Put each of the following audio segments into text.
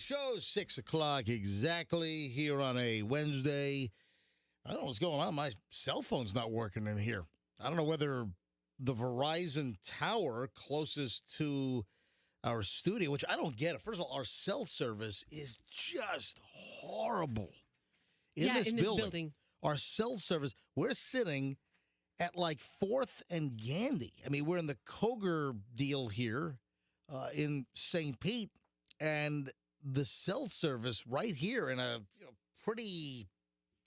Show 6 o'clock exactly here on a Wednesday. I don't know what's going on. My cell phone's not working in here. I don't know whether the Verizon tower closest to our studio, which I don't get it. First of all, our cell service is just horrible in this building. Our cell service, we're sitting at like 4th and Gandy. I mean, we're in the Koger deal here in St. Pete, and the cell service right here in a pretty,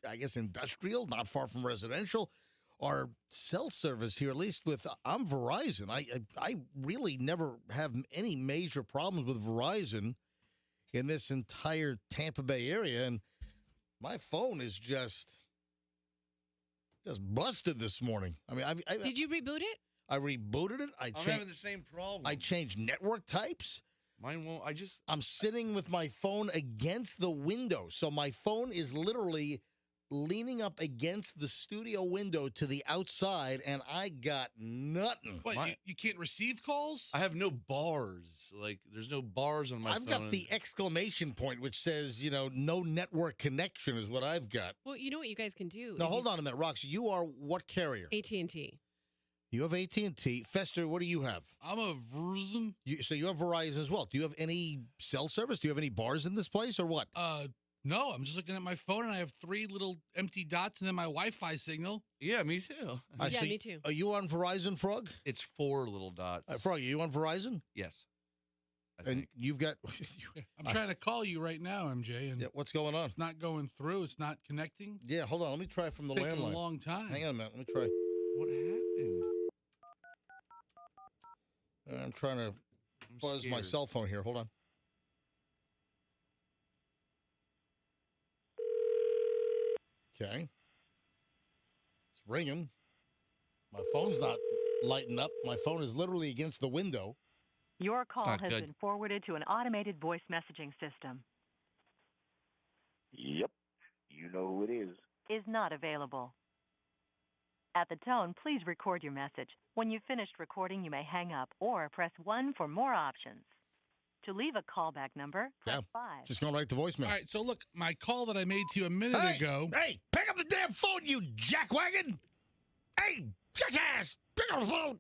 I guess, industrial, not far from residential. Our cell service here, at least with, I'm Verizon. I really never have any major problems with Verizon in this entire Tampa Bay area. And my phone is just busted this morning. I mean, did you reboot it? I rebooted it. I'm having the same problem. I changed network types. Mine won't. I'm sitting with my phone against the window. So my phone is literally leaning up against the studio window to the outside, and I got nothing. What, you can't receive calls? I have no bars. Like, there's no bars on my phone. I've got the exclamation point, which says, no network connection is what I've got. Well, you know what you guys can do? Now, hold on a minute. Rox, you are what carrier? AT&T. You have AT&T. Fester, what do you have? I'm a Verizon. So you have Verizon as well. Do you have any cell service? Do you have any bars in this place or what? No, I'm just looking at my phone and I have 3 little empty dots and then my Wi-Fi signal. Yeah, me too. Yeah, me too. Are you on Verizon, Frog? It's 4 little dots. Frog, are you on Verizon? Yes. And you've got... I'm trying to call you right now, MJ, and yeah, what's going on? It's not going through. It's not connecting. Yeah, hold on. Let me try from the It's taking landline. a long time. Hang on a minute. Let me try. What happened? I'm trying to buzz my cell phone here. Hold on. Okay. It's ringing. My phone's not lighting up. My phone is literally against the window. Your call has been forwarded to an automated voice messaging system. Yep. You know who it is. Is not available. At the tone, please record your message. When you've finished recording, you may hang up or press 1 for more options. To leave a callback number, press 5. Just going right to voicemail. All right, so look, my call that I made to you a minute ago. Hey, pick up the damn phone, you jackwagon! Hey, jackass, pick up the phone!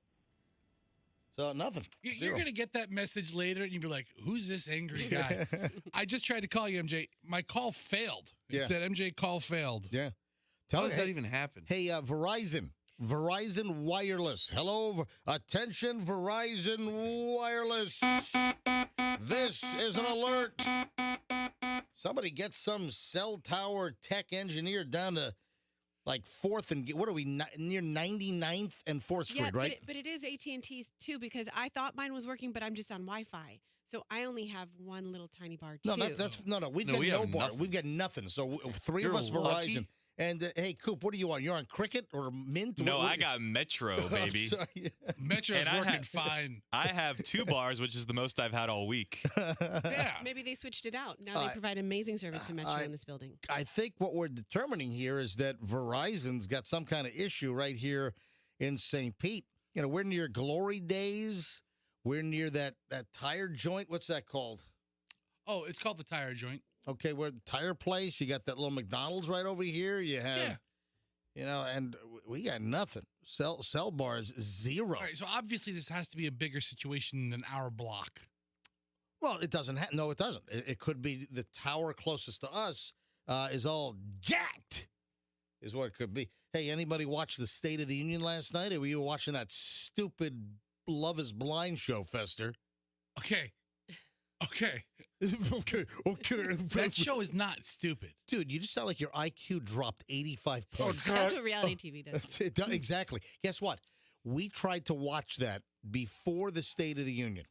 So, nothing. You're going to get that message later, and you'll be like, who's this angry guy? I just tried to call you, MJ. My call failed. It said, MJ, call failed. Yeah. How does that even happen? Hey, Verizon Wireless. Hello, attention, Verizon Wireless. This is an alert. Somebody get some cell tower tech engineer down to like 4th and what are we near 99th and 4th Street, right? But it is AT&T's too because I thought mine was working, but I'm just on Wi-Fi. So I only have one little tiny bar too. No, no. We've got no bar. Nothing. We've got nothing. So 3 of us lucky. Verizon. And hey, Coop, what are you on? You're on Cricket or Mint? No, I got Metro, baby. Metro's working fine. I have 2 bars, which is the most I've had all week. Yeah. Maybe they switched it out. Now they provide amazing service to Metro in this building. I think what we're determining here is that Verizon's got some kind of issue right here in St. Pete. You know, we're near Glory Days. We're near that tire joint. What's that called? Oh, it's called the tire joint. Okay, we're at the tire place. You got that little McDonald's right over here. You have, and we got nothing. Cell bars, 0. All right, so obviously this has to be a bigger situation than our block. Well, it doesn't. No, it doesn't. It could be the tower closest to us is all jacked, is what it could be. Hey, anybody watch the State of the Union last night, or were you watching that stupid Love is Blind show, Fester? Okay. Okay. That show is not stupid. Dude, you just sound like your IQ dropped 85 points. That's what reality TV does. It does. Exactly. Guess what? We tried to watch that before the State of the Union.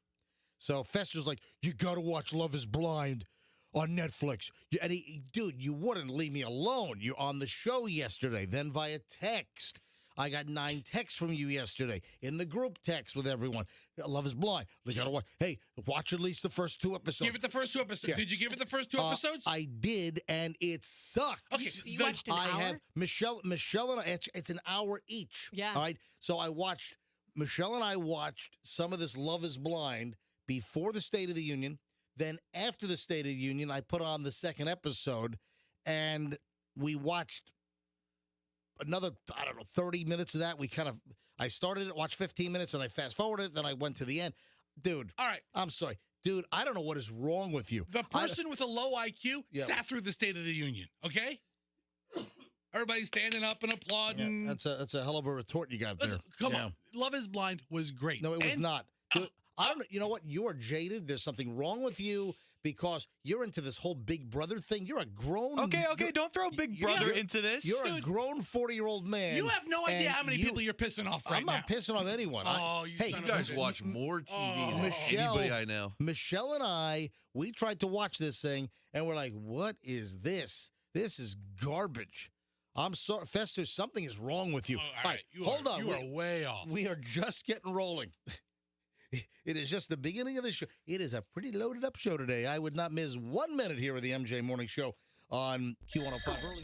So Fester's like, you got to watch Love is Blind on Netflix. And dude, you wouldn't leave me alone. You're on the show yesterday, then via text. I got 9 texts from you yesterday in the group text with everyone. Love is Blind. We gotta watch. Hey, watch at least the first 2 episodes. Give it the first 2 episodes. Yeah. Did you give it the first 2 episodes? I did, and it sucks. Okay, So you watched an hour? have Michelle and I, it's an hour each. Yeah. All right. So Michelle and I watched some of this Love is Blind before the State of the Union. Then after the State of the Union, I put on the second episode, and we watched another, 30 minutes of that. I started it, watched 15 minutes, and I fast forwarded it. Then I went to the end. Dude. All right. I'm sorry. Dude, I don't know what is wrong with you. The person with a low IQ sat through the State of the Union, okay? Everybody's standing up and applauding. Yeah, that's a hell of a retort you got there. Listen, come on. Love is Blind was great. No, it was not. Dude, I don't know. You know what? You are jaded. There's something wrong with you because you're into this whole Big Brother thing. You're a grown. Okay, don't throw Big Brother into this. You're a grown 40-year-old man. You have no idea how many people you're pissing off right now. I'm not pissing off anyone. You guys watch more TV than anybody I know. Michelle and I, we tried to watch this thing, and we're like, what is this? This is garbage. I'm sorry, Fester, something is wrong with you. All right, hold on. You are way off. We are just getting rolling. It is just the beginning of the show. It is a pretty loaded up show today. I would not miss 1 minute here at the MJ Morning Show on Q105 early.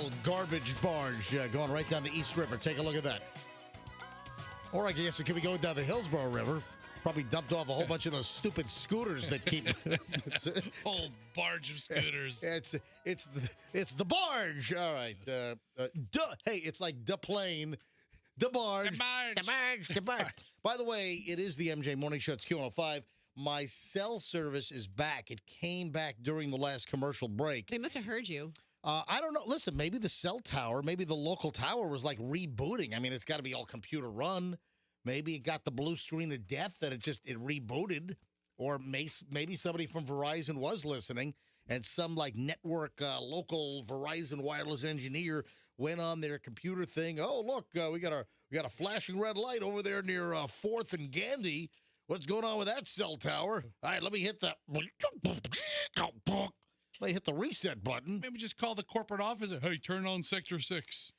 old garbage barge going right down the East River. Take a look at that. Or I guess it could be going down the Hillsborough River. Probably dumped off a whole bunch of those stupid scooters that keep whole barge of scooters. It's the barge. All right. Hey, it's like the plane, the barge, the barge. By the way, it is the MJ Morning Show. It's Q105. My cell service is back. It came back during the last commercial break. They must have heard you. I don't know. Listen, maybe the cell tower, maybe the local tower was like rebooting. I mean, it's got to be all computer run. Maybe it got the blue screen of death that it rebooted. Or maybe somebody from Verizon was listening and some like network local Verizon wireless engineer went on their computer thing. Oh, look, we got a flashing red light over there near 4th and Gandy. What's going on with that cell tower? All right, let me hit the reset button. Maybe just call the corporate office and, hey, turn on Sector 6.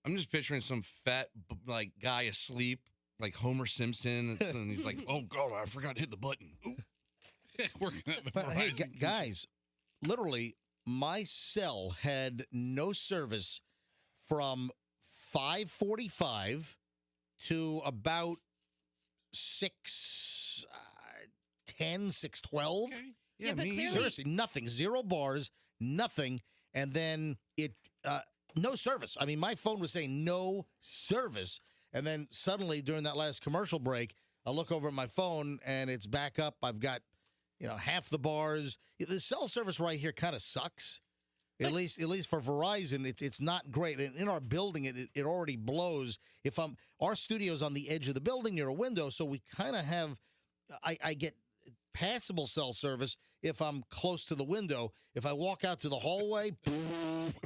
I'm just picturing some fat like guy asleep, like Homer Simpson, and he's like, "Oh God, I forgot to hit the button." Working at the But, hey, Verizon. guys, literally, my cell had no service from 5:45 to about 6:10, 6:12. Okay. Yeah, but me clearly- either. Seriously, nothing, 0 bars, nothing, and then no service. I mean, my phone was saying no service, and then suddenly during that last commercial break, I look over at my phone and it's back up. I've got, half the bars. The cell service right here kind of sucks. At least for Verizon, it's not great. And in our building, it already blows. Our studio's on the edge of the building near a window, so we kind of have. I get passable cell service if I'm close to the window. If I walk out to the hallway,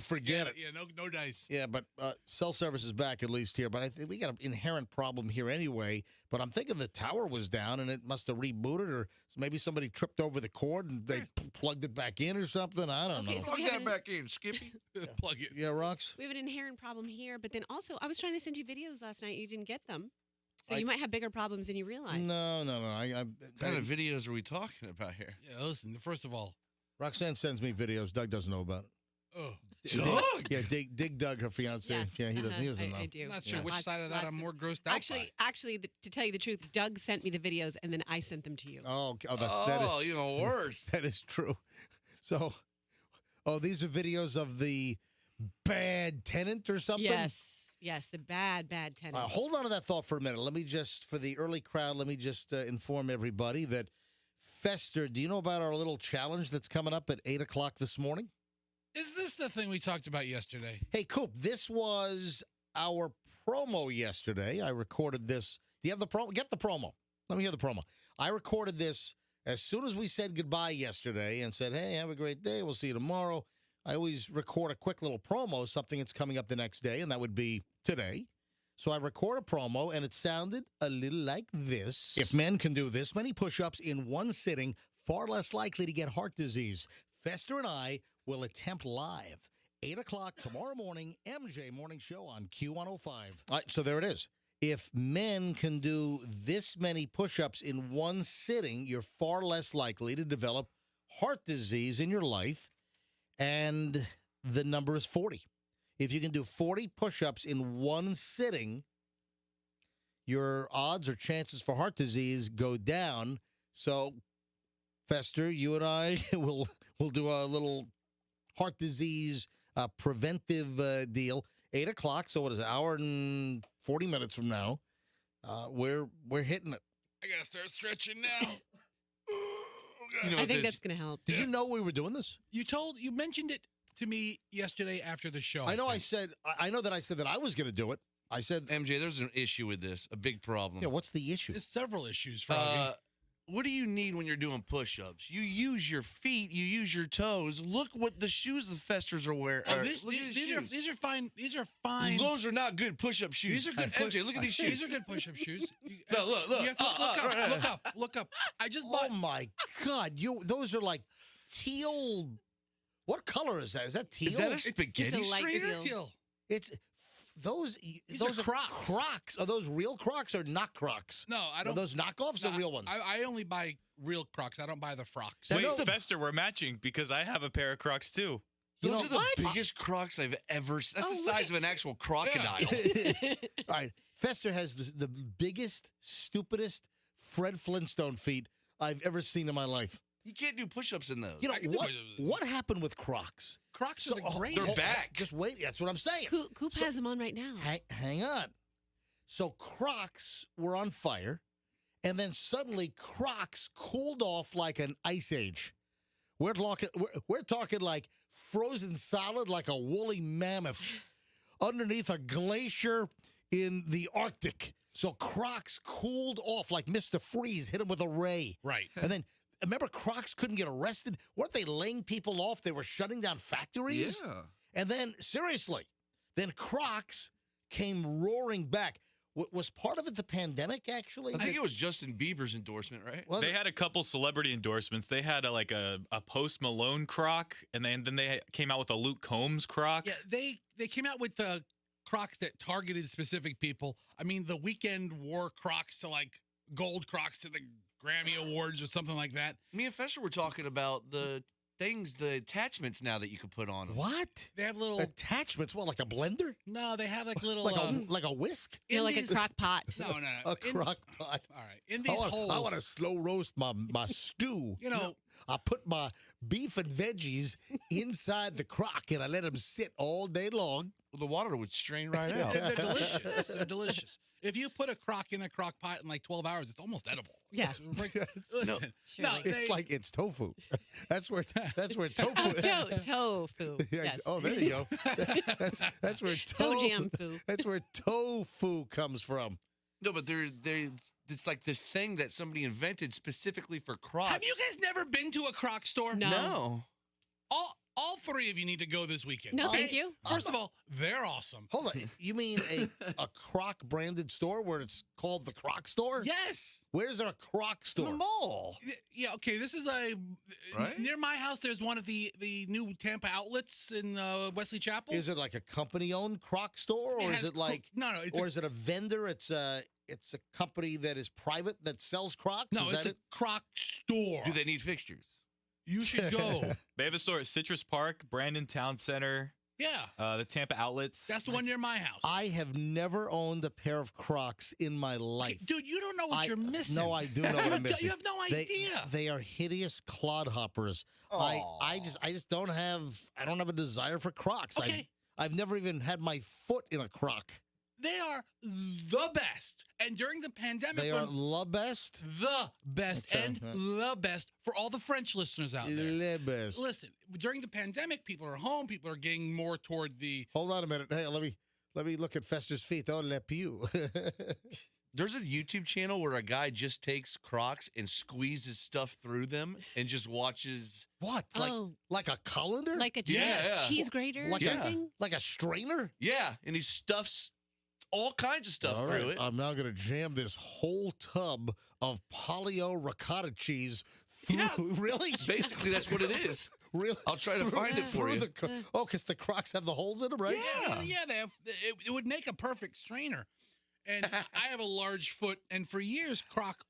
forget it. Yeah, no dice. Yeah, but cell service is back at least here. But I think we got an inherent problem here anyway. But I'm thinking the tower was down and it must have rebooted, or maybe somebody tripped over the cord and they plugged it back in or something. I don't know. So Plug we have that an- back in, Skippy. Plug it. Yeah, Rox? We have an inherent problem here, but then also I was trying to send you videos last night. You didn't get them. So I- you might have bigger problems than you realize. No. What kind of videos are we talking about here? Yeah, listen, first of all, Roxanne sends me videos. Doug doesn't know about it. oh, Doug? Yeah, Dig Doug, her fiance. Yeah, he doesn't know. I do. I'm not sure Yeah. which Lots- side of that lots I'm of- more grossed out Actually, to tell you the truth, Doug sent me the videos and then I sent them to you. Oh, Worse. that is true. So, these are videos of the bad tenant or something? Yes, the bad tenants. Hold on to that thought for a minute. Let me just, for the early crowd, inform everybody that Fester, do you know about our little challenge that's coming up at 8 o'clock this morning? Is this the thing we talked about yesterday? Hey, Coop, this was our promo yesterday. I recorded this. Do you have the promo? Get the promo. Let me hear the promo. I recorded this as soon as we said goodbye yesterday and said, hey, have a great day. We'll see you tomorrow. I always record a quick little promo, something that's coming up the next day, and that would be today. So I record a promo, and it sounded a little like this. If men can do this many push-ups in one sitting, far less likely to get heart disease. Fester and I will attempt live. 8 o'clock tomorrow morning, MJ Morning Show on Q105. All right, so there it is. If men can do this many push-ups in one sitting, you're far less likely to develop heart disease in your life. And the number is 40. If you can do 40 push-ups in one sitting, your odds or chances for heart disease go down. So, Fester, you and I will do a little heart disease preventive deal. 8 o'clock, so what is it, an hour and 40 minutes from now, we're hitting it. I gotta start stretching now. I think that's going to help. Did you know we were doing this? You mentioned it to me yesterday after the show. I know. think. I know that I said that I was going to do it. I said, MJ, there's an issue with this, a big problem. yeah. What's the issue? There's several issues, Froggy. What do you need when you're doing push-ups? You use your feet, you use your toes. Look what the shoes the Festers are wearing. These are fine. These are fine. Those are not good push-up shoes. These are good. MJ, look at these shoes. These are good push-up shoes. No, look. You have to look up. I just Oh bought. my God! Those are like teal. What color is that? Is that teal? Is that a It's spaghetti a light strainer? teal. It's those. These are are Crocs. Crocs. Are those real Crocs or not Crocs? No, I Are don't. those knockoffs or real ones? I only buy real Crocs. I don't buy the frocks. That- Wait, no. Fester, we're matching because I have a pair of Crocs too. Those are the biggest Crocs I've ever seen. That's the size of an actual crocodile. All right. Fester has the biggest, stupidest Fred Flintstone feet I've ever seen in my life. You can't do push-ups in those. You know, what happened with Crocs? Crocs are great. They're back. Just wait. That's what I'm saying. Coop has them on right now. Hang on. So Crocs were on fire, and then suddenly Crocs cooled off like an ice age. We're talking like frozen solid, like a woolly mammoth underneath a glacier in the Arctic. So Crocs cooled off like Mr. Freeze hit him with a ray. Right. And then, remember Crocs couldn't get arrested? Weren't they laying people off? They were shutting down factories? Yeah. And then, seriously, then Crocs came roaring back. Was part of it the pandemic, actually? I think it was Justin Bieber's endorsement, right? Was They it? had a couple celebrity endorsements. They had a Post Malone Croc, and then they came out with a Luke Combs Croc. Yeah, they came out with the Crocs that targeted specific people. I mean, the Weekend wore Crocs to like gold Crocs to the Grammy Awards or something like that. Me and Fester were talking about the attachments now that you can put on them. What? They have little Attachments? What, like a blender? No, they have like little Like a whisk? Like a crock pot. No. A crock pot. All right. In these holes. I want to slow roast my stew. You know, I put my beef and veggies inside the crock, and I let them sit all day long. Well, the water would strain right out. they're delicious. They're delicious. If you put a crock in a crock pot in like 12 hours, it's almost edible. Yeah. Listen, Surely. It's tofu. That's where tofu. Tofu. Yeah, Yes. Oh, there you go. That's where Toe jam foo. That's where tofu comes from. No, but it's like this thing that somebody invented specifically for Crocs. have you guys never been to a Croc store? No. No. All three of you need to go this weekend. No, okay? thank you. First of all, they're awesome. Hold on. You mean a Croc branded store where it's called the Croc store? Yes. Where's there a Croc store? The mall. Yeah, okay. This is Right? near my house. There's one of the new Tampa outlets in Wesley Chapel. Is it like a company-owned Croc store, or is has it like no? is it a vendor? It's a company that is private that sells Crocs. No, is it's that a Croc store. Do they need fixtures? You should go. They have a store at Citrus Park, Brandon Town Center, Yeah. the Tampa Outlets. That's the one near my house. I have never owned a pair of Crocs in my life. Dude, you don't know what you're missing. No, I do know what I'm missing. You have no idea. They are hideous clodhoppers. I just don't have a desire for Crocs. Okay. I've never even had my foot in a Croc. They are the best. And during the pandemic, They are the best. the best Okay. and the best for all the French listeners out there. Le best. Listen, during the pandemic, people are home. People are getting more toward the. Hold on a minute. Hey, let me look at Fester's feet. Oh, le pew. There's a YouTube channel where a guy just takes Crocs and squeezes stuff through them and just watches. What? Oh. Like a colander? Like a cheese grater Like or a- something? like a strainer? Yeah, and he stuffs all kinds of stuff All through right, it. I'm now going to jam this whole tub of polio ricotta cheese through. Yeah. Really? Basically, that's what it is. Really? I'll try to find it for Through you. because the Crocs have the holes in them, right? Yeah, they have. It would make a perfect strainer. And I have a large foot, and for years, Crocs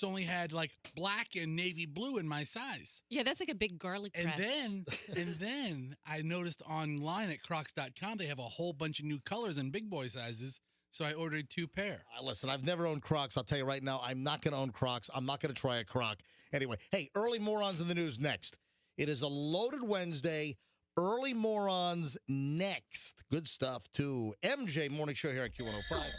only had like black and navy blue in my size. Yeah, that's like a big garlic press. And then I noticed online at Crocs.com they have a whole bunch of new colors and big boy sizes. So I ordered 2 pair. Listen, I've never owned Crocs. I'll tell you right now, I'm not going to own Crocs. I'm not going to try a Croc. Anyway, hey, early morons in the news next. It is a loaded Wednesday. Early morons next. Good stuff, too. MJ Morning Show here at Q105.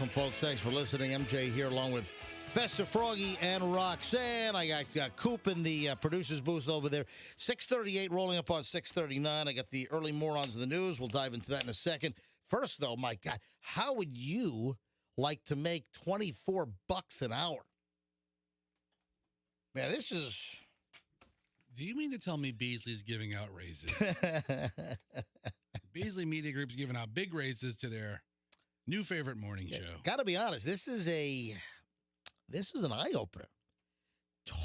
welcome, folks. Thanks for listening. MJ here along with Fester, Froggy, and Roxanne. I got Coop in the producer's booth over there. 6:38, rolling up on 6:39. I got the early morons of the news. We'll dive into that in a second. First, though, my God, how would you like to make $24 an hour? Man, this is... Do you mean to tell me Beasley's giving out raises? Beasley Media Group's giving out big raises to their new favorite morning show. Got to be honest, this is an eye-opener.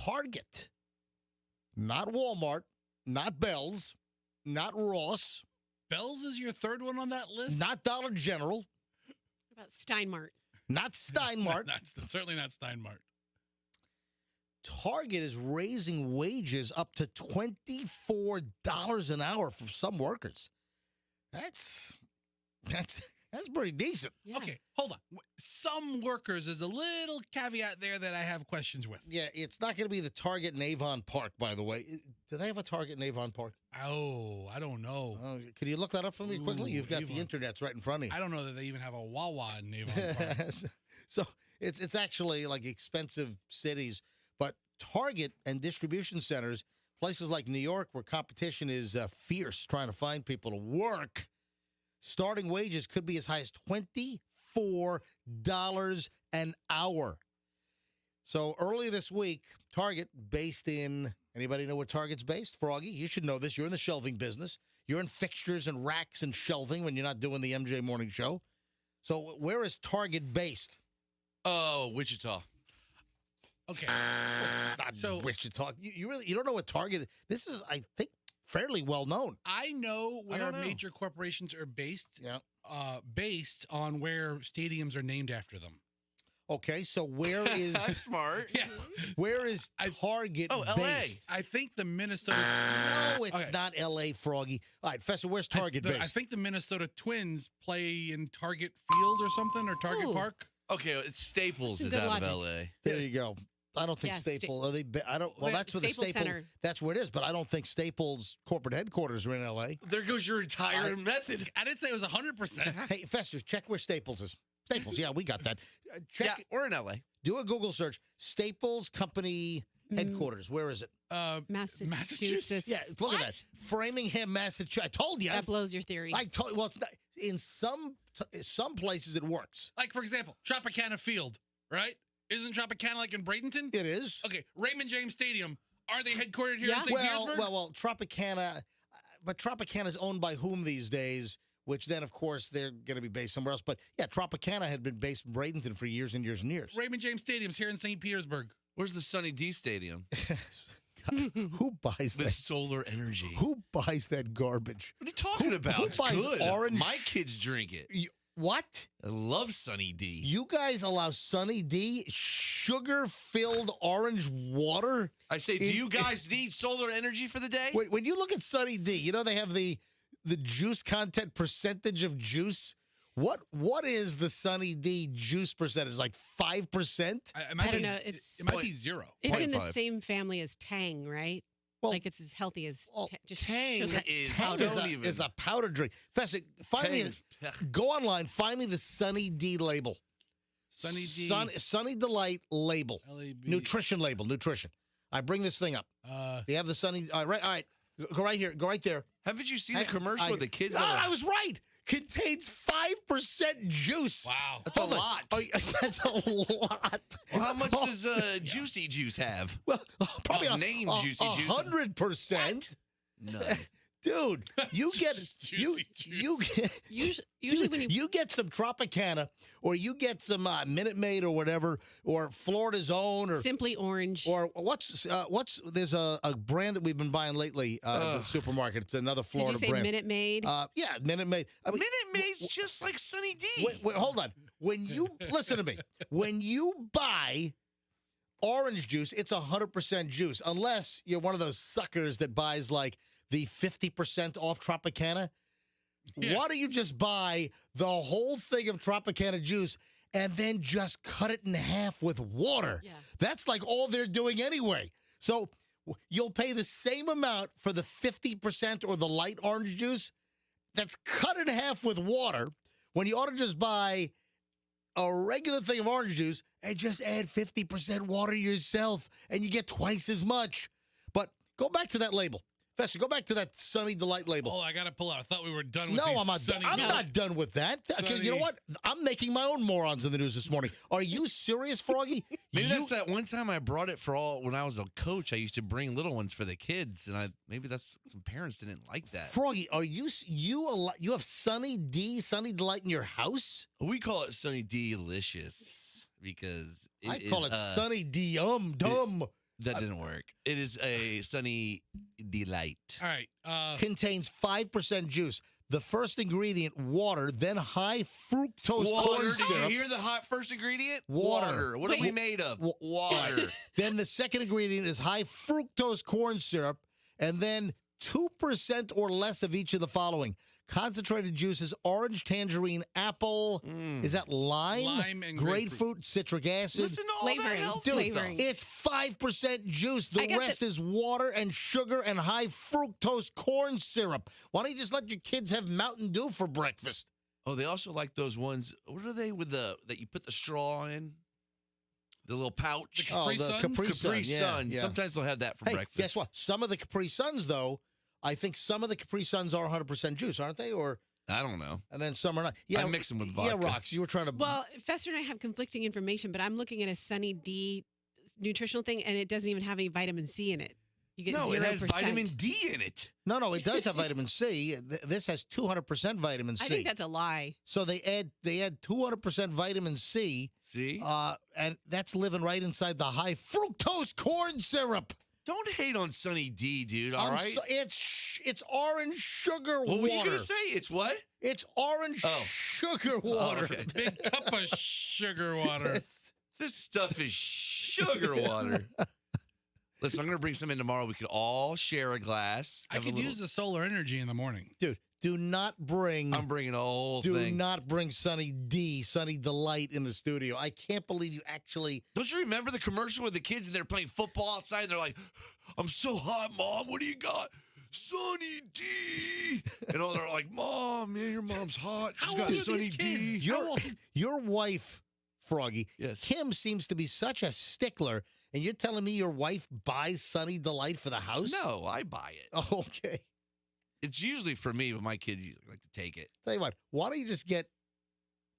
Target, not Walmart, not Bell's, not Ross. Bell's is your third one on that list? Not Dollar General. What about Steinmart? Not Steinmart. Certainly not Steinmart. Target is raising wages up to $24 an hour for some workers. That's pretty decent. Yeah. Okay, hold on. Some workers, there's a little caveat there that I have questions with. Yeah, it's not going to be the Target in Avon Park, by the way. Do they have a Target in Avon Park? Oh, I don't know. Can you look that up for me quickly? Ooh, You've got Avon. the internet's right in front of you. I don't know that they even have a Wawa in Avon Park. So it's actually like expensive cities, but Target and distribution centers, places like New York where competition is fierce trying to find people to work, starting wages could be as high as $24 an hour. So early this week, Target, based in, anybody know where Target's based? Froggy, you should know this. You're in the shelving business. You're in fixtures and racks and shelving when you're not doing the MJ Morning Show. So where is Target based? Oh, Wichita. Okay. It's not So- Wichita. You don't know what Target is? This is, I think, fairly well known. I know where don't know. major corporations are based, Yeah. based on where stadiums are named after them. Okay, so where is Smart. Yeah. where is Target Oh, LA. based? I think the Minnesota. No, it's Okay. not L.A., Froggy. All right, Fester, where's Target I based? think the Minnesota Twins play in Target Field or something, or Target Ooh. Park. Okay, it's Staples Some is good out logic. of LA. There you go. I don't think Yeah, Staples. Are they? I don't. Well, that's where the Staples Staples. Center. That's where it is. But I don't think Staples corporate headquarters are in L.A. There goes your entire method. I didn't say it was 100%. Hey, Fester, check where Staples is. Staples, yeah, we got that. Check. Yeah, we're in LA. Do a Google search. Staples Company headquarters. Where is it? Massachusetts. Yeah, look at that. Framingham, Massachusetts. I told you. That blows your theory. I told. Well, it's not. In some places it works. Like, for example, Tropicana Field, right? Isn't Tropicana like in Bradenton? It is. Okay, Raymond James Stadium. Are they headquartered here Yeah. in St. Petersburg? Well, Tropicana, but Tropicana is owned by whom these days? Which then, of course, they're going to be based somewhere else. But yeah, Tropicana had been based in Bradenton for years and years and years. Raymond James Stadium's here in St. Petersburg. Where's the Sunny D Stadium? God, who buys The that? solar energy. Who buys that garbage? What are you talking about? who It's buys good. orange- My kids drink it. What? I love Sunny D. You guys allow Sunny D sugar-filled orange water? I say, do you guys need solar energy for the day? Wait, when you look at Sunny D, you know they have the juice content percentage of juice. What is the Sunny D juice percentage? Like 5%? It might I don't be- know, It, it's- it might be 0. It's in the 0.5. same family as Tang, right? Well- like it's as healthy as well, just Tang sugar. is- Tang Don't even- is a powder drink. Fessick, go online, find me the Sunny D label. Sunny D. Sunny Delight label. LAB. Nutrition label, nutrition. I bring this thing up. They have the Sunny, all right. Go right here, go right there. Haven't you seen the commercial with the kids? I was right. Contains 5% juice. Wow. That's a Hold on. lot. Oh, that's a lot. Well, how much does Juicy Juice have? Well, probably Just name Juicy Juice. 100%. None. Dude, you get Juicy you get Usually when you get some Tropicana or you get some Minute Maid or whatever or Florida's Own or Simply Orange. or what's there's a brand that we've been buying lately at the supermarket. It's another Did Florida you say brand. Minute Maid? Yeah, Minute Maid. I mean, Minute Maid's just like Sunny D. wait, hold on. When you listen to me, when you buy orange juice, it's 100% juice, unless you're one of those suckers that buys like the 50% off Tropicana. Yeah. Why don't you just buy the whole thing of Tropicana juice and then just cut it in half with water? Yeah. That's like all they're doing anyway. So you'll pay the same amount for the 50% or the light orange juice that's cut in half with water when you ought to just buy a regular thing of orange juice and just add 50% water yourself, and you get twice as much. But go back to that label. Fester, go back to that Sunny Delight label. Oh, I got to pull out. I thought we were done with No, these I'm not. Sunny I'm Delight. not done with that. Okay, you know Sunny- what? I'm making my own morons in the news this morning. Are you serious, Froggy? Maybe that's that one time I brought it for all when I was a coach. I used to bring little ones for the kids, and maybe that's some parents didn't like that. Froggy, are you have Sunny Delight in your house? We call it Sunny Delicious because I call it Sunny Dum. That didn't work. It is a Sunny Delight. All right. Contains 5% juice. The first ingredient, water, then high fructose corn Did you syrup. hear the first ingredient? Water. What are we made of? Water. Then the second ingredient is high fructose corn syrup, and then 2% or less of each of the following. Concentrated juices, orange, tangerine, apple. Is that lime? Lime and grapefruit, citric acid. Listen to all that Flavoring. health Dude, Flavoring. it's 5% juice. The I got rest is water and sugar and high fructose corn syrup. Why don't you just let your kids have Mountain Dew for breakfast? Oh, they also like those ones. What are they with that you put the straw in? The little pouch. The Capri the Suns? Capri Capri Sun. Sun. Yeah. Sometimes they'll have that for Hey, breakfast. guess what? Some of the Capri Suns, though, I think some of the Capri Suns are 100% juice, aren't they? I don't know. And then some are not. Yeah, I mix them with vodka. Yeah, Rox, you were trying to. Well, Fester and I have conflicting information, but I'm looking at a Sunny D nutritional thing, and it doesn't even have any vitamin C in it. You get No, 0%. it has vitamin D in it. No, it does have vitamin C. This has 200% vitamin C. I think that's a lie. So they add 200% vitamin C. See? And that's living right inside the high fructose corn syrup. Don't hate on Sunny D, dude, all right? It's orange sugar What water. were you going to say? It's what? It's orange sugar water. okay. Big cup of sugar water. This stuff is sugar water. Listen, I'm going to bring some in tomorrow. We could all share a glass. I could use the solar energy in the morning. Dude, do not bring. I'm bringing a whole Do thing. not bring Sunny Delight in the studio. I can't believe you actually. Don't you remember the commercial with the kids and they're playing football outside? And they're like, I'm so hot, Mom. What do you got? Sunny D. And all they're like, Mom, yeah, your mom's hot. She's How got old are Sunny these D. kids? Your wife, Froggy, Yes. Kim, seems to be such a stickler, and you're telling me your wife buys Sunny Delight for the house? No, I buy it. Oh, okay. It's usually for me, but my kids usually like to take it. Tell you what, why don't you just get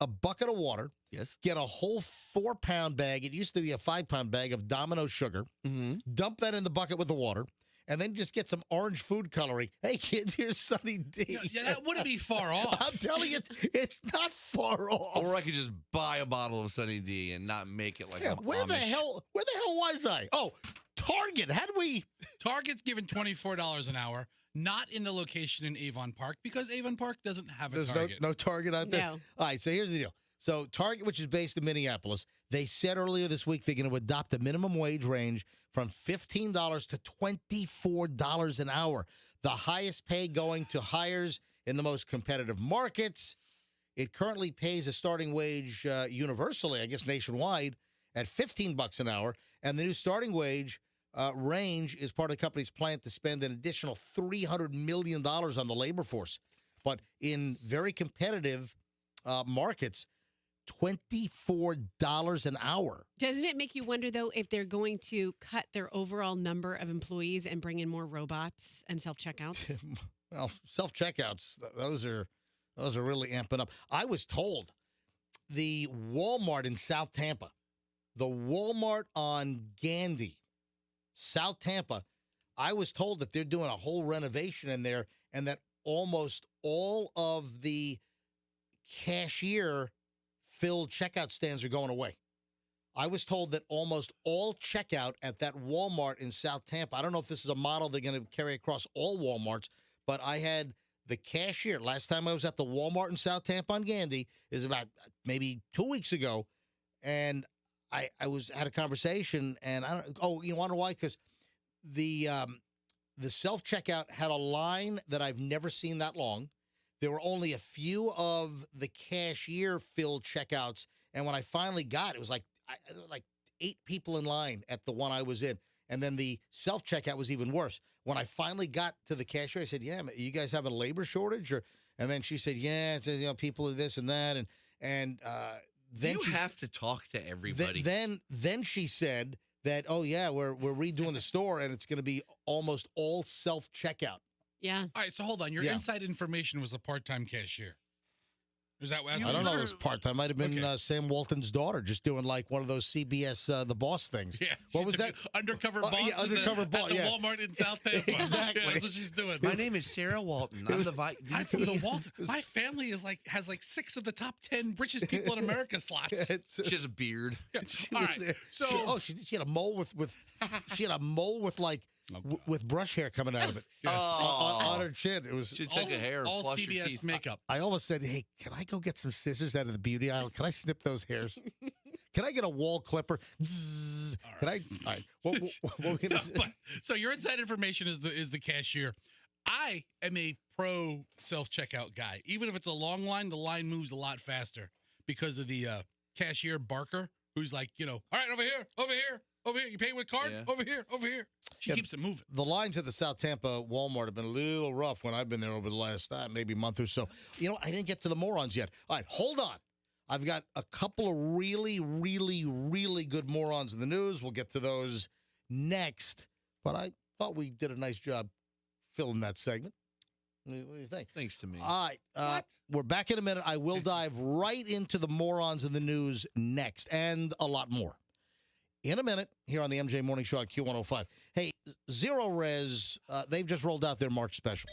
a bucket of water, Yes. get a whole 4-pound bag, it used to be a 5-pound bag of Domino sugar, Mm-hmm. dump that in the bucket with the water, and then just get some orange food coloring. Hey, kids, here's Sunny D. Yeah, that wouldn't be far off. I'm telling you, it's not far off. Or I could just buy a bottle of Sunny D and not make it like Yeah, I'm where the Amish. hell was I? Oh, Target. How do we? Target's giving $24 an hour, not in the location in Avon Park because Avon Park doesn't have a There's Target. no Target out there? No. All right, so here's the deal. So Target, which is based in Minneapolis, they said earlier this week they're going to adopt the minimum wage range from $15 to $24 an hour. The highest pay going to hires in the most competitive markets. It currently pays a starting wage universally, I guess nationwide, at $15 an hour. And the new starting wage range is part of the company's plan to spend an additional $300 million on the labor force. But in very competitive markets, $24 an hour. Doesn't it make you wonder, though, if they're going to cut their overall number of employees and bring in more robots and self-checkouts? Well, self-checkouts, those are really amping up. I was told the Walmart in South Tampa, the Walmart on Gandy, South Tampa, I was told that they're doing a whole renovation in there and that almost all of the cashier-filled checkout stands are going away. I was told that almost all checkout at that Walmart in South Tampa, I don't know if this is a model they're going to carry across all Walmarts, but I had the cashier, last time I was at the Walmart in South Tampa on Gandy, is about maybe 2 weeks ago, and I had a conversation, and you want to know why? Because the self-checkout had a line that I've never seen that long. There were only a few of the cashier-filled checkouts, and when I finally got it, was like 8 people in line at the one I was in, and then the self-checkout was even worse. When I finally got to the cashier, I said, "Yeah, you guys have a labor shortage?" And then she said, "Yeah, it says people are this and that," and then you have to talk to everybody. Then she said that, oh yeah, we're redoing the store and it's going to be almost all self checkout. Yeah. All right, so hold on. Your inside information was a part-time cashier. Is that what I don't know. It was part-time. Might have been Sam Walton's daughter just doing like one of those CBS The Boss things. Yeah. What was that? Undercover boss. Yeah, undercover boss. At the Walmart in South Tampa. Exactly. Yeah, that's what she's doing. My name is Sarah Walton. I'm the I'm from the Walton. My family has like 6 of the top 10 richest people in America slots. She has a beard. Yeah. All right. So she had a mole with she had a mole with like with brush hair coming out of it. Yes. On her chin. It was. She took a hair and all flush your CBS teeth. makeup. I almost said, "Hey, can I go get some scissors out of the beauty aisle? Can I snip those hairs? Can I get a wall clipper? Zzz. Can I? All right. What we gonna say? So your inside information is the cashier. I am a pro self-checkout guy. Even if it's a long line, the line moves a lot faster because of the cashier Barker, who's like, all right, over here, over here. Over here, you pay with card? Yeah. Over here, over here. She keeps it moving. The lines at the South Tampa Walmart have been a little rough when I've been there over the last maybe month or so. I didn't get to the morons yet. All right, hold on. I've got a couple of really, really, really good morons in the news. We'll get to those next. But I thought we did a nice job filling that segment. What do you think? Thanks to me. All right. We're back in a minute. I will dive right into the morons in the news next and a lot more. In a minute, here on the MJ Morning Show at Q105. Hey, Zero Res, they've just rolled out their March special.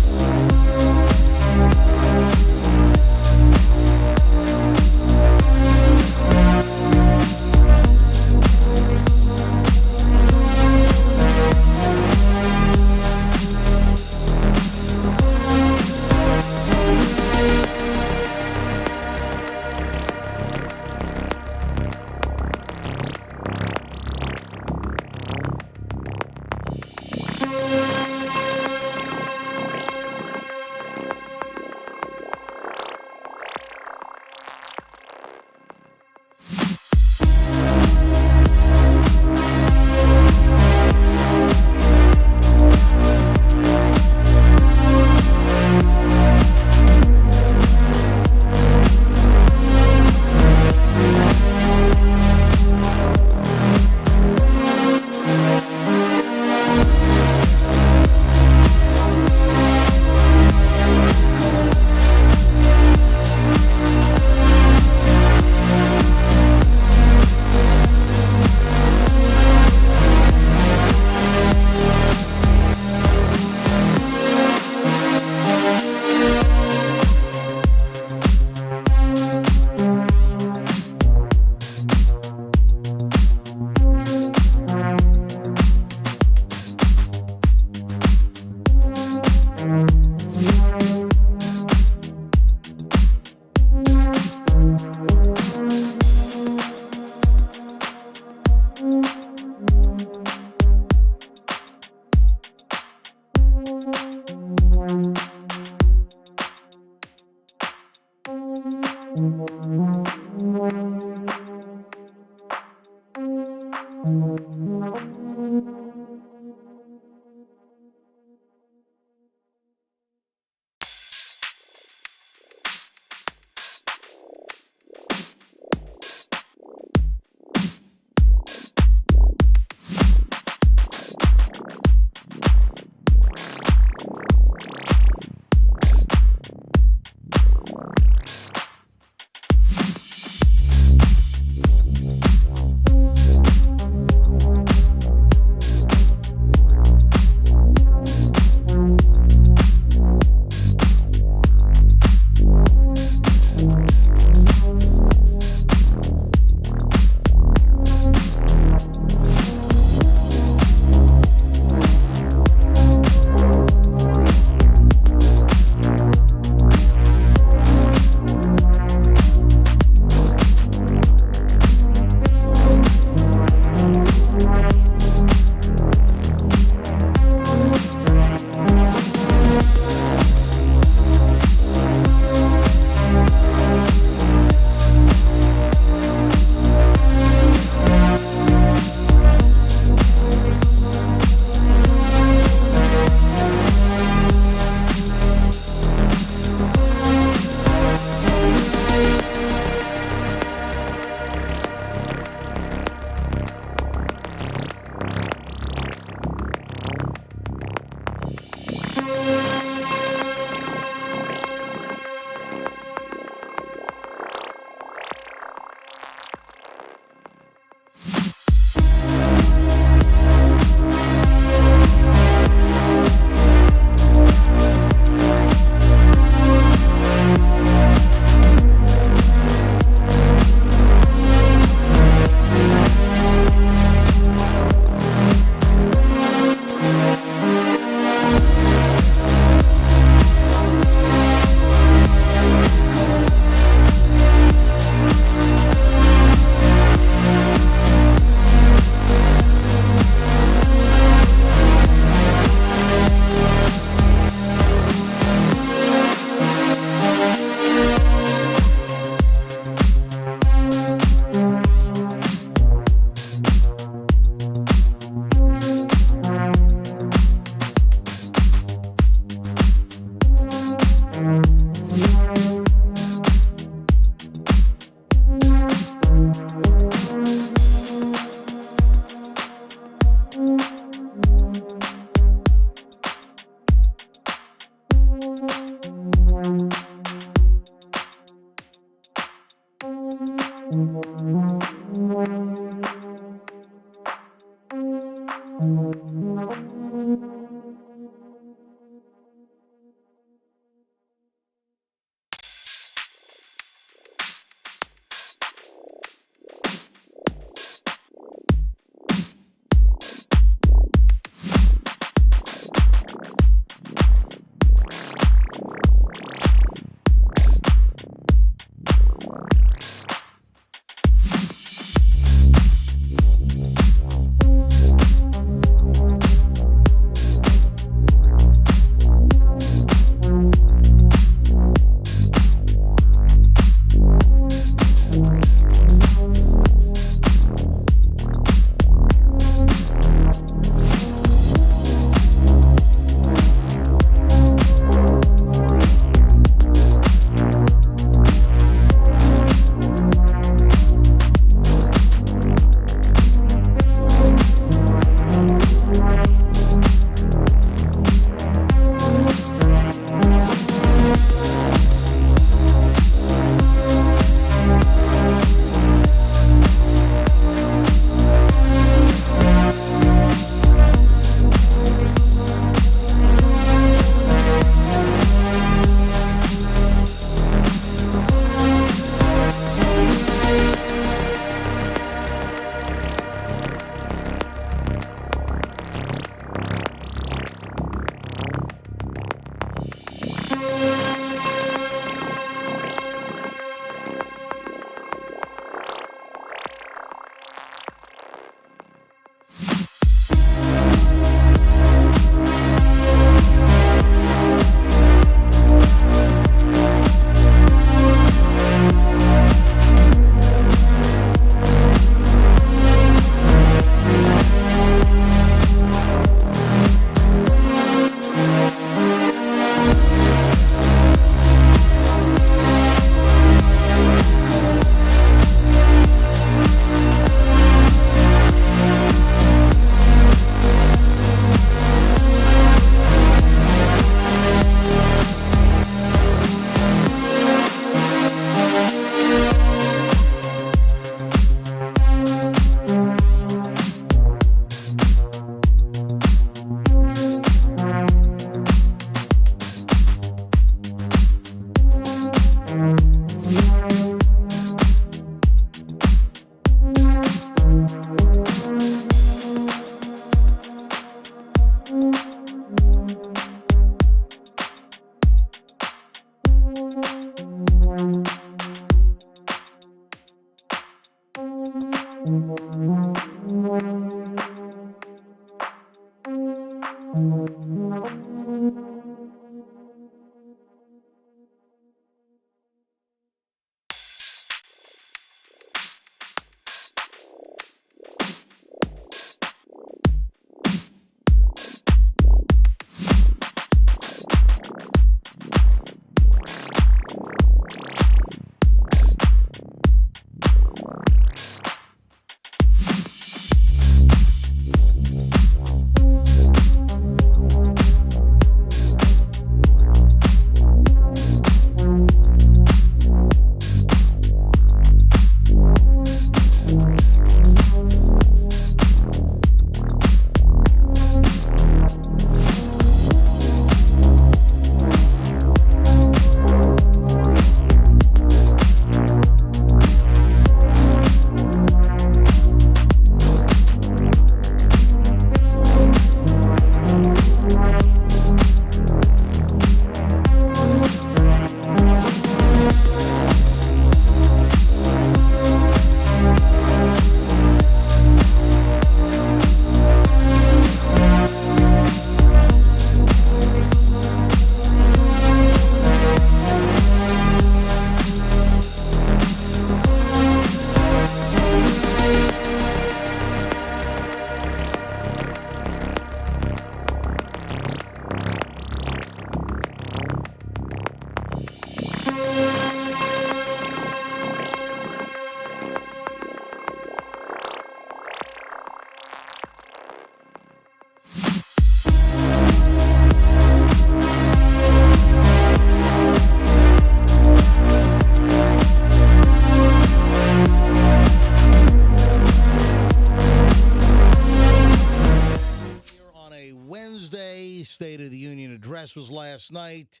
address was last night.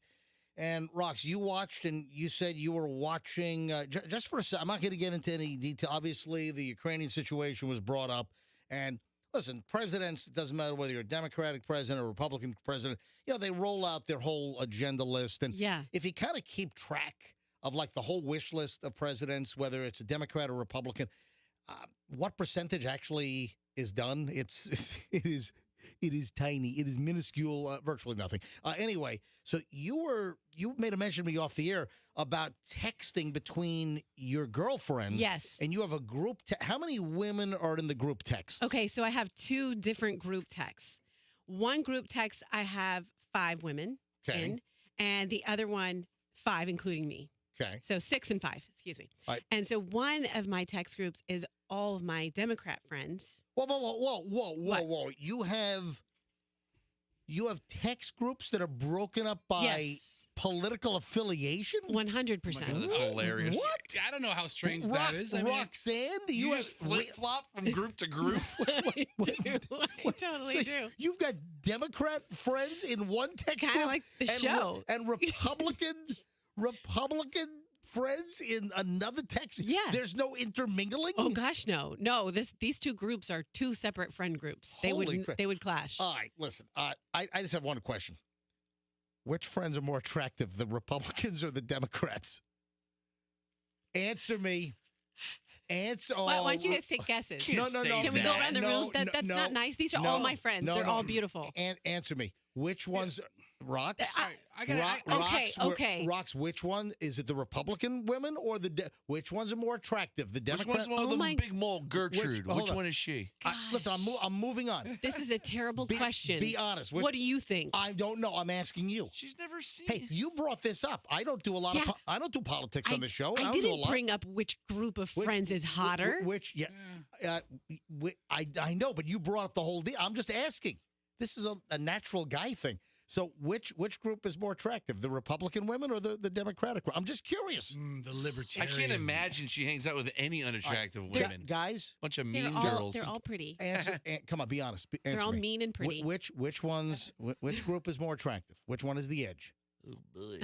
And, Rox, you watched and you said you were watching, just for a second, I'm not going to get into any detail. Obviously, the Ukrainian situation was brought up. And, listen, presidents, it doesn't matter whether you're a Democratic president or Republican president, they roll out their whole agenda list. And if you kind of keep track of, like, the whole wish list of presidents, whether it's a Democrat or Republican, what percentage actually is done? It is tiny. It is minuscule, virtually nothing. Anyway, so you made a mention to me off the air about texting between your girlfriends. Yes. And you have a group. How many women are in the group text? Okay, so I have 2 different group texts. One group text, I have 5 women in, and the other one, 5, including me. Okay. So 6 and 5, excuse me. All right. And so one of my text groups is all of my Democrat friends. Whoa. You have text groups that are broken up by political affiliation? 100%. That's hilarious. What? I don't know how strange that is. I mean, Roxanne, do You you just flip-flop from group to group? I totally do. You've got Democrat friends in one text Kind group of like the show. and Republican friends in another text. Yeah. There's no intermingling. Oh gosh, no. These 2 groups are 2 separate friend groups. They Holy crap. would clash. All right, listen. I just have one question. Which friends are more attractive, the Republicans or the Democrats? Answer me. Answer. Why don't you guys take guesses? No. Can we go around the room? That's not nice. These are all my friends. They're all beautiful. Answer me. Which ones? Rox? Okay. Rox, which one? Is it the Republican women or which ones are more attractive? The Which Democrat? one's one of them big mole Gertrude? Which one is she? Listen, I'm moving on. This is a terrible question. Be honest. What do you think? I don't know. I'm asking you. She's never seen. Hey, you brought this up. I don't do a lot of. I don't do politics on the show. I don't do a didn't lot. bring up which group of friends is hotter. I know, but you brought up the whole deal. I'm just asking. This is a natural guy thing. So which group is more attractive, the Republican women or the Democratic? I'm just curious. The libertarian. I can't imagine she hangs out with any unattractive women. Guys, bunch of mean girls. They're all pretty. Come on, be honest. They're all mean and pretty. Which group is more attractive? Which one is the edge? Oh boy.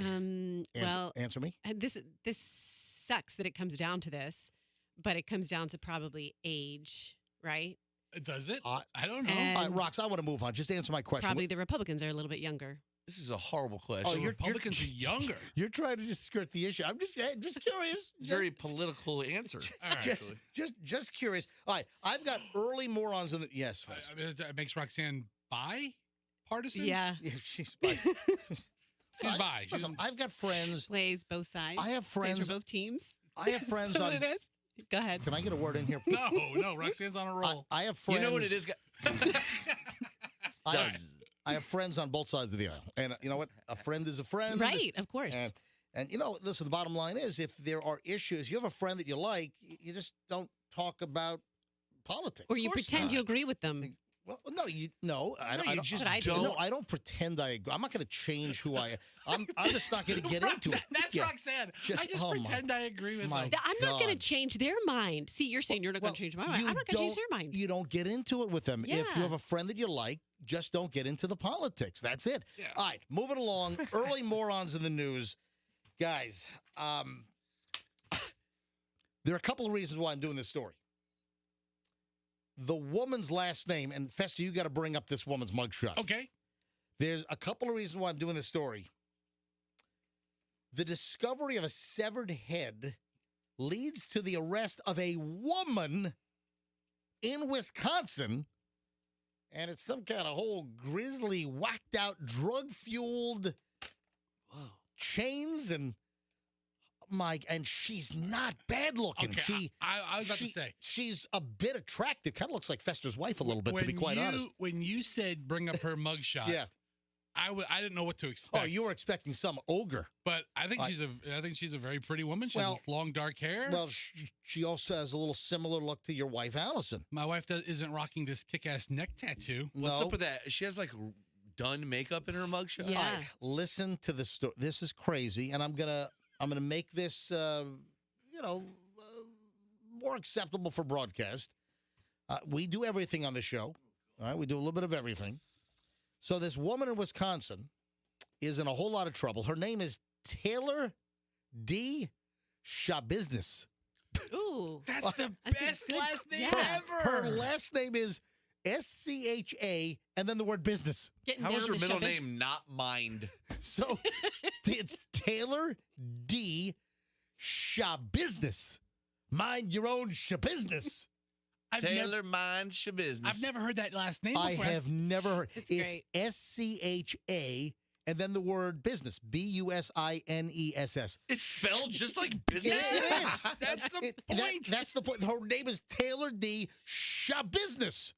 Answer me. This sucks that it comes down to this, but it comes down to probably age, right? Does it? I don't know. Rox, I want to move on. Just answer my question. Probably the Republicans are a little bit younger. This is a horrible question. Oh, Republicans are younger. You're trying to just skirt the issue. I'm just curious. Very political answer. All right. Just curious. All right, I've got early morons in the yes. I mean, it makes Roxanne bi-partisan. Yeah. She's bi. She's bi. Listen, I've got friends. Plays both sides. I have friends. Plays for both teams. I have friends Is that on. what it is? Go ahead. Can I get a word in here? No. Roxanne's on a roll. I have friends. You know what it is? I have friends on both sides of the aisle, and you know what? A friend is a friend, right? Of course. And listen. The bottom line is, if there are issues, you have a friend that you like, you just don't talk about politics, or you pretend you agree with them. Well, no, I don't pretend I agree. I'm not going to change who I am. I'm just not going to get into it. That's Roxanne. I just pretend I agree with them. I'm not going to change their mind. See, you're saying you're not going to change my mind. I'm not going to change their mind. You don't get into it with them. Yeah. If you have a friend that you like, just don't get into the politics. That's it. Yeah. All right, moving along. Early morons in the news. Guys, there are a couple of reasons why I'm doing this story. The woman's last name, and Fester, you got to bring up this woman's mugshot. Okay. There's a couple of reasons why I'm doing this story. The discovery of a severed head leads to the arrest of a woman in Wisconsin, and it's some kind of whole grisly, whacked out, drug-fueled chains and and she's not bad looking. Okay, I was about to say. She's a bit attractive. Kind of looks like Fester's wife a little bit, to be quite honest. When you said bring up her mugshot, yeah. I didn't know what to expect. Oh, you were expecting some ogre. But I think she's a very pretty woman. She has long dark hair. Well, she also has a little similar look to your wife, Allison. My wife isn't rocking this kick-ass neck tattoo. What's up with that? She has like done makeup in her mugshot. Yeah. All right, listen to the story. This is crazy, and I'm gonna make this more acceptable for broadcast. We do everything on the show. All right, we do a little bit of everything. So this woman in Wisconsin is in a whole lot of trouble. Her name is Taylor D. Shabusiness. Ooh. That's the That's a best good- last name yeah. ever. Her last name is SCHA and then the word business. Getting How down is her to middle shove it. name not Mind? So it's Taylor D. Shabusiness. Mind your own shabusiness. Taylor Mind Shabusiness. I've never heard that last name I before. have never heard. It's It's great. SCHA and then the word business. BUSINESS. It's spelled just like business. It is. That's the That- point. that's the point. Her name is Taylor D. Shabusiness.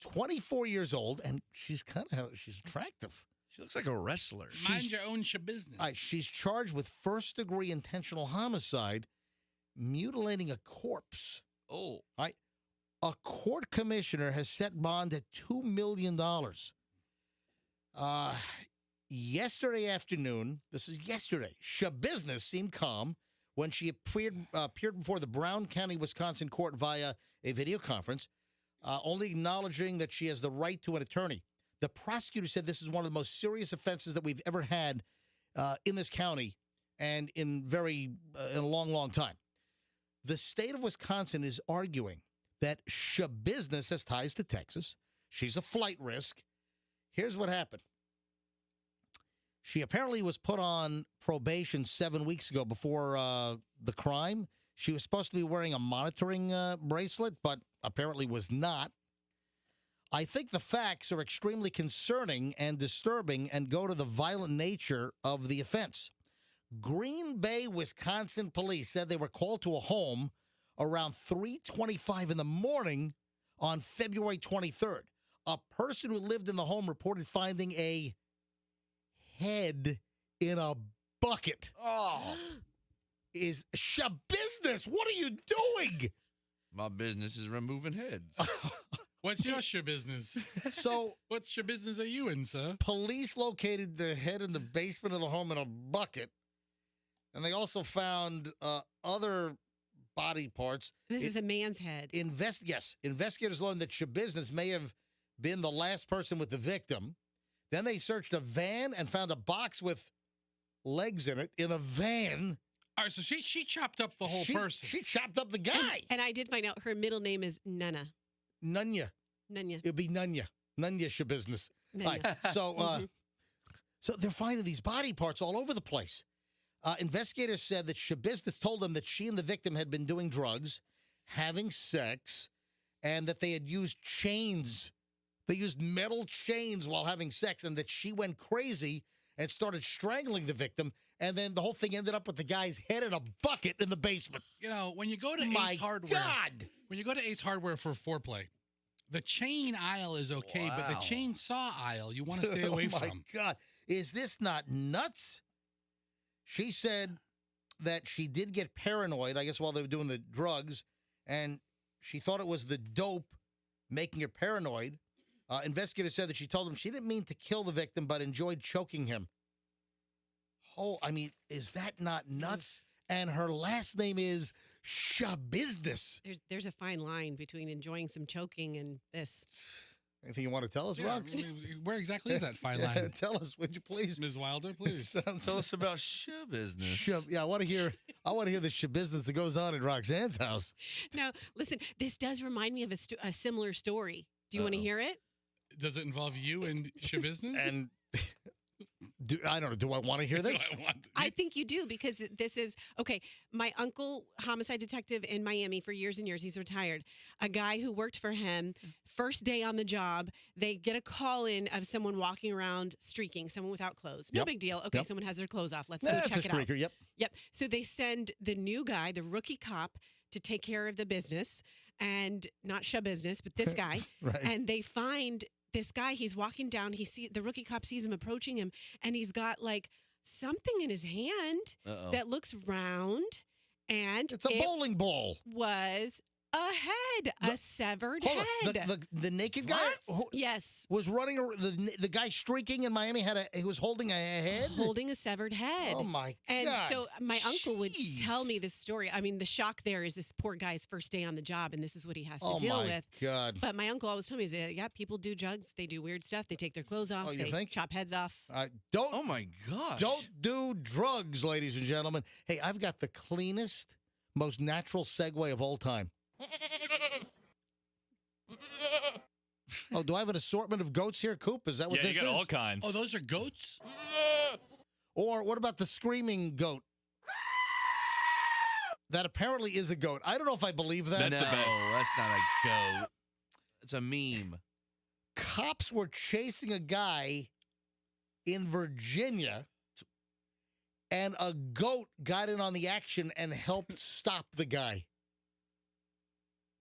24 years old, and she's attractive. She looks like a wrestler. Mind your own business. All right, she's charged with first-degree intentional homicide, mutilating a corpse. Oh. All right. A court commissioner has set bond at $2 million. Yesterday afternoon, this is yesterday, Shabusiness seemed calm when she appeared before the Brown County, Wisconsin court via a video conference, only acknowledging that she has the right to an attorney. The prosecutor said this is one of the most serious offenses that we've ever had in this county and in a long, long time. The state of Wisconsin is arguing that Shabusiness has ties to Texas. She's a flight risk. Here's what happened. She apparently was put on probation 7 weeks ago before the crime. She was supposed to be wearing a monitoring bracelet, but apparently was not. I think the facts are extremely concerning and disturbing and go to the violent nature of the offense. Green Bay, Wisconsin police said they were called to a home around 3:25 in the morning on February 23rd. A person who lived in the home reported finding a head in a bucket. Oh. Is Shabusiness? What are you doing? My business is removing heads. What's your business? So, What's business are you in, sir? police located the head in the basement of the home in a bucket, and they also found other body parts. This is a man's head. Investigators learned that Shabusiness may have been the last person with the victim. Then they searched a van and found a box with legs in it in a van. All right, so she chopped up the whole person. She chopped up the guy. And I did find out her middle name is Nunna. Nunya. Nunya. It'd be Nunya. Nunya Shabusiness. Nunya. All right, so, so they're finding these body parts all over the place. Investigators said that Shabusiness told them that she and the victim had been doing drugs, having sex, and that they had used chains. They used metal chains while having sex, and that she went crazy and started strangling the victim. And then the whole thing ended up with the guy's head in a bucket in the basement. You know, when you go to My Ace Hardware, God! when you go to Ace Hardware for foreplay, the chain aisle is okay, but the Wow. chainsaw aisle you want to stay away Oh, my from. God. Is this not nuts? She said that she did get paranoid, I guess, while they were doing the drugs, and she thought it was the dope making her paranoid. Investigators said that she told him she didn't mean to kill the victim, but enjoyed choking him. Oh, I mean, is that not nuts? And her last name is Shabusiness. There's a fine line between enjoying some choking and this. Anything you want to tell us, Yeah, Rox? where exactly is that fine line? Tell us, would you please? Ms. Wilder, please. Tell us about Shabusiness. Yeah, I want to hear the Shabusiness that goes on at Roxanne's house. Now, listen, this does remind me of a similar story. Do you want to hear it? Does it involve you and business? And I don't know. Do I want to hear this? I think you do because this is okay. My uncle, homicide detective in Miami for years and years, he's retired. A guy who worked for him, first day on the job, they get a call in of someone walking around streaking, someone without clothes. No Yep. big deal. Okay, Yep. someone has their clothes off. Let's go That's check a it out. streaker. Yep. Yep. So they send the new guy, the rookie cop, to take care of the business and not Shabusiness, but this guy. Right. And they find this guy. He's walking down. The rookie cop sees him approaching him, and he's got like something in his hand Uh-oh. that looks round, and It's a bowling ball. was head, a severed Hold on. head. The naked guy who Yes. was running. The guy streaking in Miami he was holding a head. Holding a severed head. Oh my And God. so my uncle would Jeez. tell me this story. I mean, the shock there is this poor guy's first day on the job, and this is what he has to Oh deal my with. God. But my uncle always told me, yeah, people do drugs. They do weird stuff. They take their clothes off. Oh, you they think? chop heads off. Don't Oh my gosh. don't do drugs, ladies and gentlemen. Hey, I've got the cleanest, most natural segue of all time. Oh, do I have an assortment of goats here, Coop? Is that what Yeah, this you got is? all kinds. Oh, those are goats? Or what about the screaming goat? That apparently is a goat. I don't know if I believe that. That's the best. That's not a goat. It's a meme. Cops were chasing a guy in Virginia, and a goat got in on the action and helped stop the guy.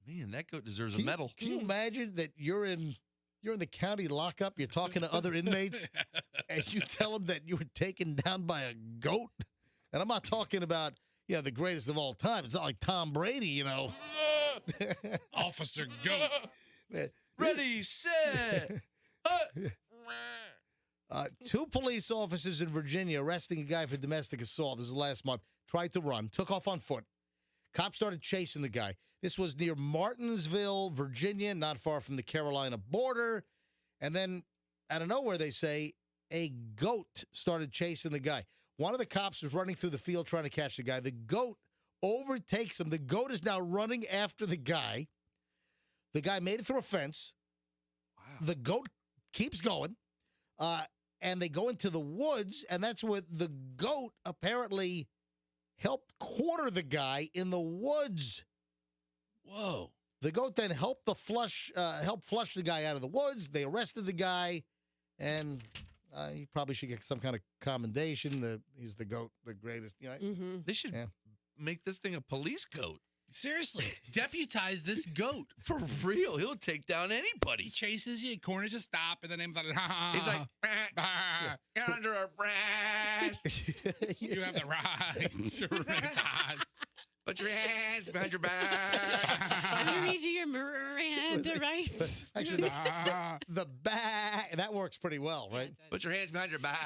Man, that goat deserves a Can you- medal. Can you imagine that you're in the county lockup, you're talking to other inmates, and you tell them that you were taken down by a goat? And I'm not talking about, the greatest of all time. It's not like Tom Brady, Officer Goat. Ready, set. Two police officers in Virginia arresting a guy for domestic assault. This is last month. Tried to run, took off on foot. Cops started chasing the guy. This was near Martinsville, Virginia, not far from the Carolina border. And then, out of nowhere, they say, a goat started chasing the guy. One of the cops was running through the field trying to catch the guy. The goat overtakes him. The goat is now running after the guy. The guy made it through a fence. Wow. The goat keeps going. And they go into the woods, and that's where the goat apparently helped corner the guy in the woods. Whoa. The goat then helped flush the guy out of the woods. They arrested the guy, and he probably should get some kind of commendation. He's the goat, the greatest. Mm-hmm. They should make this thing a police goat. Seriously, deputize this goat. For real. He'll take down anybody. He chases you, corners a stop, and then he's He's like, you're under arrest. you have the right to reside. Put your hands behind your back. I'm going to read you your Miranda rights. Actually, the back, that works pretty well, right? Put your hands behind your back.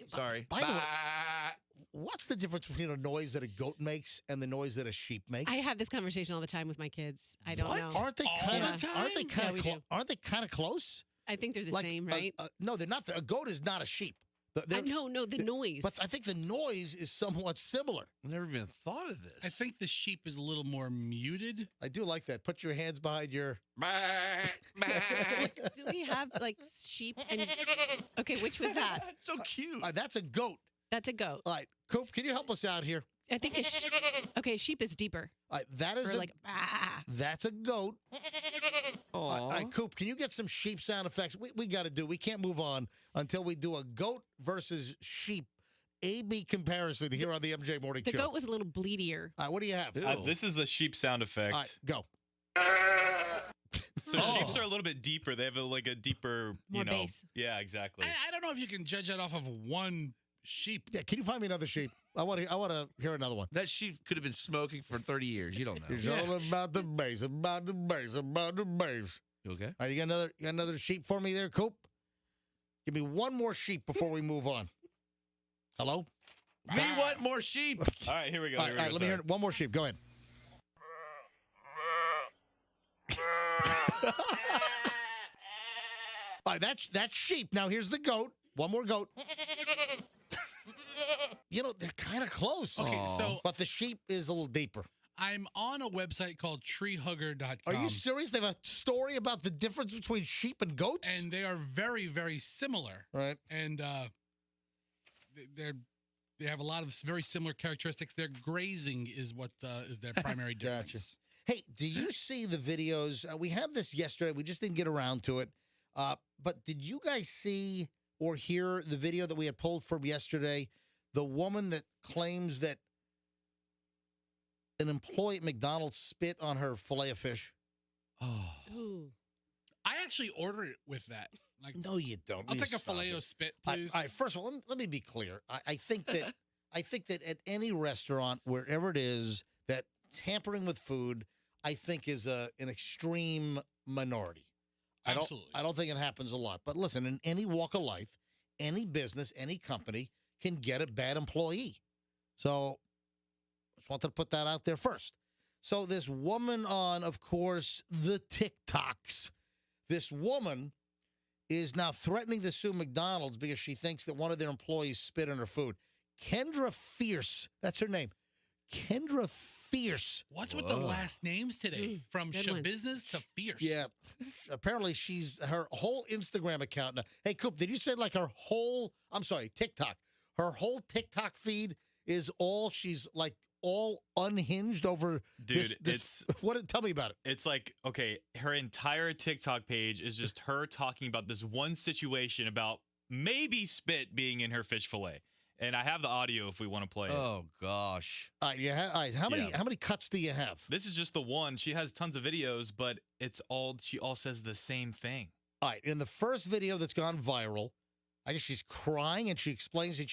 Sorry. By the way, Back. what's the difference between a noise that a goat makes and the noise that a sheep makes? I have this conversation all the time with my kids. I don't know. Aren't they All kind the of? time? Yeah, we do. Aren't they kind of close? I think they're the same, right? No, they're not. A goat is not a sheep. No, the noise. But I think the noise is somewhat similar. I never even thought of this. I think the sheep is a little more muted. I do like that. Put your hands behind your. Back, back. Do we have like sheep and okay, which was that? That's so cute. That's a goat. That's a goat. All right, Coop, can you help us out here? I think it's okay, sheep is deeper. All right, that is Or like that's a goat. All Aw. right, Coop, can you get some sheep sound effects? We got to do. We can't move on until we do a goat versus sheep A/B comparison here on the MJ Morning the Show. goat was a little bleedier. All right, what do you have? This is a sheep sound effect. All right, go. So sheeps are a little bit deeper. They have a deeper, More bass. Yeah, exactly. I don't know if you can judge that off of one sheep. Yeah, can you find me another sheep? I want to hear another one. That sheep could have been smoking for 30 years. You don't know. It's all about the bass, about the bass, about the bass. You okay? All right, you got another sheep for me there, Coop? Give me one more sheep before we move on. Hello? We want more sheep. All right, here we go. All right, let me hear one more sheep. Go ahead. All right, that's sheep. Now here's the goat. One more goat. They're kind of close. Okay, so But the sheep is a little deeper. I'm on a website called treehugger.com. Are you serious? They have a story about the difference between sheep and goats? And they are very, very similar. Right. And they have a lot of very similar characteristics. Their grazing is what is their primary difference. Gotcha. Hey, do you see the videos? We had this yesterday. We just didn't get around to it. But did you guys see or hear the video that we had pulled from yesterday? The woman that claims that an employee at McDonald's spit on her filet of fish. Oh. Ooh. I actually order it with that. Like, No, you don't. I'll You take a stop filet it. of spit, All please. right, first of all, let me be clear. I think that at any restaurant, wherever it is, that tampering with food, I think is an extreme minority. Absolutely. I don't think it happens a lot. But listen, in any walk of life, any business, any company can get a bad employee. So just wanted to put that out there first. So this woman on, of course, the TikToks, this woman is now threatening to sue McDonald's because she thinks that one of their employees spit in her food. Kendra Fierce, that's her name. Kendra Fierce. What's with the last names today? From Shabusiness to Fierce. Yeah. Apparently, her whole Instagram account. Now, hey, Coop, did you say like her whole, I'm sorry, TikTok. Her whole TikTok feed is she's like all unhinged over Dude, this. Tell me about it. It's like, okay, her entire TikTok page is just her talking about this one situation about maybe spit being in her fish fillet. And I have the audio if we want to play it. Oh gosh. All right, how many cuts do you have? This is just the one. She has tons of videos, but she all says the same thing. All right, in the first video that's gone viral, I guess she's crying and she explains that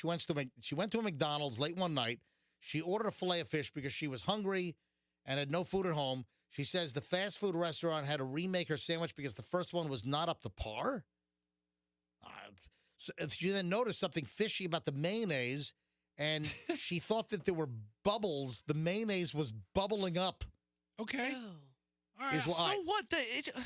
she went to a McDonald's late one night. She ordered a fillet of fish because she was hungry and had no food at home. She says the fast food restaurant had to remake her sandwich because the first one was not up to par. So she then noticed something fishy about the mayonnaise, and she thought that there were bubbles. The mayonnaise was bubbling up. Okay. Oh. All right. So what?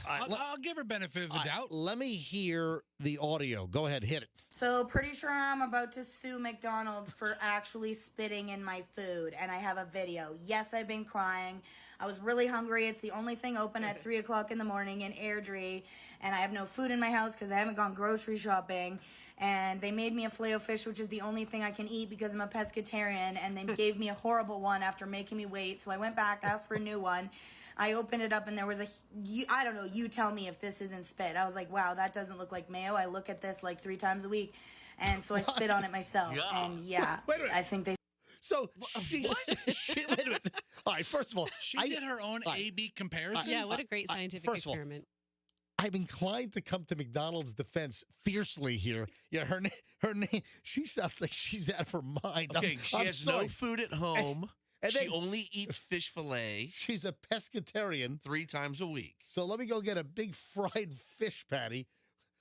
I'll give her benefit of the doubt. Let me hear the audio. Go ahead, hit it. So pretty sure I'm about to sue McDonald's for actually spitting in my food, and I have a video. Yes, I've been crying. I was really hungry. It's the only thing open at 3 o'clock in the morning in Airdrie, and I have no food in my house because I haven't gone grocery shopping. And they made me a filet of fish, which is the only thing I can eat because I'm a pescatarian, and they gave me a horrible one after making me wait. So I went back, asked for a new one. I opened it up, and there was I don't know, you tell me if this isn't spit. I was like, wow, that doesn't look like mayo. I look at this like 3 times a week, and so I spit on it myself. And yeah, Wait a minute. I think they... So wait a minute. All right, first of all, She did her own A/B comparison. Yeah, what a great scientific first of all, experiment. I'm inclined to come to McDonald's defense fiercely here. Yeah, her name. She sounds like she's out of her mind. Okay, she has sorry. no food at home. And she then- only eats fish fillet She's a pescatarian. 3 times a week. So let me go get a big fried fish patty.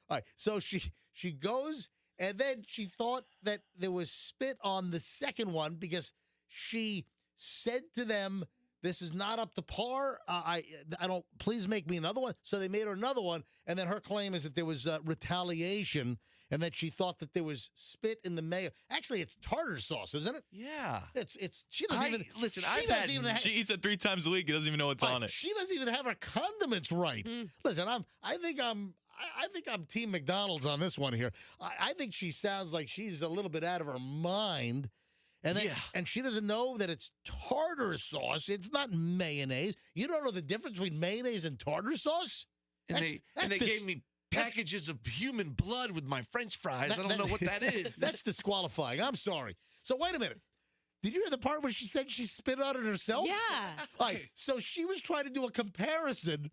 All right. So she goes, and then she thought that there was spit on the second one because she said to them, "This is not up to par. I don't. Please make me another one." So they made her another one, and then her claim is that there was retaliation, and that she thought that there was spit in the mayo. Actually, it's tartar sauce, isn't it? Yeah. It's. She doesn't even listen. she I've doesn't had. even have- She eats it 3 times a week. He doesn't even know what's on it. She doesn't even have her condiments right. Listen, I think I'm Team McDonald's on this one here. I think she sounds like she's a little bit out of her mind. And then, and she doesn't know that it's tartar sauce. It's not mayonnaise. You don't know the difference between mayonnaise and tartar sauce? And they gave me packages of human blood with my French fries. I don't know what that is. That's disqualifying. I'm sorry. So wait a minute. Did you hear the part where she said she spit on it herself? Yeah. All right. So she was trying to do a comparison.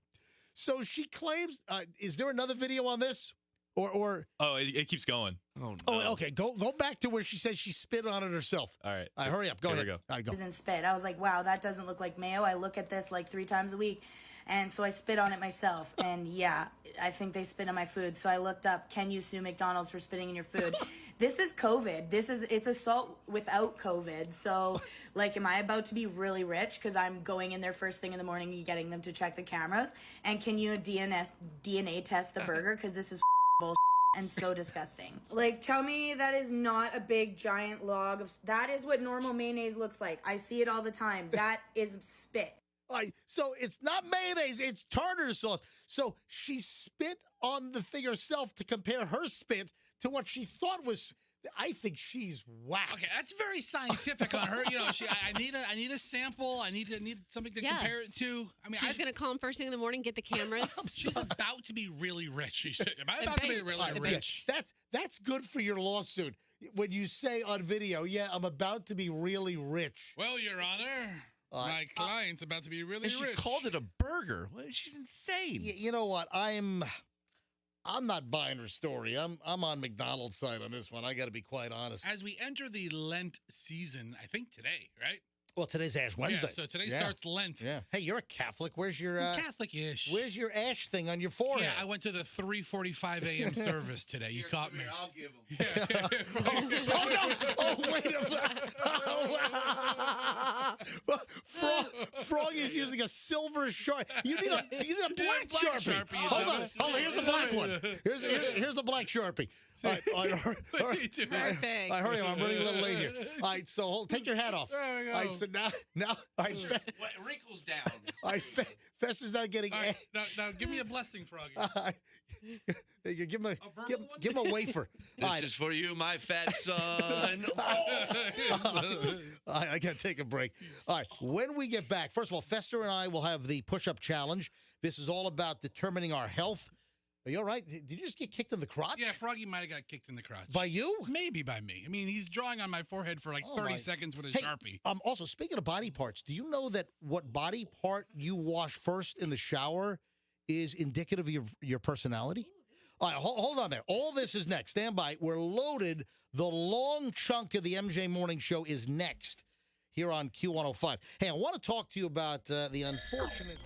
So she claims, is there another video on this? Or Oh, it keeps going. Oh, no. oh, okay. Go back to where she says she spit on it herself. All right. All right, hurry up. Go Here ahead. we go. All right, go. isn't spit. I was like, wow, that doesn't look like mayo. I look at this like 3 times a week, and so I spit on it myself. And yeah, I think they spit on my food. So I looked up, can you sue McDonald's for spitting in your food? This is COVID. It's assault without COVID. So like, am I about to be really rich because I'm going in there first thing in the morning and getting them to check the cameras? And can you DNA test the burger? Because this is bullshit and so disgusting. Like, tell me that is not a big giant log of... That is what normal mayonnaise looks like. I see it all the time. That is spit. All right, so it's not mayonnaise, it's tartar sauce. So she spit on the thing herself to compare her spit to what she thought was. I think she's whack. Okay, that's very scientific on her. You know, I need a sample. I need something to compare it to. I mean, She's going to call him first thing in the morning, get the cameras. she's about to be really rich. She said, "Am I about to be really rich?" That's good for your lawsuit. When you say on video, yeah, I'm about to be really rich. Well, Your Honor, my client's about to be really And she rich. called it a burger. Well, she's insane. You know what? I'm not buying her story. I'm on McDonald's side on this one. I got to be quite honest. As we enter the Lent season, I think today, right? Well, today's Ash Wednesday. Yeah, so today starts Lent. Yeah. Hey, you're a Catholic. Where's your Catholic-ish. Where's your ash thing on your forehead? Yeah, I went to the 3:45 a.m. service today. You caught me. I'll give him. Oh, no. Oh, wait a minute. Froggy's using a silver Sharpie. You need a black Sharpie. Hold on. Here's the black one. Here's the black Sharpie. All right. Perfect. Hurry on. I'm running a little late here. All right, so take your hat off. There we go. All right, so now all right, Wrinkles down. all right, Fess is now getting. All right, now give me a blessing, Froggy. Give him a wafer. All This right. is for you, my fat son. All right, I got to take a break. All right, when we get back, first of all, Fester and I will have the push-up challenge. This is all about determining our health. Are you all right? Did you just get kicked in the crotch? Yeah, Froggy might have got kicked in the crotch. By you? Maybe by me. I mean, he's drawing on my forehead for like 30 seconds with a Sharpie. Also, speaking of body parts, do you know that what body part you wash first in the shower is indicative of your personality? All right, hold on there. All this is next. Stand by. We're loaded. The long chunk of the MJ Morning Show is next here on Q105. Hey, I want to talk to you about the unfortunate...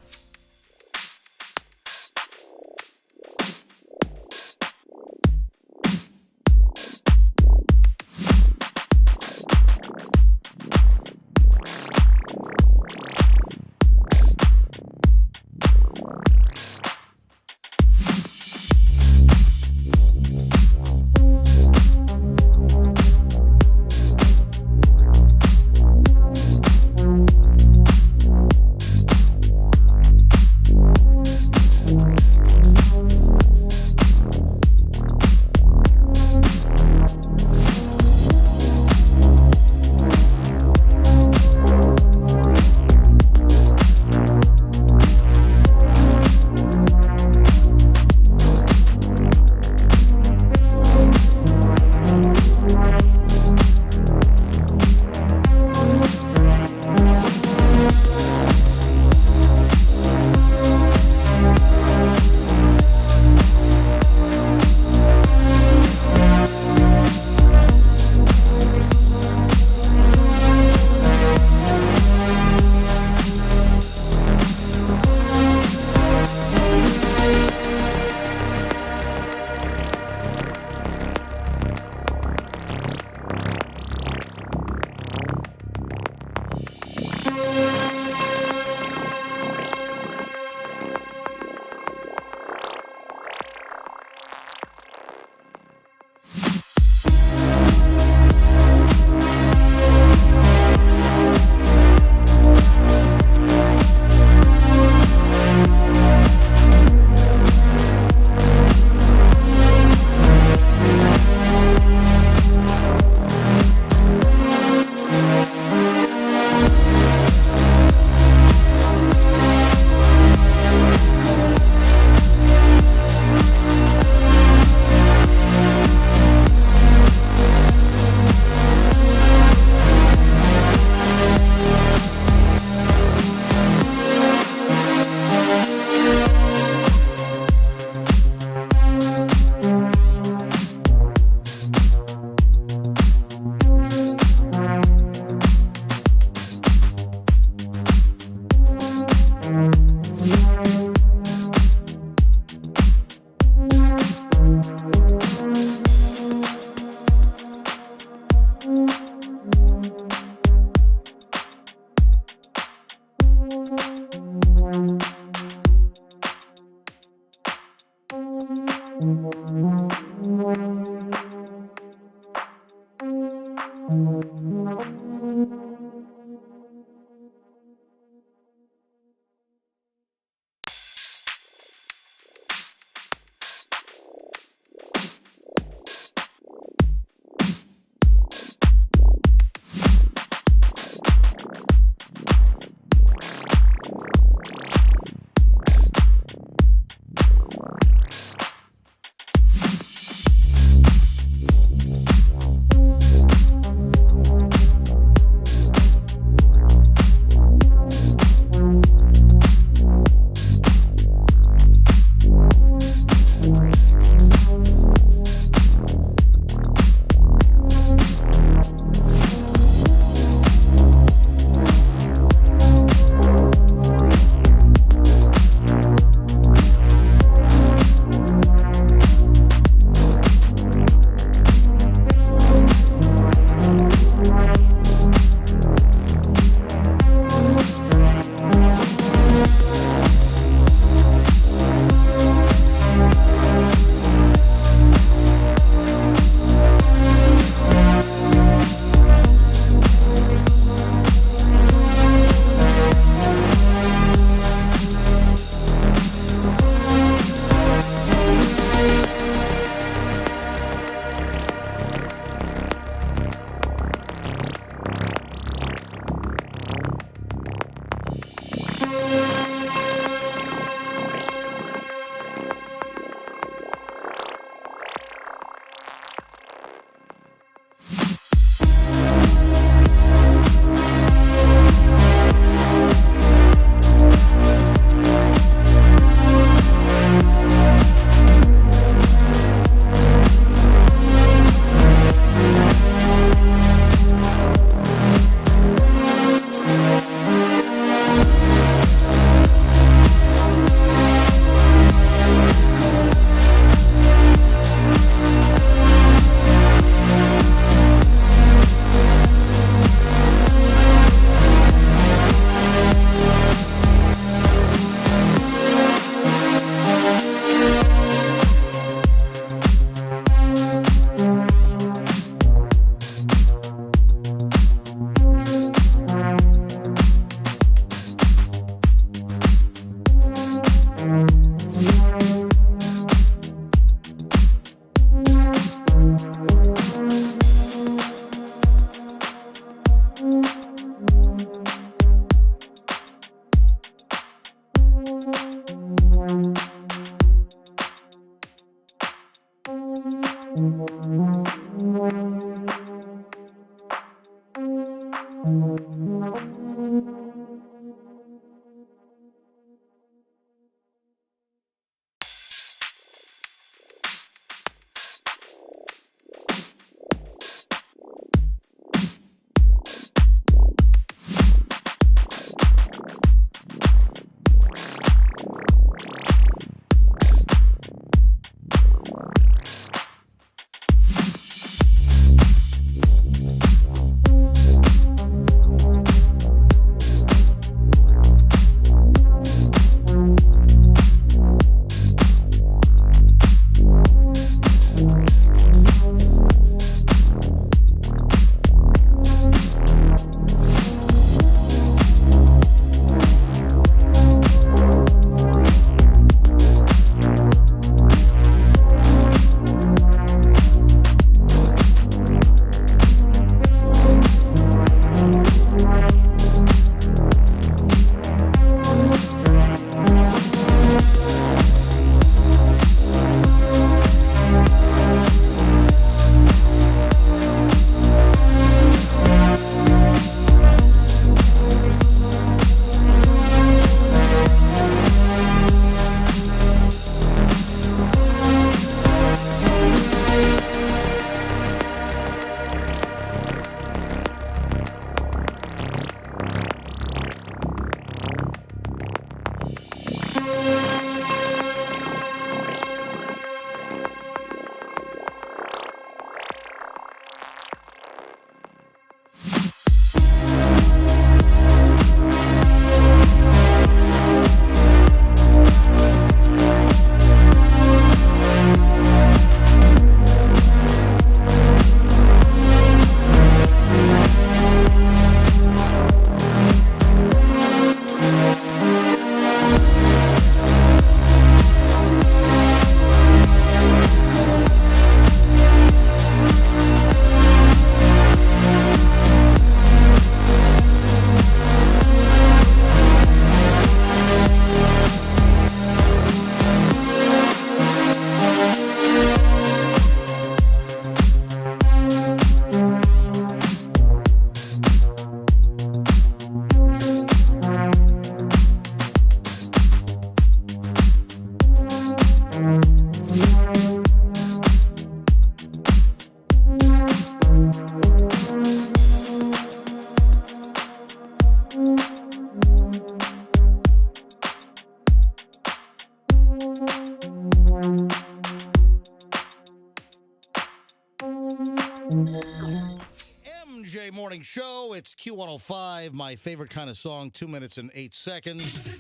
MJ Morning Show. It's Q105, my favorite kind of song, 2 minutes and 8 seconds.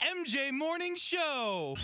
MJ Morning Show.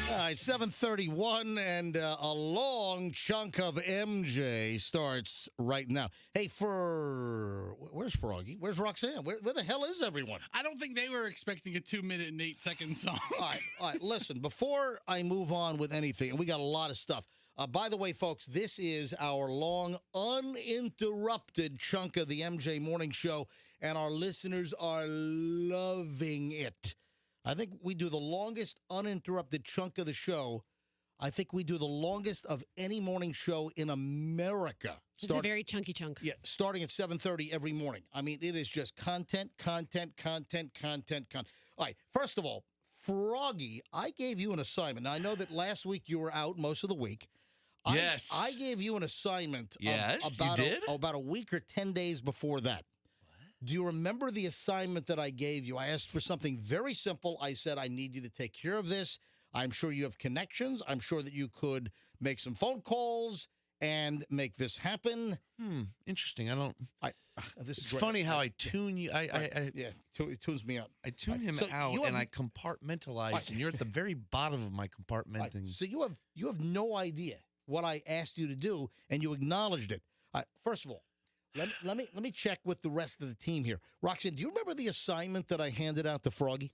All right, 7:31, and a long chunk of MJ starts right now. Hey, where's Froggy? Where's Roxanne? Where the hell is everyone? I don't think they were expecting a 2 minute and 8 second song. All right, listen, before I move on with anything, and we got a lot of stuff. By the way, folks, this is our long, uninterrupted chunk of the MJ Morning Show, and our listeners are loving it. I think we do the longest uninterrupted chunk of the show. I think we do the longest of any morning show in America. It's a very chunky chunk. Yeah, starting at 7:30 every morning. I mean, it is just content. All right, first of all, Froggy, I gave you an assignment. Now, I know that last week you were out most of the week. Yes. I gave you an assignment Yes, about, you did? about a week or 10 days before that. Do you remember the assignment that I gave you? I asked for something very simple. I said, I need you to take care of this. I'm sure you have connections. I'm sure that you could make some phone calls and make this happen. Interesting. This is It's great. funny how I tune you. It tunes me out. I tune him So out you have- and I compartmentalize, and you're at the very bottom of my compartmenting. So you have no idea what I asked you to do, and you acknowledged it. First of all, let me check with the rest of the team here. Roxanne, do you remember the assignment that I handed out to Froggy?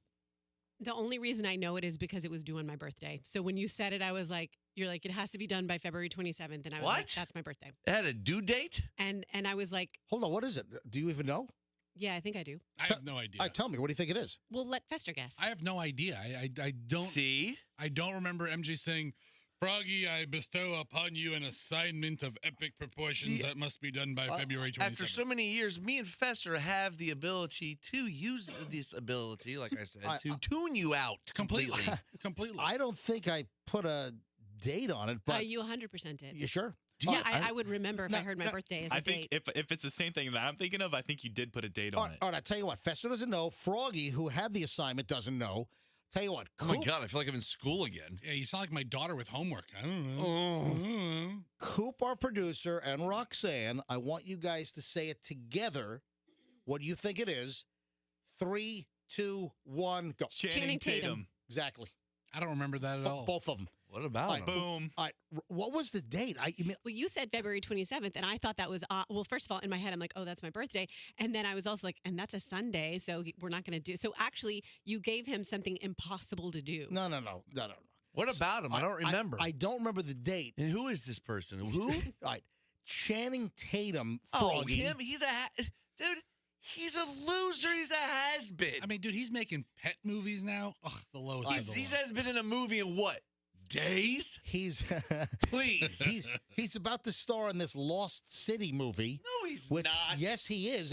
The only reason I know it is because it was due on my birthday. So when you said it, I was like, you're like, it has to be done by February 27th. And I was like, What? that's my birthday. It had a due date? And I was like, Hold on, what is it? Do you even know? yeah, I think I do. I have no idea. All right, tell me, what do you think it is? We'll let Fester guess. I have no idea. I don't See? I don't remember MJ saying, Froggy, I bestow upon you an assignment of epic proportions that must be done by February 27th. After so many years, me and Fester have the ability to use this ability, like I said, to tune you out completely. Completely. I don't think I put a date on it, but you 100% did. you sure? Yeah, I would remember if I heard my birthday as a I think date. if it's the same thing that I'm thinking of, I think you did put a date on it. All right, I'll tell you what. Fester doesn't know. Froggy, who had the assignment, doesn't know. Tell you what. Oh my God, I feel like I'm in school again. Yeah, you sound like my daughter with homework. I don't know. Coop, our producer, and Roxanne, I want you guys to say it together. What do you think it is? 3, 2, 1, go. Channing Tatum. Exactly. I don't remember that at all. Both of them. What about him? Boom. All right. What was the date? Well, you said February 27th, and I thought that was, well, first of all, in my head, I'm like, oh, that's my birthday. And then I was also like, and that's a Sunday, so we're not going to do. So actually, you gave him something impossible to do. No. What about him? I don't remember. I don't remember the date. And who is this person? Who? All right. Channing Tatum. Oh, Froggy. him? Dude, he's a loser. He's a has-been. I mean, dude, he's making pet movies now. Ugh, the lowest. of the He low. has been in a movie in what? Days? He's Please. he's about to star in this Lost City movie. No, he's With- not. Yes, he is.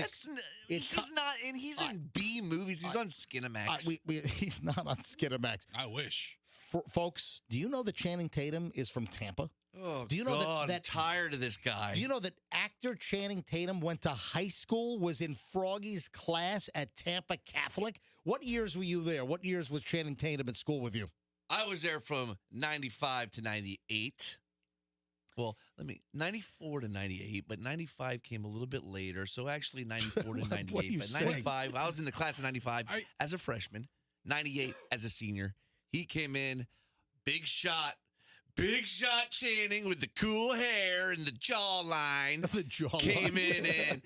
He's not in. He's in B movies. He's on Skinamax. He's not on Skinamax. I wish. Folks, do you know that Channing Tatum is from Tampa? Oh, Do you know God, that I'm tired of this guy. Do you know that actor Channing Tatum went to high school, was in Froggy's class at Tampa Catholic? What years were you there? What years was Channing Tatum at school with you? I was there from 95 to 98. Well, 94 to 98, but 95 came a little bit later. So actually 94 to What are 98. you But saying? 95, I was in the class of 95 as a freshman, 98 as a senior. He came in, big shot Channing with the cool hair and the jawline. The jawline. Came in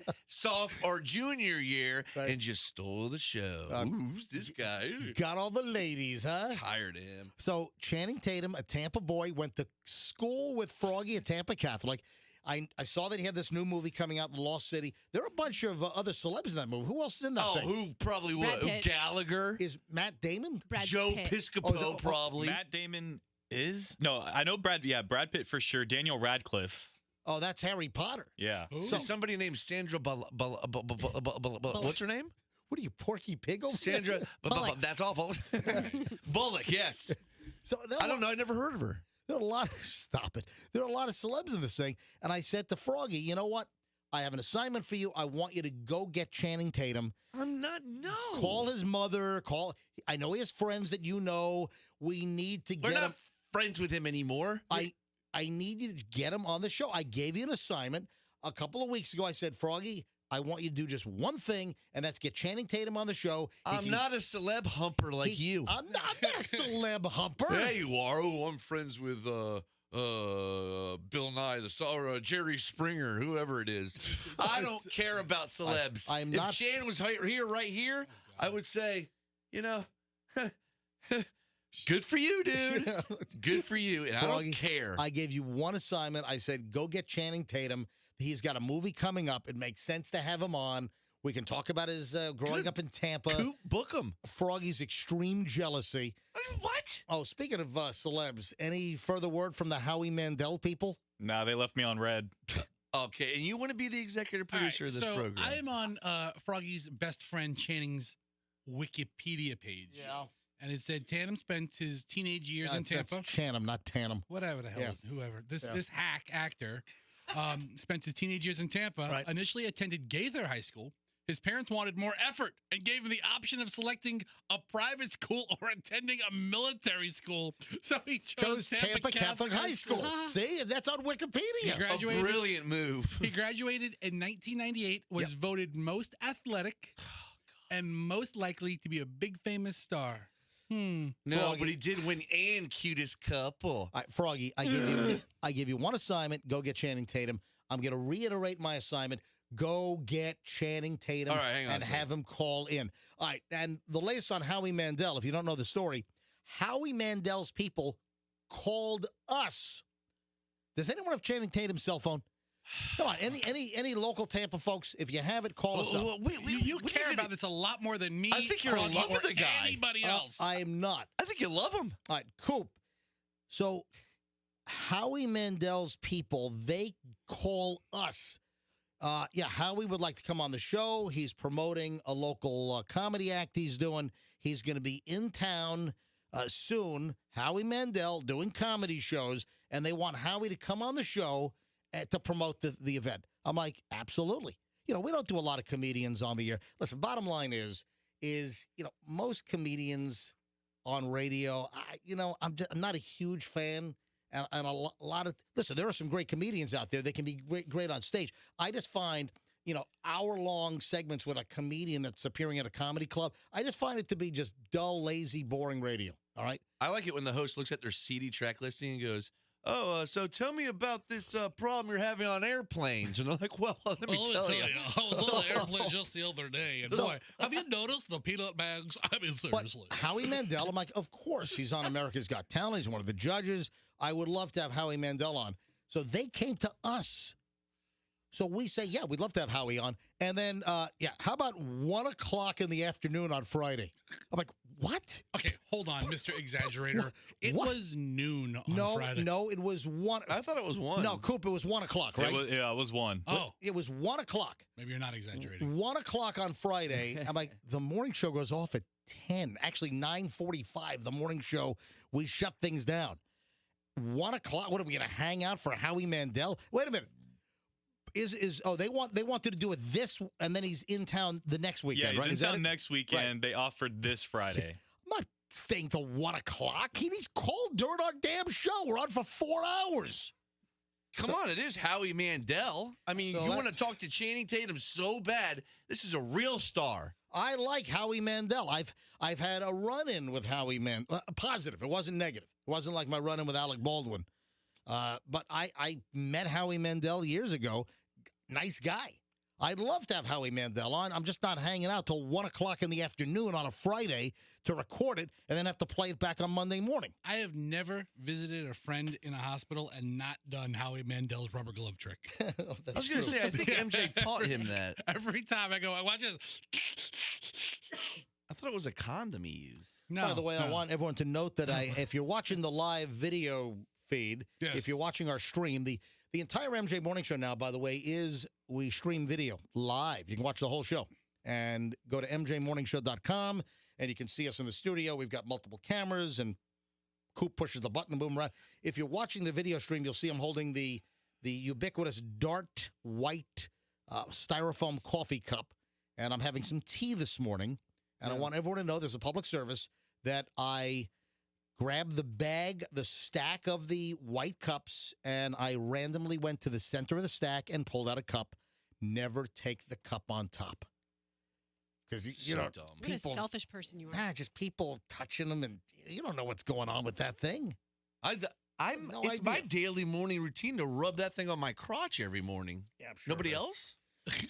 junior year Right. and just stole the show. Who's this guy? Ooh. Got all the ladies, huh? Tired of him. So Channing Tatum, a Tampa boy, went to school with Froggy at Tampa Catholic. I saw that he had this new movie coming out, Lost City. There are a bunch of other celebs in that movie. Who else is in that thing? Who probably Brad would? Pitt. Gallagher? Is Matt Damon? Brad Joe Pitt. Piscopo, probably. Matt Damon is? No, I know Brad Pitt for sure. Daniel Radcliffe. Oh, that's Harry Potter. Yeah. So somebody named Sandra what's her name? What are you, Porky Pig over there? Sandra Bullock. That's awful. Bullock, yes. So I don't know. I never heard of her. There are a lot. Stop it. There are a lot of celebs in this thing, and I said to Froggy, you know what? I have an assignment for you. I want you to go get Channing Tatum. I'm not. No. Call his mother. I know he has friends that you know. We need to We're get not him. friends with him anymore. I need you to get him on the show. I gave you an assignment a couple of weeks ago. I said, Froggy, I want you to do just one thing, and that's get Channing Tatum on the show. I'm not a celeb humper like you. I'm not a celeb humper. Yeah, you are. Oh, I'm friends with Bill Nye, or Jerry Springer, whoever it is. I don't care about celebs. I'm not. If Chan was here, right here, I would say, good for you, dude. Good for you. And Froggy, I don't care. I gave you one assignment. I said, go get Channing Tatum. He's got a movie coming up. It makes sense to have him on. We can talk about his growing up in Tampa. Coop, book him. Froggy's extreme jealousy. What? Oh, speaking of celebs, any further word from the Howie Mandel people? Nah, they left me on red. Okay, and you want to be the executive producer of this program. I am on Froggy's best friend Channing's Wikipedia page. Yeah. And it said Tatum spent his teenage years in Tampa. That's Channing, not Tatum. Whatever the hell Yeah. is whoever. This hack actor spent his teenage years in Tampa. Right. Initially attended Gaither High School. His parents wanted more effort and gave him the option of selecting a private school or attending a military school. So he chose Tampa Catholic High School. See, that's on Wikipedia. A brilliant move. He graduated in 1998, was voted most athletic and most likely to be a big famous star. No, Froggy. but he did win and cutest couple. All right, Froggy, I give you one assignment. Go get Channing Tatum. I'm going to reiterate my assignment. Go get Channing Tatum All right, hang on and a second. have him call in. All right, and the latest on Howie Mandel, if you don't know the story, Howie Mandel's people called us. Does anyone have Channing Tatum's cell phone? Come on, any local Tampa folks, if you have it, call us up. You care about this a lot more than me. I think you're in Froggy, love with or the guy. Anybody else? I am not. I think you love him. All right, Coop. So Howie Mandel's people, they call us. Howie would like to come on the show. He's promoting a local comedy act he's doing. He's going to be in town soon. Howie Mandel doing comedy shows, and they want Howie to come on the show to promote the event. I'm like, absolutely. We don't do a lot of comedians on the air. Listen, bottom line is most comedians on radio, I'm not a huge fan. And a lot of listen, there are some great comedians out there that can be great on stage. I just find hour-long segments with a comedian that's appearing at a comedy club. I just find it to be just dull, lazy, boring radio. All right. I like it when the host looks at their CD track listing and goes, "Oh, so tell me about this problem you're having on airplanes." And I'm like, "Well, let me tell you. I was on an airplane just the other day, and boy, have you noticed the peanut bags? I mean, seriously. But Howie Mandel, I'm like, of course, he's on America's Got Talent. He's one of the judges. I would love to have Howie Mandel on. So they came to us. So we say, yeah, we'd love to have Howie on. And then, how about 1 o'clock in the afternoon on Friday? I'm like, what? Okay, hold on, Mr. Exaggerator. It What? was noon on Friday. No, it was 1. I thought it was 1. No, Coop, it was 1 o'clock, right? It was one. Oh, It was 1 o'clock. maybe you're not exaggerating. 1 o'clock on Friday. I'm like, the morning show goes off at 10. Actually, 9:45, the morning show, we shut things down. 1 o'clock? What are we going to hang out for Howie Mandel? Wait a minute. They wanted to do it this, and then he's in town the next weekend, Yeah, he's right? in Is that town it? next weekend. They offered this Friday. I'm not staying till 1 o'clock. He's called during our damn show. We're on for 4 hours. Come on, it is Howie Mandel. I mean, So you want to that's- talk to Channing Tatum so bad. This is a real star. I like Howie Mandel. I've had a run-in with Howie Mandel. Positive. It wasn't negative. It wasn't like my run-in with Alec Baldwin. But I met Howie Mandel years ago. Nice guy. I'd love to have Howie Mandel on. I'm just not hanging out till 1 o'clock in the afternoon on a Friday to record it and then have to play it back on Monday morning. I have never visited a friend in a hospital and not done Howie Mandel's rubber glove trick. I was going to say, I think MJ taught him that. Every time I go, I watch this. I thought it was a condom he used. No, By the way, I no. want everyone to note that if you're watching the live video feed, Yes. if you're watching our stream, the entire MJ Morning Show now, by the way, we stream video live. You can watch the whole show and go to mjmorningshow.com, and you can see us in the studio. We've got multiple cameras, and Coop pushes the button, boom, right. If you're watching the video stream, you'll see I'm holding the ubiquitous dark white styrofoam coffee cup, and I'm having some tea this morning. And I want everyone to know there's a public service that I grabbed the bag, the stack of the white cups, and I randomly went to the center of the stack and pulled out a cup. Never take the cup on top. Because, you know, dumb. What a selfish person you are. Nah, just people touching them, and you don't know what's going on with that thing. It's my daily morning routine to rub that thing on my crotch every morning. Yeah, I'm sure. Nobody else?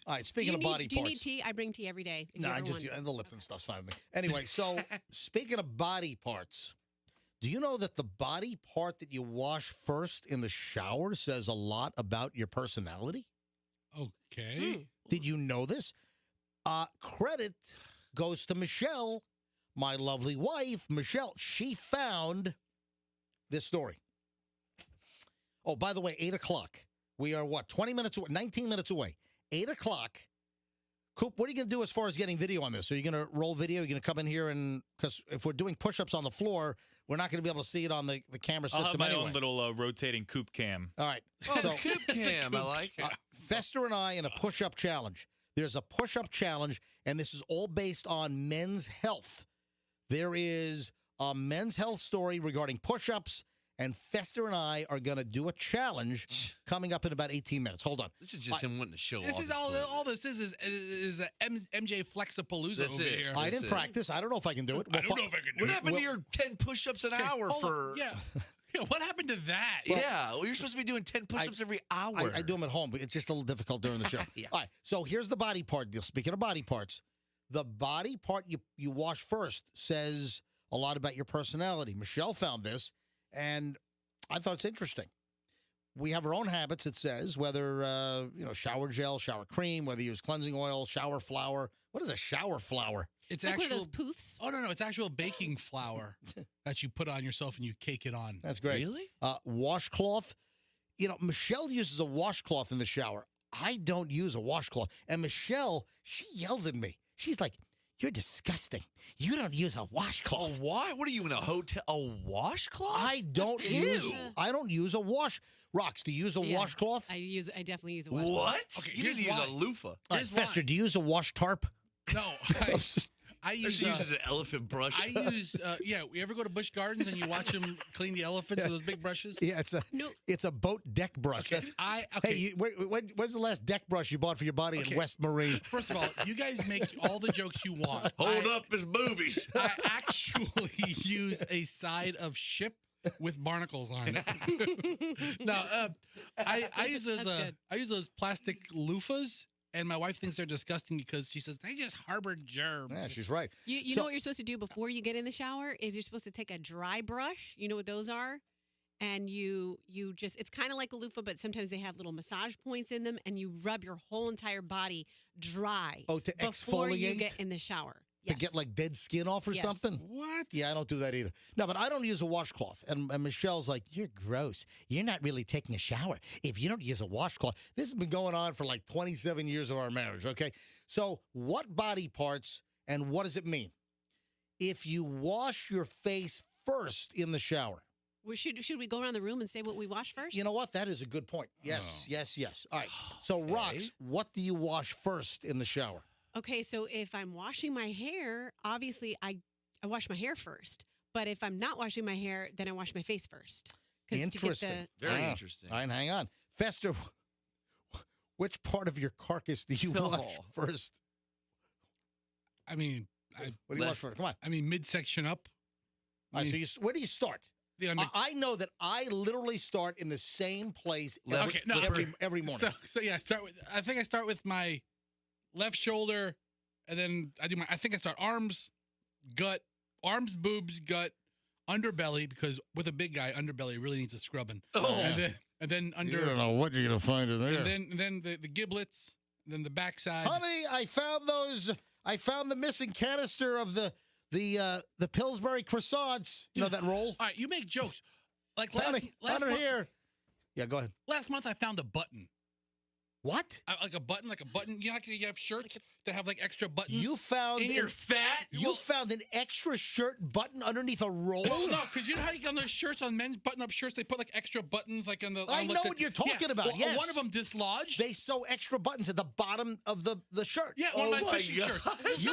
All right, speaking of body do you parts. need tea? I bring tea every day. No, I just the Lipton stuff's fine with me. Anyway, so speaking of body parts, do you know that the body part that you wash first in the shower says a lot about your personality? Okay. Did you know this? Credit goes to Michelle, my lovely wife. Michelle, she found this story. Oh, by the way, 8 o'clock. We are, 20 minutes away, 19 minutes away. 8 o'clock. Coop, what are you going to do as far as getting video on this? Are you going to roll video? Are you going to come in here and, because if we're doing push-ups on the floor, we're not going to be able to see it on the camera system I'll have my anyway. own little rotating Coop cam. All right. Oh, the Coop cam. I like it. Fester and I in a push-up challenge. There's a push-up challenge, and this is all based on men's health. There is a men's health story regarding push-ups, and Fester and I are going to do a challenge coming up in about 18 minutes. Hold on. This is just him wanting to show off. This is all this is a MJ Flexapalooza That's over it. here. I didn't practice. I don't know if I can do it. I don't know if I can do What it. happened to your 10 push-ups an hour Hold for... on. Yeah. Yeah, what happened to that? Yeah, well, you're supposed to be doing 10 push-ups every hour. I do them at home, but it's just a little difficult during the show. Yeah. All right, so here's the body part deal. Speaking of body parts, the body part you wash first says a lot about your personality. Michelle found this, and I thought it's interesting. We have our own habits, it says, whether, shower gel, shower cream, whether you use cleansing oil, shower flour. What is a shower flour? It's like actual one of those poofs. Oh no, it's actual baking flour that you put on yourself and you cake it on. That's great. Really? Washcloth. Michelle uses a washcloth in the shower. I don't use a washcloth. And Michelle, she yells at me. She's like, "You're disgusting. You don't use a washcloth." Why? What are you in a hotel? A washcloth? I don't use a wash. Rox, do you use a washcloth? I definitely use a washcloth. What? Okay, You need to here's use why. a loofah. All right, Here's Fester, why. do you use a wash tarp? No, I use. She uses an elephant brush. I use. You ever go to Busch Gardens and you watch them clean the elephants with those big brushes? Yeah, it's a boat deck brush. Okay, Hey, when's the last deck brush you bought for your body in West Marine? First of all, you guys make all the jokes you want. Hold up his boobies. I actually use a side of ship with barnacles on it. No, I use those. That's good. I use those plastic loofahs, and my wife thinks they're disgusting because she says they just harbor germs. Yeah, she's right. You know what you're supposed to do before you get in the shower is you're supposed to take a dry brush. You know what those are? And you just, it's kind of like a loofah, but sometimes they have little massage points in them, and you rub your whole entire body dry. Oh, to before you exfoliate? get in the shower. To get like dead skin off or Yes. something? What? Yeah, I don't do that either. No, but I don't use a washcloth. And Michelle's like, "You're gross. You're not really taking a shower if you don't use a washcloth." This has been going on for like 27 years of our marriage, okay? So what body parts and what does it mean? If you wash your face first in the shower. Well, should we go around the room and say what we wash first? You know what? That is a good point. Yes, yes. All right. So, Rox, what do you wash first in the shower? Okay, so if I'm washing my hair, obviously I wash my hair first. But if I'm not washing my hair, then I wash my face first. 'Cause to get Interesting. Very interesting. All right, hang on. Fester, which part of your carcass do you wash first? I mean, What do you wash first? Come on. I mean midsection up. All right, so where do you start? The under. I know that I literally start in the same place Okay, no, every morning. So yeah, I think I start with my left shoulder, and then I think I start arms, boobs, gut, underbelly, because with a big guy, underbelly really needs a scrubbing. Oh. And then under. You don't know what you're gonna find in there. And then the giblets, then the backside. Honey, I found those. I found the missing canister of the Pillsbury croissants. You know that roll? All right, you make jokes. Like Honey, last under month, here. Yeah, go ahead. last month I found a button. What? Like a button. You know, like you have shirts. that have like extra buttons. You found And you're fat? You found an extra shirt button underneath a roll? Well, no, because you know how on those shirts, on men's button-up shirts, they put like extra buttons like on the. I know what you're talking about. Well, yes, one of them dislodged. They sew extra buttons at the bottom of the shirt. Yeah, one of my my fishing God. shirts.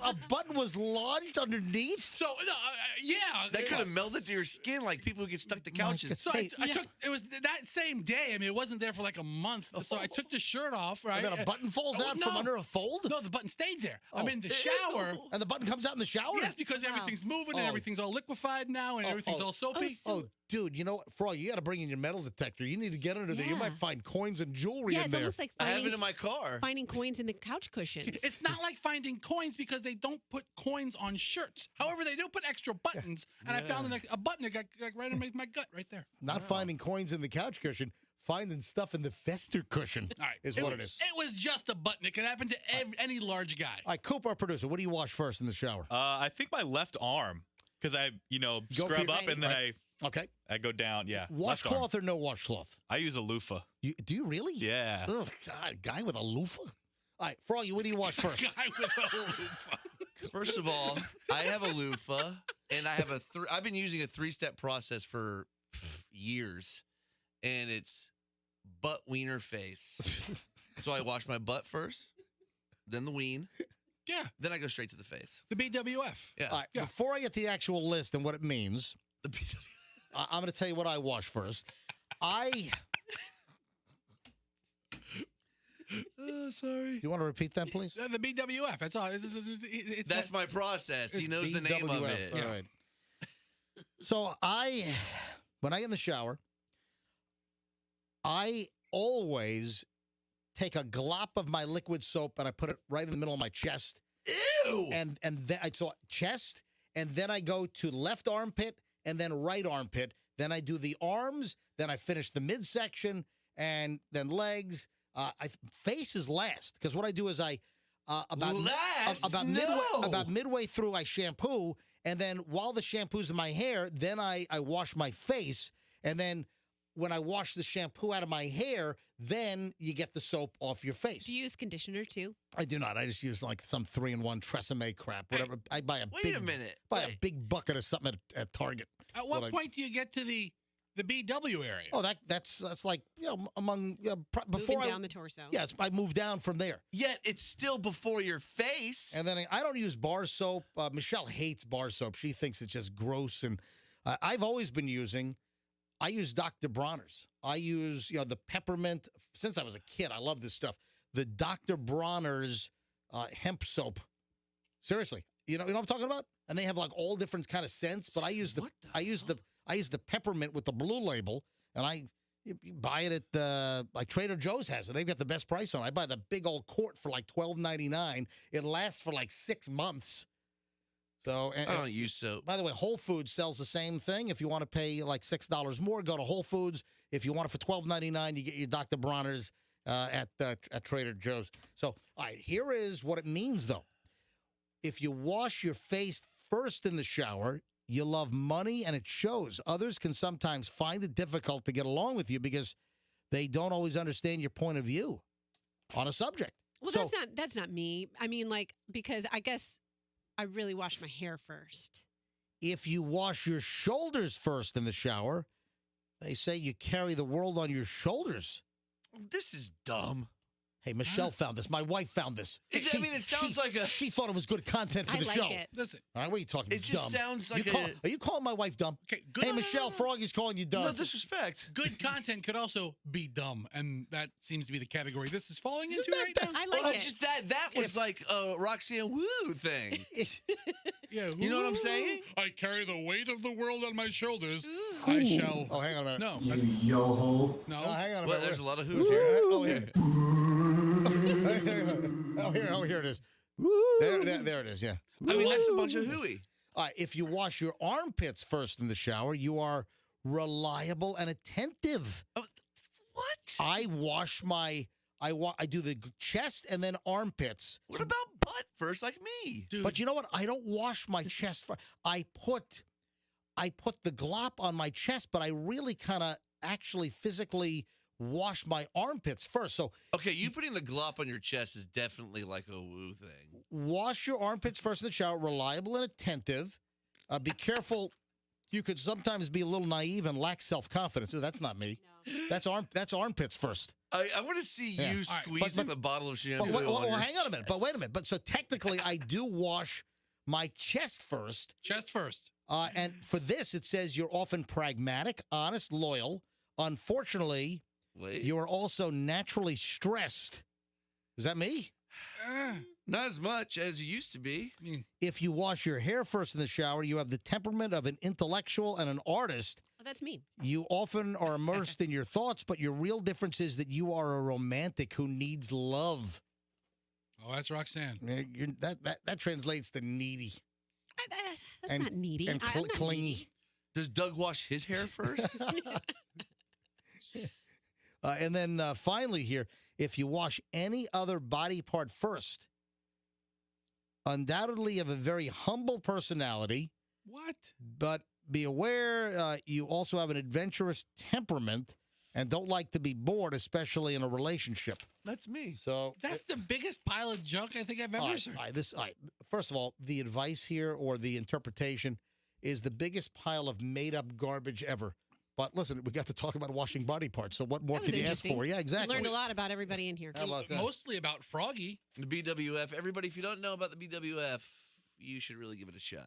A button was lodged underneath. So no, yeah, That could have melted to your skin like people who get stuck to couches. So I took it was that same day. I mean, it wasn't there for like a month. So I took the shirt off. Right, And then a button falls out no. from under a fold. No, the button stayed there. I'm in the shower. And the button comes out in the shower. Yes, because everything's moving and everything's all liquefied now and everything's all soapy. Oh, dude, you know what, Frog? You got to bring in your metal detector. You need to get under there. You Yeah. might find coins and jewelry Yeah, in it's there. almost like I have finding, it in my car. finding coins in the couch cushions. It's not like finding coins because they don't put coins on shirts. However, they do put extra buttons, and I found a button that got right underneath my gut right there. Not finding coins in the couch cushion, finding stuff in the fester cushion All right, is what it is. It was just a button. It could happen to any large guy. All right, Coop, our producer, what do you wash first in the shower? I think my left arm, because I, Go for scrub your- up and then Okay. I go down. Yeah. left arm. Washcloth or no washcloth? I use a loofah. Do you really? Yeah. Oh, God, guy with a loofah. All right, Froggy, what do you wash first? Guy with a loofah. First of all, I have a loofah, and I have I've been using a 3-step process for years, and it's butt, wiener, face. So I wash my butt first, then the ween, Yeah, then I go straight to the face. the BWF. Yeah. All right, Yeah. before I get the actual list and what it means, The BW. I'm going to tell you what I wash first. Sorry. You want to repeat that, please? The BWF. That's all. That's my process. He knows the name of BWF. it. All right. So when I get in the shower, I always take a glop of my liquid soap and I put it right in the middle of my chest. Ew. And then so chest, and then I go to left armpit and then right armpit. Then I do the arms. Then I finish the midsection and then legs. Face is last because what I do is about midway through I shampoo, and then while the shampoo's in my hair, then I wash my face, and then when I wash the shampoo out of my hair, then you get the soap off your face. Do you use conditioner too? I do not. I just use like some 3-in-1 Tresemme crap, whatever. I buy a Wait a minute. buy a big bucket of something at Target. At what point do you get to the BW area? Oh, that's like among before Moving I down the torso. yes, I moved down from there, Yet it's still before your face. and then I don't use bar soap. Michelle hates bar soap. She thinks it's just gross, and I've always been using. I use Dr. Bronner's. I use the peppermint since I was a kid. I love this stuff. The Dr. Bronner's hemp soap. Seriously, you know what I'm talking about? And they have like all different kind of scents, but I use the peppermint with the blue label, and you buy it at like Trader Joe's has it. They've got the best price on it. I buy the big old quart for like $12.99. It lasts for like 6 months. So I don't use soap. by the way, Whole Foods sells the same thing. If you want to pay like $6 more, go to Whole Foods. If you want it for $12.99, you get your Dr. Bronner's at Trader Joe's. So, all right, here is what it means, though. If you wash your face first in the shower, you love money, and it shows. Others can sometimes find it difficult to get along with you because they don't always understand your point of view on a subject. Well, So- that's not me. I mean, like, because I guess I really wash my hair first. If you wash your shoulders first in the shower, they say you carry the world on your shoulders. This is dumb. Hey, Michelle found this. My wife found this. It sounds like a. She thought it was good content for I the like show. it. Listen, All right, what are you talking? It just dumb. sounds like Are you calling my wife dumb? okay, good. Hey, Michelle, Froggy's calling you dumb. No disrespect. Good content could also be dumb, and that seems to be the category this is falling into right now. I Well, like it. just that was like a Roxanne Woo thing. Yeah, You know what I'm saying? I carry the weight of the world on my shoulders. I shall. Oh, hang on a minute. No, You that's, yo-ho. no. Oh, hang on a Well, minute. there's a lot of who's here. Oh, here. Here it is. There it is, yeah. I mean, that's a bunch of hooey. All right, if you wash your armpits first in the shower, you are reliable and attentive. What? I wash my, I do the chest and then armpits. What about butt first, like me? Dude, But you know what? I don't wash my chest first. I put the glop on my chest, but I really kind of actually physically wash my armpits first. So Okay, you putting the glop on your chest is definitely like a woo thing. wash your armpits first in the shower, reliable and attentive. Be careful. You could sometimes be a little naive and lack self-confidence. Oh, that's not me. No. That's armpits first. I want to see Yeah. you All right, squeezing the bottle of shampoo. Well, on your hang on a minute. But chest. wait a minute. But so technically, I do wash my chest first. Chest first. And for this, it says you're often pragmatic, honest, loyal. Unfortunately, Wait, you are also naturally stressed. Is that me? not as much as you used to be. I mean, If you wash your hair first in the shower, you have the temperament of an intellectual and an artist. Oh, that's me. You often are immersed in your thoughts, but your real difference is that you are a romantic who needs love. oh, that's Roxanne. That translates to needy That's And- not needy. and I'm not clingy. needy. Does Doug wash his hair first? And then finally here, if you wash any other body part first, undoubtedly you have a very humble personality, What? but be aware you also have an adventurous temperament and don't like to be bored, especially in a relationship. That's me. So That's the biggest pile of junk I think I've ever heard. first of all, the advice here or the interpretation is the biggest pile of made-up garbage ever. But listen, we got to talk about washing body parts. So what more That was could you ask interesting. for? Yeah, exactly. Learned a lot about everybody in here. How about that? Mostly about Froggy. The BWF. Everybody, if you don't know about the BWF, you should really give it a shot.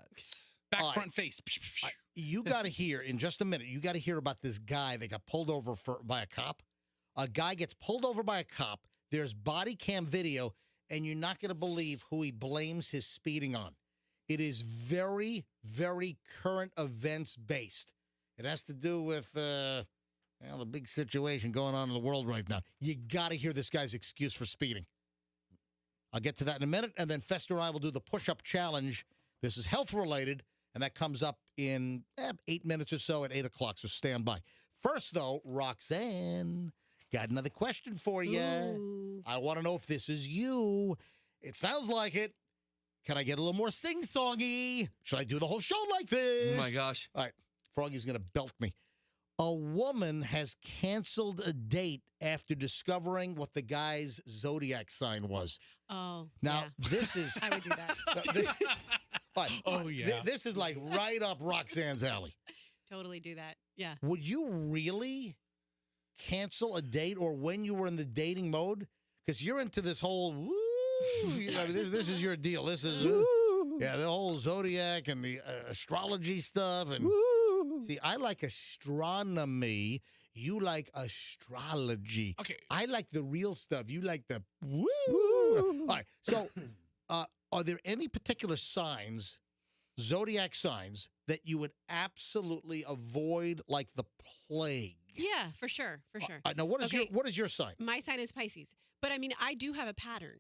Back, All right. front, face. You got to hear in just a minute. You got to hear about this guy that got pulled over by a cop. A guy gets pulled over by a cop. There's body cam video, and you're not going to believe who he blames his speeding on. It is very, very current events based. It has to do with the big situation going on in the world right now. You got to hear this guy's excuse for speeding. I'll get to that in a minute, and then Fester and I will do the push-up challenge. This is health related, and that comes up in 8 minutes or so at 8 o'clock, so stand by. First, though, Roxanne, got another question for you. Ooh. I want to know if this is you. It sounds like it. Can I get a little more sing-songy? Should I do the whole show like this? Oh my gosh. All right, Froggy's going to belt me. A woman has canceled a date after discovering what the guy's Zodiac sign was. Oh. Now, yeah. this is... I would do that. Oh, yeah. This is like right up Roxanne's alley. Totally do that. Yeah. Would you really cancel a date or when you were in the dating mode? Because you're into this whole, woo, this is your deal. This is, the whole Zodiac and the astrology stuff. And see, I like astronomy. You like astrology. Okay. I like the real stuff. You like the woo. All right. So, are there any particular signs, Zodiac signs, that you would absolutely avoid like the plague? Yeah, for sure. For sure. Now, what is your sign? My sign is Pisces. But I mean, I do have a pattern.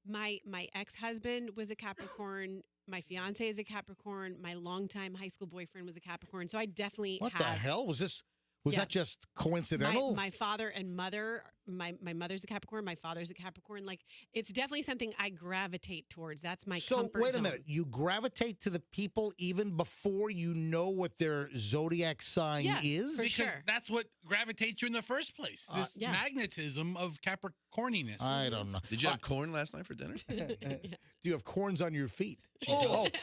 My ex-husband was a Capricorn. My fiance is a Capricorn. My longtime high school boyfriend was a Capricorn. So I definitely What have. the hell was this? Was Yeah. that just coincidental? My father and mother, my mother's a Capricorn, my father's a Capricorn. Like, it's definitely something I gravitate towards. That's my So comfort wait a zone. minute. You gravitate to the people even before you know what their Zodiac sign Yeah, is? for Because sure. that's what gravitates you in the first place. This yeah. magnetism of Capricorniness. I don't know. Did you have corn last night for dinner? Do you have corns on your feet?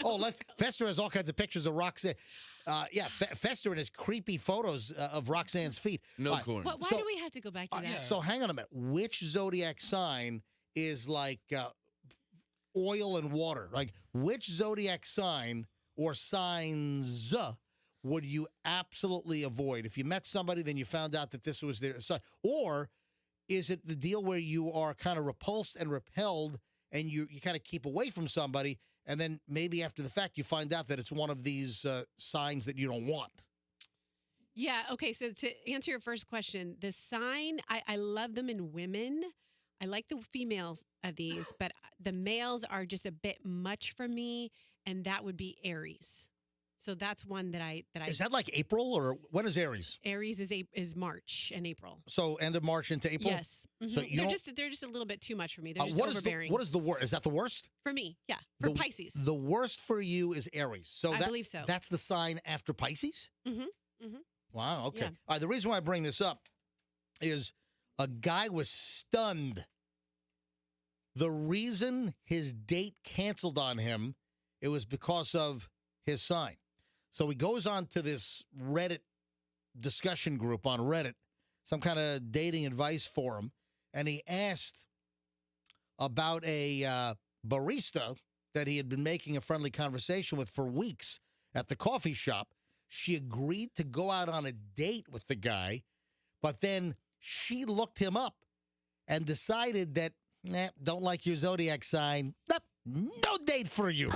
Let's. Fester has all kinds of pictures of Roxanne. Fester and his creepy photos of Roxanne's feet. No All right, corn. Why So- do we have to go back to that? So hang on a minute. Which Zodiac sign is like oil and water? Like which Zodiac sign or signs would you absolutely avoid? If you met somebody, then you found out that this was their sign. Or is it the deal where you are kind of repulsed and repelled and you kind of keep away from somebody and then maybe after the fact you find out that it's one of these signs that you don't want? Yeah. Okay. So to answer your first question, the sign, I love them in women. I like the females of these, but the males are just a bit much for me, and that would be Aries. So that's one that I Is that like April or when is Aries? Aries is March and April. So end of March into April? Yes. Mhm. So you they're don't- they're just a little bit too much for me. They're just what is overbearing. what is the worst? Is that the worst? For me, yeah. For The- Pisces. The worst for you is Aries. So I that, believe so. That's the sign after Pisces? Mm-hmm. Mm-hmm. Wow, okay. Yeah. All right, the reason why I bring this up is a guy was stunned. The reason his date canceled on him, it was because of his sign. So he goes on to this Reddit discussion group on Reddit, some kind of dating advice forum, and he asked about a barista that he had been making a friendly conversation with for weeks at the coffee shop. She agreed to go out on a date with the guy, but then she looked him up and decided that, don't like your Zodiac sign. Nope, no date for you.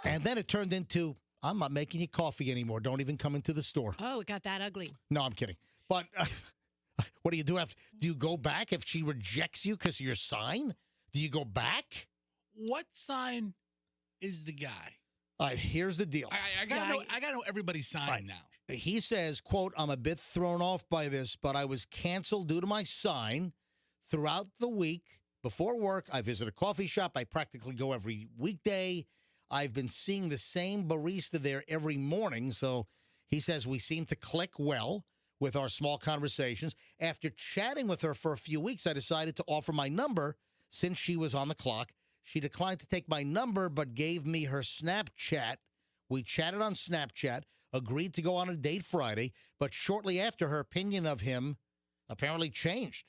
And then it turned into, I'm not making you coffee anymore. Don't even come into the store. Oh, it got that ugly. No, I'm kidding. But what do you do after? Do you go back if she rejects you because of your sign? Do you go back? What sign is the guy? All right, here's the deal. I gotta know everybody's sign now. He says, quote, I'm a bit thrown off by this, but I was canceled due to my sign. Throughout the week, before work, I visit a coffee shop. I practically go every weekday. I've been seeing the same barista there every morning. So he says we seem to click well with our small conversations. After chatting with her for a few weeks, I decided to offer my number since she was on the clock. She declined to take my number, but gave me her Snapchat. We chatted on Snapchat, agreed to go on a date Friday, but shortly after, her opinion of him apparently changed.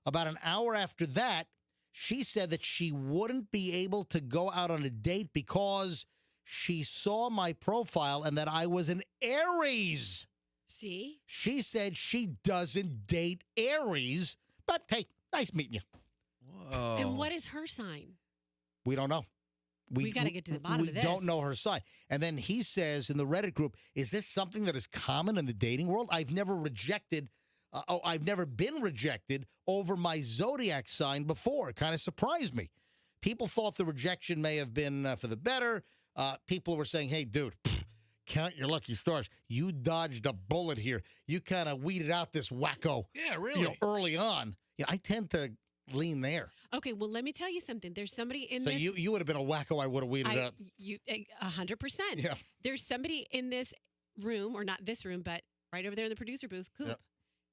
About an hour after that, she said that she wouldn't be able to go out on a date because she saw my profile and that I was an Aries. See? She said she doesn't date Aries, but hey, nice meeting you. Whoa. And what is her sign? We don't know. We got to get to the bottom of this. We don't know her sign. And then he says in the Reddit group, is this something that is common in the dating world? I've never been rejected over my Zodiac sign before. It kind of surprised me. People thought the rejection may have been for the better. People were saying, hey, dude, count your lucky stars. You dodged a bullet here. You kind of weeded out this wacko. Yeah, really. Early on. Yeah, I tend to lean there. Okay, well, let me tell you something. There's somebody in So this. you would have been a wacko. I would have weeded out. 100%. Yeah. There's somebody in this room, or not this room, but right over there in the producer booth, Coop. Yep.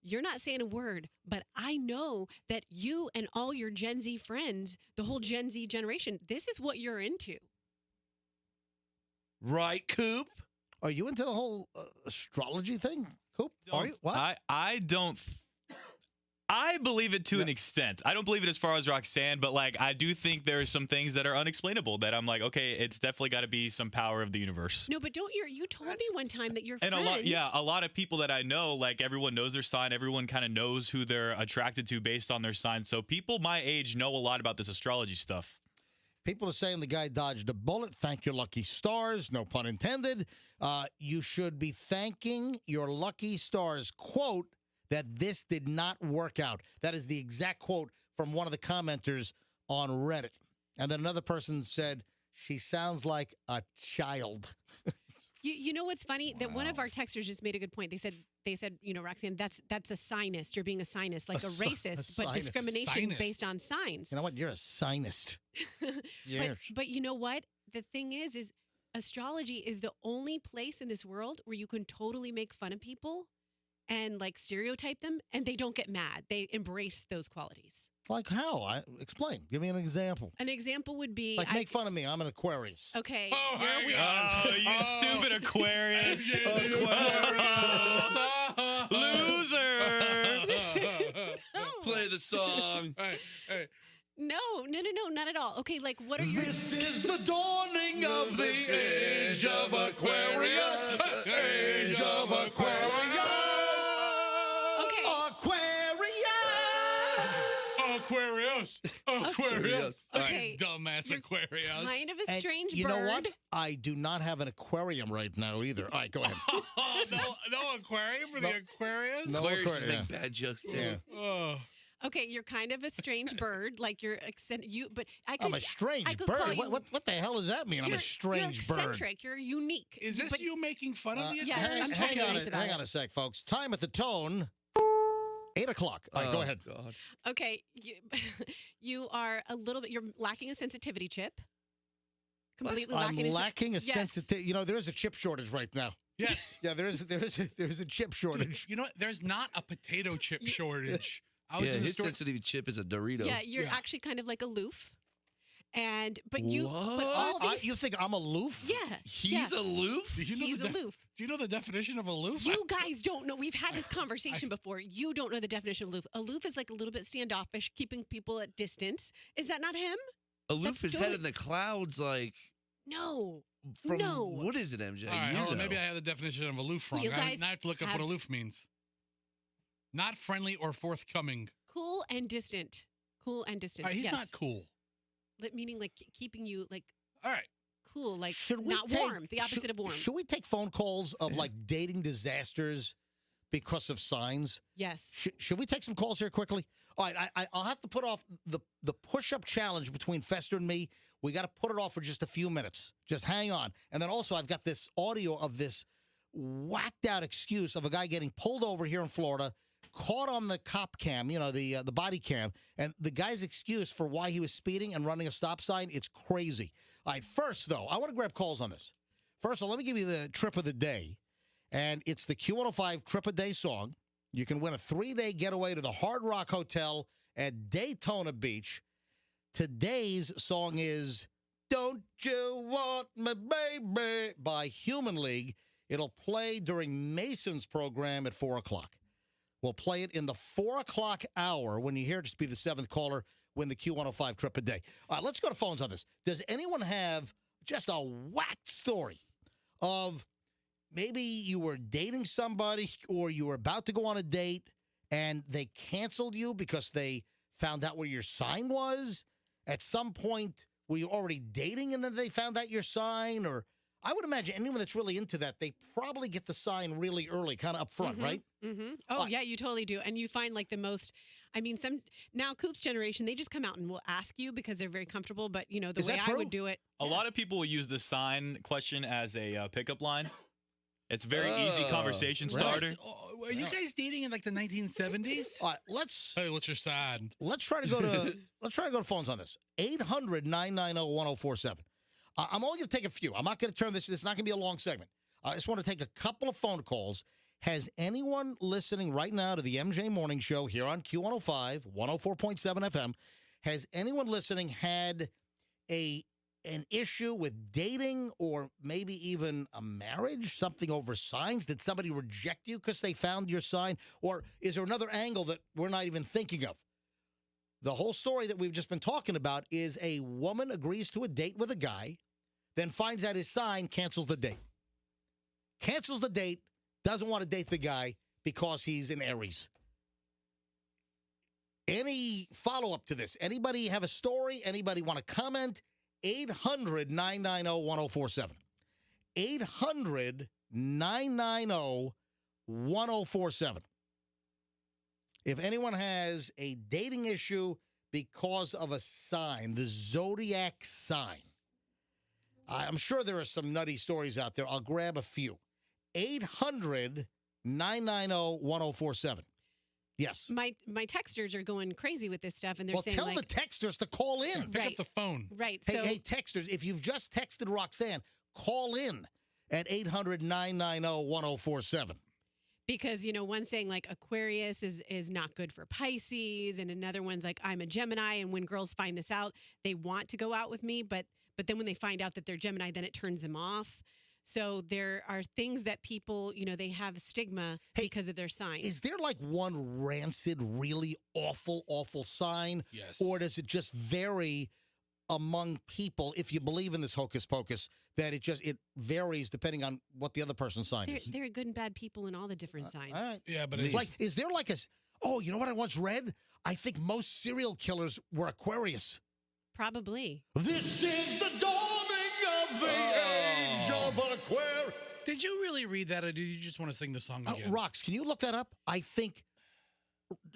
You're not saying a word, but I know that you and all your Gen Z friends, the whole Gen Z generation, this is what you're into. Right, Coop? Are you into the whole astrology thing, Coop? Are you? What? I don't. I believe it to an extent. I don't believe it as far as Roxanne, but like I do think there are some things that are unexplainable that I'm like, okay, it's definitely got to be some power of the universe. No, but you told me one time that your And friends. a lot of people that I know, like everyone knows their sign. Everyone kind of knows who they're attracted to based on their sign. So people my age know a lot about this astrology stuff. People are saying the guy dodged a bullet. Thank your lucky stars. No pun intended. You should be thanking your lucky stars, quote, that this did not work out. That is the exact quote from one of the commenters on Reddit. And then another person said, she sounds like a child. You know what's funny? That one of our texters just made a good point. They said, Roxanne, that's a signist. You're being a signist, like a racist, but discrimination based on signs. You know what? You're a signist. Yes. But you know what? The thing is astrology is the only place in this world where you can totally make fun of people and like stereotype them, and they don't get mad. They embrace those qualities. Like how? Explain. Give me an example. An example would be like make fun of me. I'm an Aquarius. Okay. You stupid Aquarius. Loser. Play the song. Hey. No, not at all. Okay, like what are your... This is the dawning of the age of Aquarius. Age of Aquarius. Aquarius. Okay. Dumbass Aquarius. Kind of a strange bird. You know what? I do not have an aquarium right now either. All right, go ahead. no aquarium for the Aquarius? No Aquarius make bad jokes too. Yeah. Oh. Okay, you're kind of a strange bird, like you're but I'm a strange bird. What the hell does that mean? I'm a strange bird. You're eccentric. You're unique. Is this you making fun of the Yes, hang on a sec, folks. Time at the tone. 8 o'clock. All right, go ahead. God. Okay, you are a little bit. You're lacking a sensitivity chip. Completely I'm lacking. lacking a sensitivity. There is a chip shortage right now. Yes. Yeah, there is a chip shortage. You know what? There's not a potato chip shortage. I was Yeah, in the his store. sensitive chip is a Dorito. Yeah, you're actually kind of like aloof. But all I, these, you think I'm aloof? yeah, He's aloof? Do you know he's the aloof. Do you know the definition of aloof? You guys don't know. We've had this conversation before. You don't know the definition of aloof. Aloof is like a little bit standoffish, keeping people at distance. Is that not him? Aloof That's is head in the clouds, like No. from No. what is it, MJ? All right, You hold on. know. Maybe I have the definition of aloof wrong. You Now guys I have to look up what have- aloof means. Not friendly or forthcoming. Cool and distant. Cool and distant. All right, he's yes. not cool. Meaning like keeping you like All right. cool, like Should we not take- warm. The opposite of warm. Should we take phone calls of like dating disasters because of signs? Yes. Should we take some calls here quickly? All right, I'll have to put off the push-up challenge between Fester and me. We got to put it off for just a few minutes. Just hang on. And then also I've got this audio of this whacked-out excuse of a guy getting pulled over here in Florida, caught on the cop cam, the body cam, and the guy's excuse for why he was speeding and running a stop sign, it's crazy. All right, first, though, I want to grab calls on this. First of all, let me give you the trip of the day, and it's the Q105 Trip a Day song. You can win a 3-day getaway to the Hard Rock Hotel at Daytona Beach. Today's song is Don't You Want Me Baby by Human League. It'll play during Mason's program at 4 o'clock. We'll play it in the 4 o'clock hour. When you hear it, just be the 7th caller, win the Q105 Trip a Day. All right, let's go to phones on this. Does anyone have just a whacked story of maybe you were dating somebody or you were about to go on a date and they canceled you because they found out where your sign was? At some point, were you already dating and then they found out your sign? Or I would imagine anyone that's really into that, they probably get the sign really early, kind of up front, right? Mm-hmm. Oh, yeah, you totally do. And you find like the most, now Coop's generation, they just come out and will ask you because they're very comfortable. But, the Is way that I true? would do it. A lot of people will use the sign question as a pickup line. It's a very easy conversation starter. Are you guys dating in like the 1970s? All right, let's Hey, what's your side? try to go to phones on this. 800-990-1047. I'm only going to take a few. I'm not going to turn this. This is not going to be a long segment. I just want to take a couple of phone calls. Has anyone listening right now to the MJ Morning Show here on Q105, 104.7 FM, has anyone listening had an issue with dating or maybe even a marriage, something over signs? Did somebody reject you because they found your sign? Or is there another angle that we're not even thinking of? The whole story that we've just been talking about is a woman agrees to a date with a guy, then finds out his sign, cancels the date. Cancels the date, doesn't want to date the guy because he's an Aries. Any follow-up to this? Anybody have a story? Anybody want to comment? 800-990-1047. 800-990-1047. If anyone has a dating issue because of a sign, the Zodiac sign, I'm sure there are some nutty stories out there. I'll grab a few. 800-990-1047. Yes. My texters are going crazy with this stuff, and they're saying tell like, the texters to call in. Pick Right. up the phone. right. Hey, So hey, texters, if you've just texted Roxanne, call in at 800-990-1047. because one's saying like Aquarius is not good for Pisces, and another one's like I'm a Gemini, and when girls find this out, they want to go out with me, but then when they find out that they're Gemini, then it turns them off. So there are things that people, they have stigma because of their sign. Is there like one rancid, really awful, awful sign? Yes. Or does it just vary among people, if you believe in this hocus pocus, that it varies depending on what the other person's sign is? There are good and bad people in all the different signs. All right. Yeah, but Like, is there like you know what I once read? I think most serial killers were Aquarius. Probably. This is the dawning of the age of an Aquarius. did you really read that, or did you just want to sing the song again? Rox, can you look that up? I think,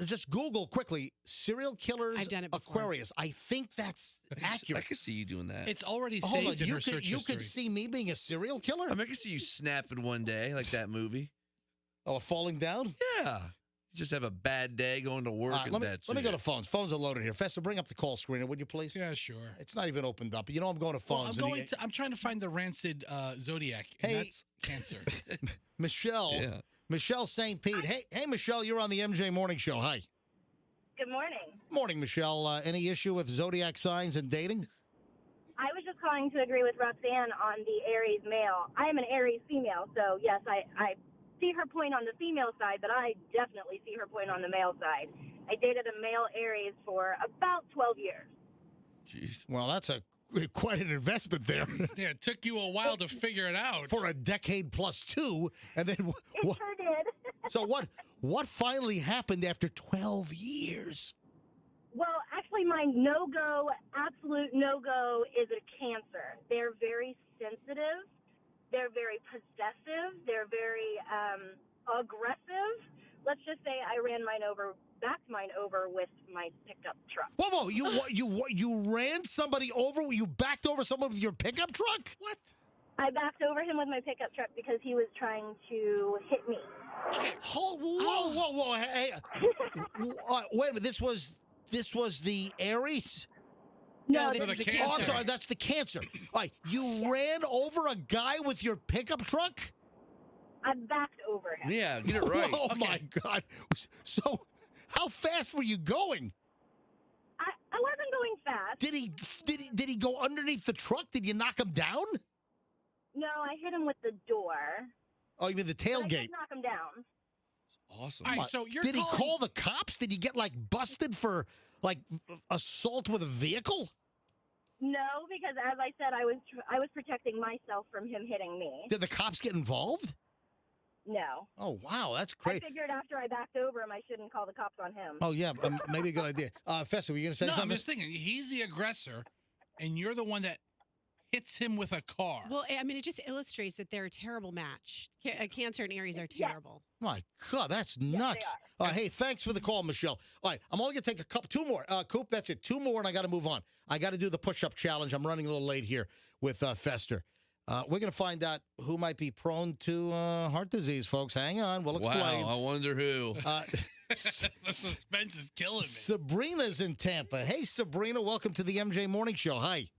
just Google quickly, serial killers I've done it before. Aquarius. I think that's I accurate. can see you doing that. It's already Hold on, saved in you her search could history. see me being a serial killer? I can see you snapping one day like that movie. Oh, falling down? Yeah. You just have a bad day going to work and that's let me go it. to phones. Phones are loaded here. Festa, bring up the call screener, would you please? Yeah, sure. It's not even opened up. You know I'm going to Well, phones. I'm trying to find the rancid Zodiac, and Hey. that's cancer. Michelle. Yeah. Michelle St. Pete. Hey, Michelle, you're on the MJ Morning Show. Hi. Good morning. Morning, Michelle. Any issue with zodiac signs and dating? I was just calling to agree with Roxanne on the Aries male. I am an Aries female, so yes, I see her point on the female side, but I definitely see her point on the male side. I dated a male Aries for about 12 years. Jeez. Well, that's quite an investment there. Yeah, it took you a while to figure it out. For a decade plus two, and then It sure did. So what finally happened after 12 years? Well, actually, my absolute no-go is a Cancer. They're very sensitive. They're very possessive. They're very aggressive. Let's just say I backed mine over with my pickup truck. Whoa! You ran somebody over? You backed over someone with your pickup truck? What? I backed over him with my pickup truck because he was trying to hit me. Whoa! Hey, wait a minute. This was the Aries? No, this the is the Cancer. Oh, I'm Cancer. sorry. That's the Cancer. All right, you ran over a guy with your pickup truck? I backed over him. Yeah, get it right. Oh my God! So, how fast were you going? I wasn't going fast. Did he go underneath the truck? Did you knock him down? No, I hit him with the door. Oh, you mean the But I tailgate? did knock him down. Awesome. All right, so you're Did he calling- call the cops? Did he get busted for assault with a vehicle? No, because as I said, I was protecting myself from him hitting me. Did the cops get involved? No. Oh wow, that's I great. figured after I backed over him, I shouldn't call the cops on him. Oh yeah, maybe a good idea. Festa, were you going to say No, I'm something? just thinking, he's the aggressor, and you're the one that hits him with a car. Well, I mean, it just illustrates that they're a terrible match. Cancer and Aries are Yeah. terrible. My God, that's nuts. Hey, thanks for the call, Michelle. All right, I'm only going to take two more. Coop, that's it. Two more, and I got to move on. I got to do the push-up challenge. I'm running a little late here with Fester. We're going to find out who might be prone to heart disease, folks. Hang on. We'll explain. Wow, I wonder who. The suspense is killing me. Sabrina's in Tampa. Hey, Sabrina, welcome to the MJ Morning Show. Hi.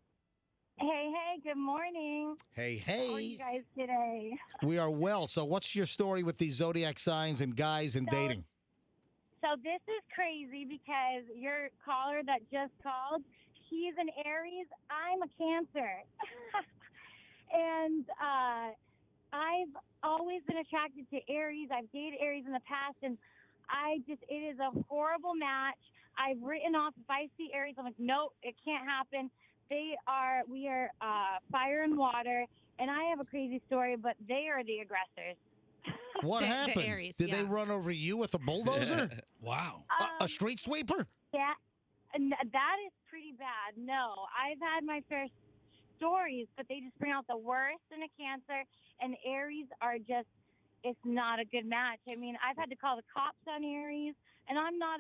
Hey, good morning. Hey. How are you guys today? We are well. So what's your story with these zodiac signs and guys and dating? So this is crazy because your caller that just called, she's an Aries. I'm a Cancer. And I've always been attracted to Aries. I've dated Aries in the past, and it is a horrible match. I've written off, if I see Aries, I'm like, nope, it can't happen. We are fire and water, and I have a crazy story, but they are the aggressors. What The happened? Aries, Did they yeah. run over you with a bulldozer? Wow. A street sweeper? Yeah, that is pretty bad. No, I've had my fair stories, but they just bring out the worst in a Cancer, and Aries are just, it's not a good match. I mean, I've had to call the cops on Aries, and I'm not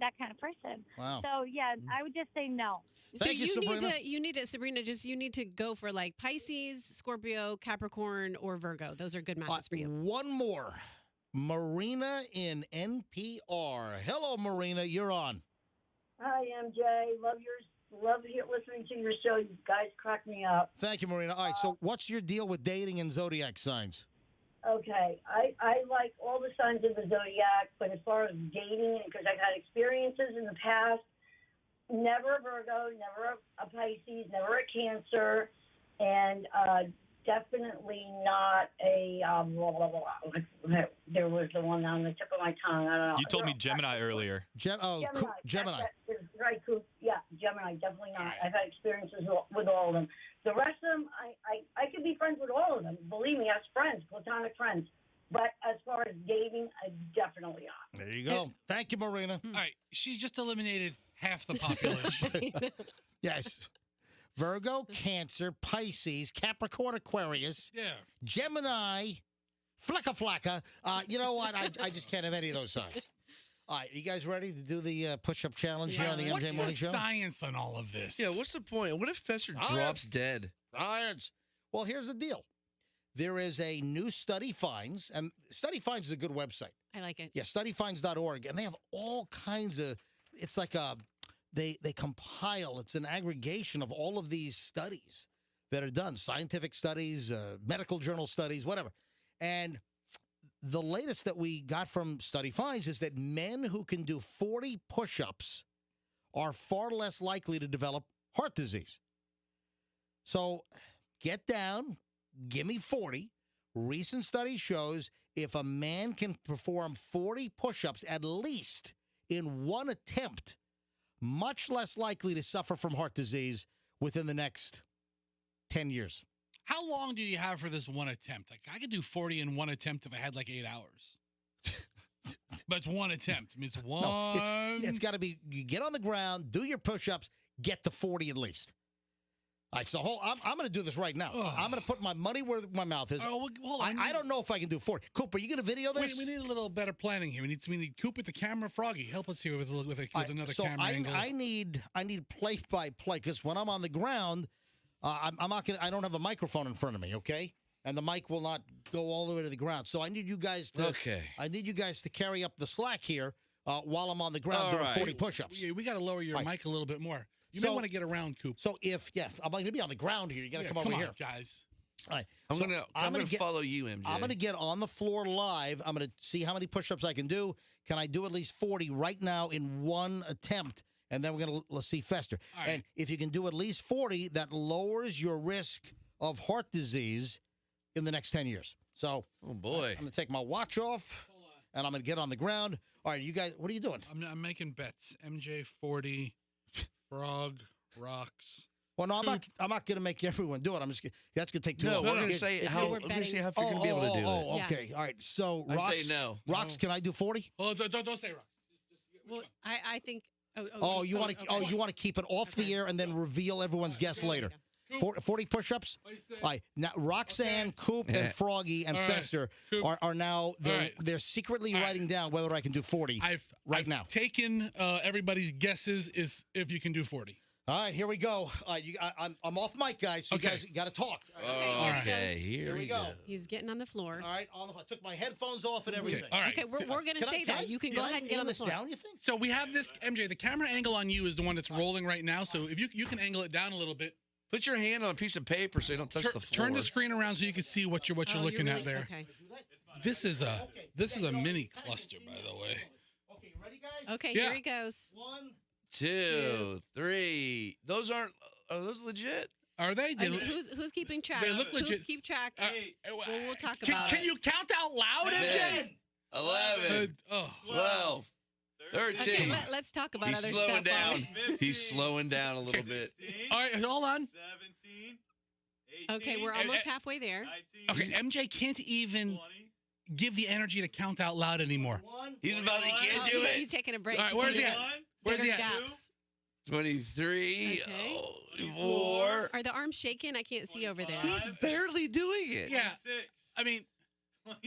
that kind of person. Wow. So yeah, I would just say no. Thank you, Sabrina. You need to, Sabrina, you need to go for Pisces, Scorpio, Capricorn, or Virgo. Those are good matches for you. One more. Marina in NPR. Hello, Marina. You're on. Hi, MJ. Love listening to your show. You guys crack me up. Thank you, Marina. All right, so what's your deal with dating and zodiac signs? Okay, I like all the signs of the zodiac, but as far as dating, because I've had experiences in the past, never a Virgo, never a Pisces, never a Cancer, and definitely not a there was the one on the tip of my tongue. I don't know. You told me Gemini earlier. Gemini. That's right, Coop. Yeah, Gemini, definitely not. I've had experiences with all of them. The rest of them, I could be friends with all of them. Believe me, as friends, platonic friends. But as far as dating, I definitely not. There you go. Thank you, Marina. All right, she's just eliminated half the population. Yes. Virgo, Cancer, Pisces, Capricorn, Aquarius, Yeah. Gemini, Flacca. You know what? I just can't have any of those signs. All right, you guys ready to do the push-up challenge here on the What's MJ Morning the Show? science on all of this? Yeah, what's the point? What if Fester Science. drops dead? Science. Well, here's the deal. there is a new Study Finds, and Study Finds is a good website. I like it. Yeah, studyfinds.org, and they have all kinds of. It's like they compile. It's an aggregation of all of these studies that are done, scientific studies, medical journal studies, whatever. And the latest that we got from Study Finds is that men who can do 40 push-ups are far less likely to develop heart disease. So get down, give me 40. Recent study shows if a man can perform 40 push-ups at least in one attempt, much less likely to suffer from heart disease within the next 10 years. How long do you have for this one attempt? Like, I could do 40 in one attempt if I had like 8 hours. But it's one attempt. I mean, it's one. No, it's got to be, you get on the ground, do your push-ups, get to 40 at least. All right, so I'm going to do this right now. Ugh. I'm going to put my money where my mouth is. Oh, hold on. I don't know if I can do 40. Cooper, you going to video this? We need a little better planning here. We need Coop with the camera. Froggy, help us here with another camera angle. I need play by play because when I'm on the ground, I'm not gonna. I don't have a microphone in front of me, okay? And the mic will not go all the way to the ground. So I need you guys to. Okay. I need you guys to carry up the slack here while I'm on the ground doing 40 push-ups. Yeah, we got to lower your mic a little bit more. You may want to get around, Coop. So I'm going to be on the ground here. You got to come over here, guys. All right. I'm gonna follow you, MJ. I'm gonna get on the floor live. I'm gonna see how many push-ups I can do. Can I do at least 40 right now in one attempt? And then we're let's see Fester. All right. And if you can do at least 40, that lowers your risk of heart disease in the next 10 years. So, oh boy, I'm gonna take my watch off, and I'm gonna get on the ground. All right, you guys, what are you doing? I'm making bets. MJ 40, Frog, Rocks. Well, no, I'm not going to make everyone do it. That's going to take too long. No, we're going to say how you're going to see how you're going to be able to do it. Oh, okay. All right. So, Rocks. I say no. Rocks, can I do 40? Oh, don't say Rocks. Well, I think. You want to keep it off the air and then reveal everyone's guess later. 40 push-ups. All right. Now, Roxanne, Coop, and Froggy and Fester are now they're secretly writing down whether I can do 40 right now. Taken everybody's guesses is if you can do 40. All right, here we go. I'm off mic, guys. So you guys got to talk. Okay, here we go. He's getting on the floor. All right, I took my headphones off and everything. All right. Okay, we're going to say that. You can go ahead and get on the floor. Down, you think? So we have this, MJ, the camera angle on you is the one that's rolling right now. So if you can angle it down a little bit. Put your hand on a piece of paper so you don't touch the floor. Turn the screen around so you can see what you're looking at there. Okay. This is a mini cluster, by the way. Okay, you ready, guys? Okay, Yeah. here he goes. 1, 2, 3. Are those legit? Are they? Who's keeping track? They look legit. Keep track. We'll talk Can about it. you count out loud, MJ? 11, 12, 13. Okay, let's talk about He's other slowing stuff. down. 15, He's slowing down a little bit. All right, hold on. 17, 18, Okay, we're almost halfway there. 19, Okay, MJ can't even 20. give the energy to count out loud anymore. He can't do He's it. taking a break. All right, where's he at? 21, Where's he Bigger at? gaps. 23, Okay. 4. Are the arms shaking? I can't see over there. He's barely doing it. Yeah. 26, I mean,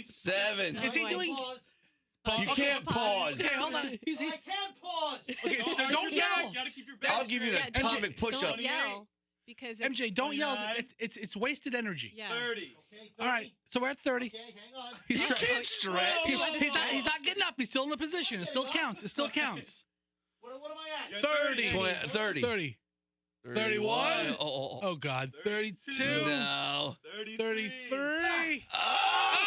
7. is he Oh, doing? You Okay, can't pause. Okay, hold on. He's I can't pause. okay. Oh, Don't yell. You gotta keep your back I'll give you an straight. atomic push-up. Don't yell because it's, MJ, don't yell. 29. It's wasted energy. yeah. 30. Okay, All right, so we're at 30. Okay, hang on. He's You can't stretch. he's not getting up. He's still in the position. It still counts. It still counts. What am I at? You're 30. 30. 31. Oh, Oh, God. 32. no. 33. 33. Ah!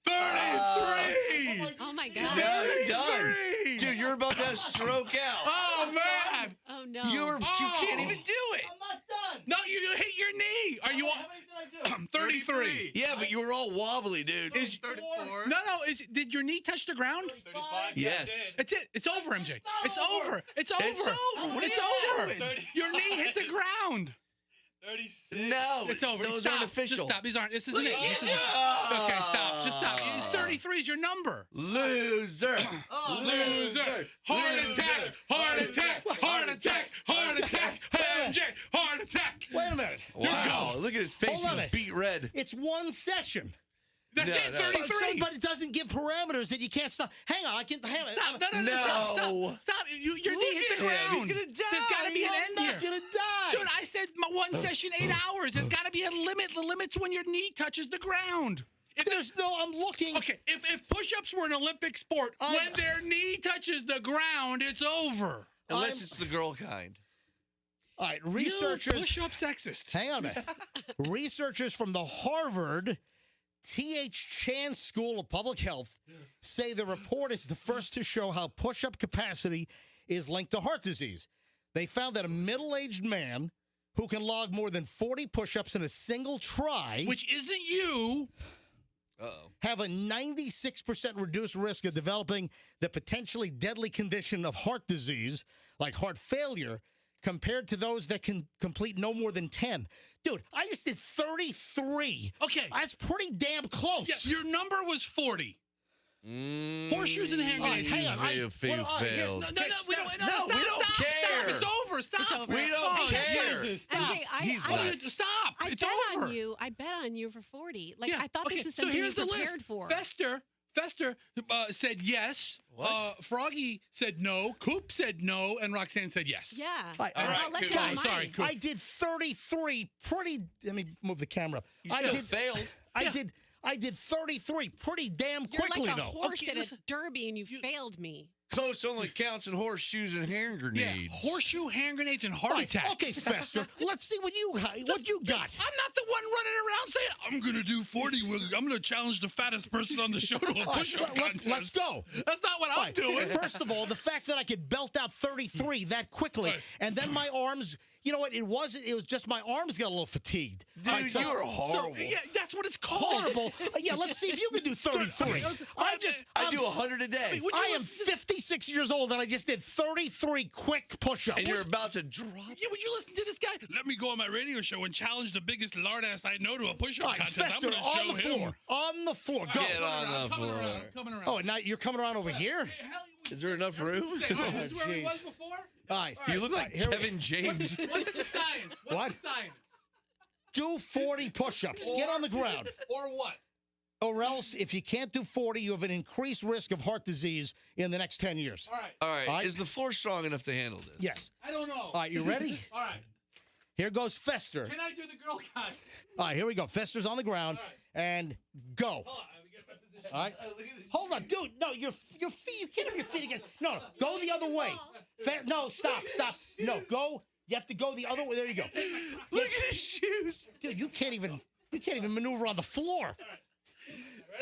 33. Oh my God. No, you're done. Dude, you're about to have stroke out. Oh, man. Oh no. You can't even do it. I'm not done. No, you hit your knee. Are you How many did I do? 33. Yeah, but you were all wobbly, dude. Is 34. No. Did your knee touch the ground? 35. Yes. It's it. It's over, MJ. It's over. It's over. It's over. What are It's you over. doing? Your knee hit the ground. 36. No. It's over. Those Stop. aren't official. Just stop. These aren't. This isn't it. This isn't. Ah. Okay, stop. Just stop. 33 is your number. Loser. Loser. Heart attack. Heart attack. Heart attack. Heart attack. MJ. Heart attack. Wait a minute. Wow. Look at his face. Hold on He's it. beat red. It's one session. That's No, it. no. 33. But it doesn't give parameters that you can't stop. Hang on, I can. Hang on. Stop. No. No. Stop. Your knee hit the Look at him. ground. He's gonna die. There's got to be an I'm end not here. gonna die. Dude, I said one session 8 hours. There's got to be a limit. The limit's when your knee touches the ground. I'm looking. Okay, if push-ups were an Olympic sport, when their knee touches the ground, it's over. Unless it's the girl kind. All right, researchers. Push-up sexist. Hang on a minute. Researchers from the Harvard T.H. Chan School of Public Health say the report is the first to show how push-up capacity is linked to heart disease. They found that a middle-aged man who can log more than 40 push-ups in a single try, which isn't you, have a 96% reduced risk of developing the potentially deadly condition of heart disease, like heart failure, compared to those that can complete no more than 10. Dude, I just did 33. Okay. That's pretty damn close. Yeah, your number was 40. Horseshoes and hand grenades. Hang on. Failed. No, we don't care. Stop. It's over. Stop. It's over. We don't care. MJ, Stop. I It's bet over. on you. I bet on you for 40. Like, Yeah, I thought this is something here's you the prepared list. for. Fester said yes. Froggy said no. Coop said no. And Roxanne said yes. Yeah. All right, I'll let Coop. down Sorry, mine. Coop. I did 33 pretty. Let me move the camera up. You should have failed. I did 33 pretty damn You're quickly, like a though. horse at a derby, and you failed me. Close only counts in horseshoes and hand Yeah, grenades. horseshoe, hand grenades, and heart attacks. Okay, Fester. Let's see what you got. I'm not the one running around saying, I'm going to do 40. I'm going to challenge the fattest person on the show to a push-up contest. Let's go. That's not what I'm doing. First of all, the fact that I could belt out 33 that quickly, and then my arms, you know what, it was just my arms got a little fatigued. Dude, you were horrible. Yeah, that's what it's called. Horrible. Yeah, let's see if you can do 33. I do 100 a day. I am 56 years old, and I just did 33 quick push-ups. And you're about to drop. Yeah, would you listen to this guy? Let me go on my radio show and challenge the biggest lard ass I know to a push-up All right, contest. Fester, I'm going to show on the him. floor. On the floor. Go. Get on the floor. I'm coming around. Oh, and now you're coming around over here? Is there enough room? This is where he was before? All right. You look like Kevin James. What's the science? What's the science? Do 40 push-ups. Get on the ground. Or what? Or else, if you can't do 40, you have an increased risk of heart disease in the next 10 years. All right. Is the floor strong enough to handle this? Yes. I don't know. All right, you ready? All right. Here goes Fester. Can I do the girl guy? All right, here we go. Fester's on the ground. All right. And go. Hold on. Let me get my position. All right. Hold on, dude. No, your feet. You can't have your feet against. No, go the other way. No, stop. No, go. You have to go the other way. There you go. Look at his shoes. Dude, you can't even maneuver on the floor.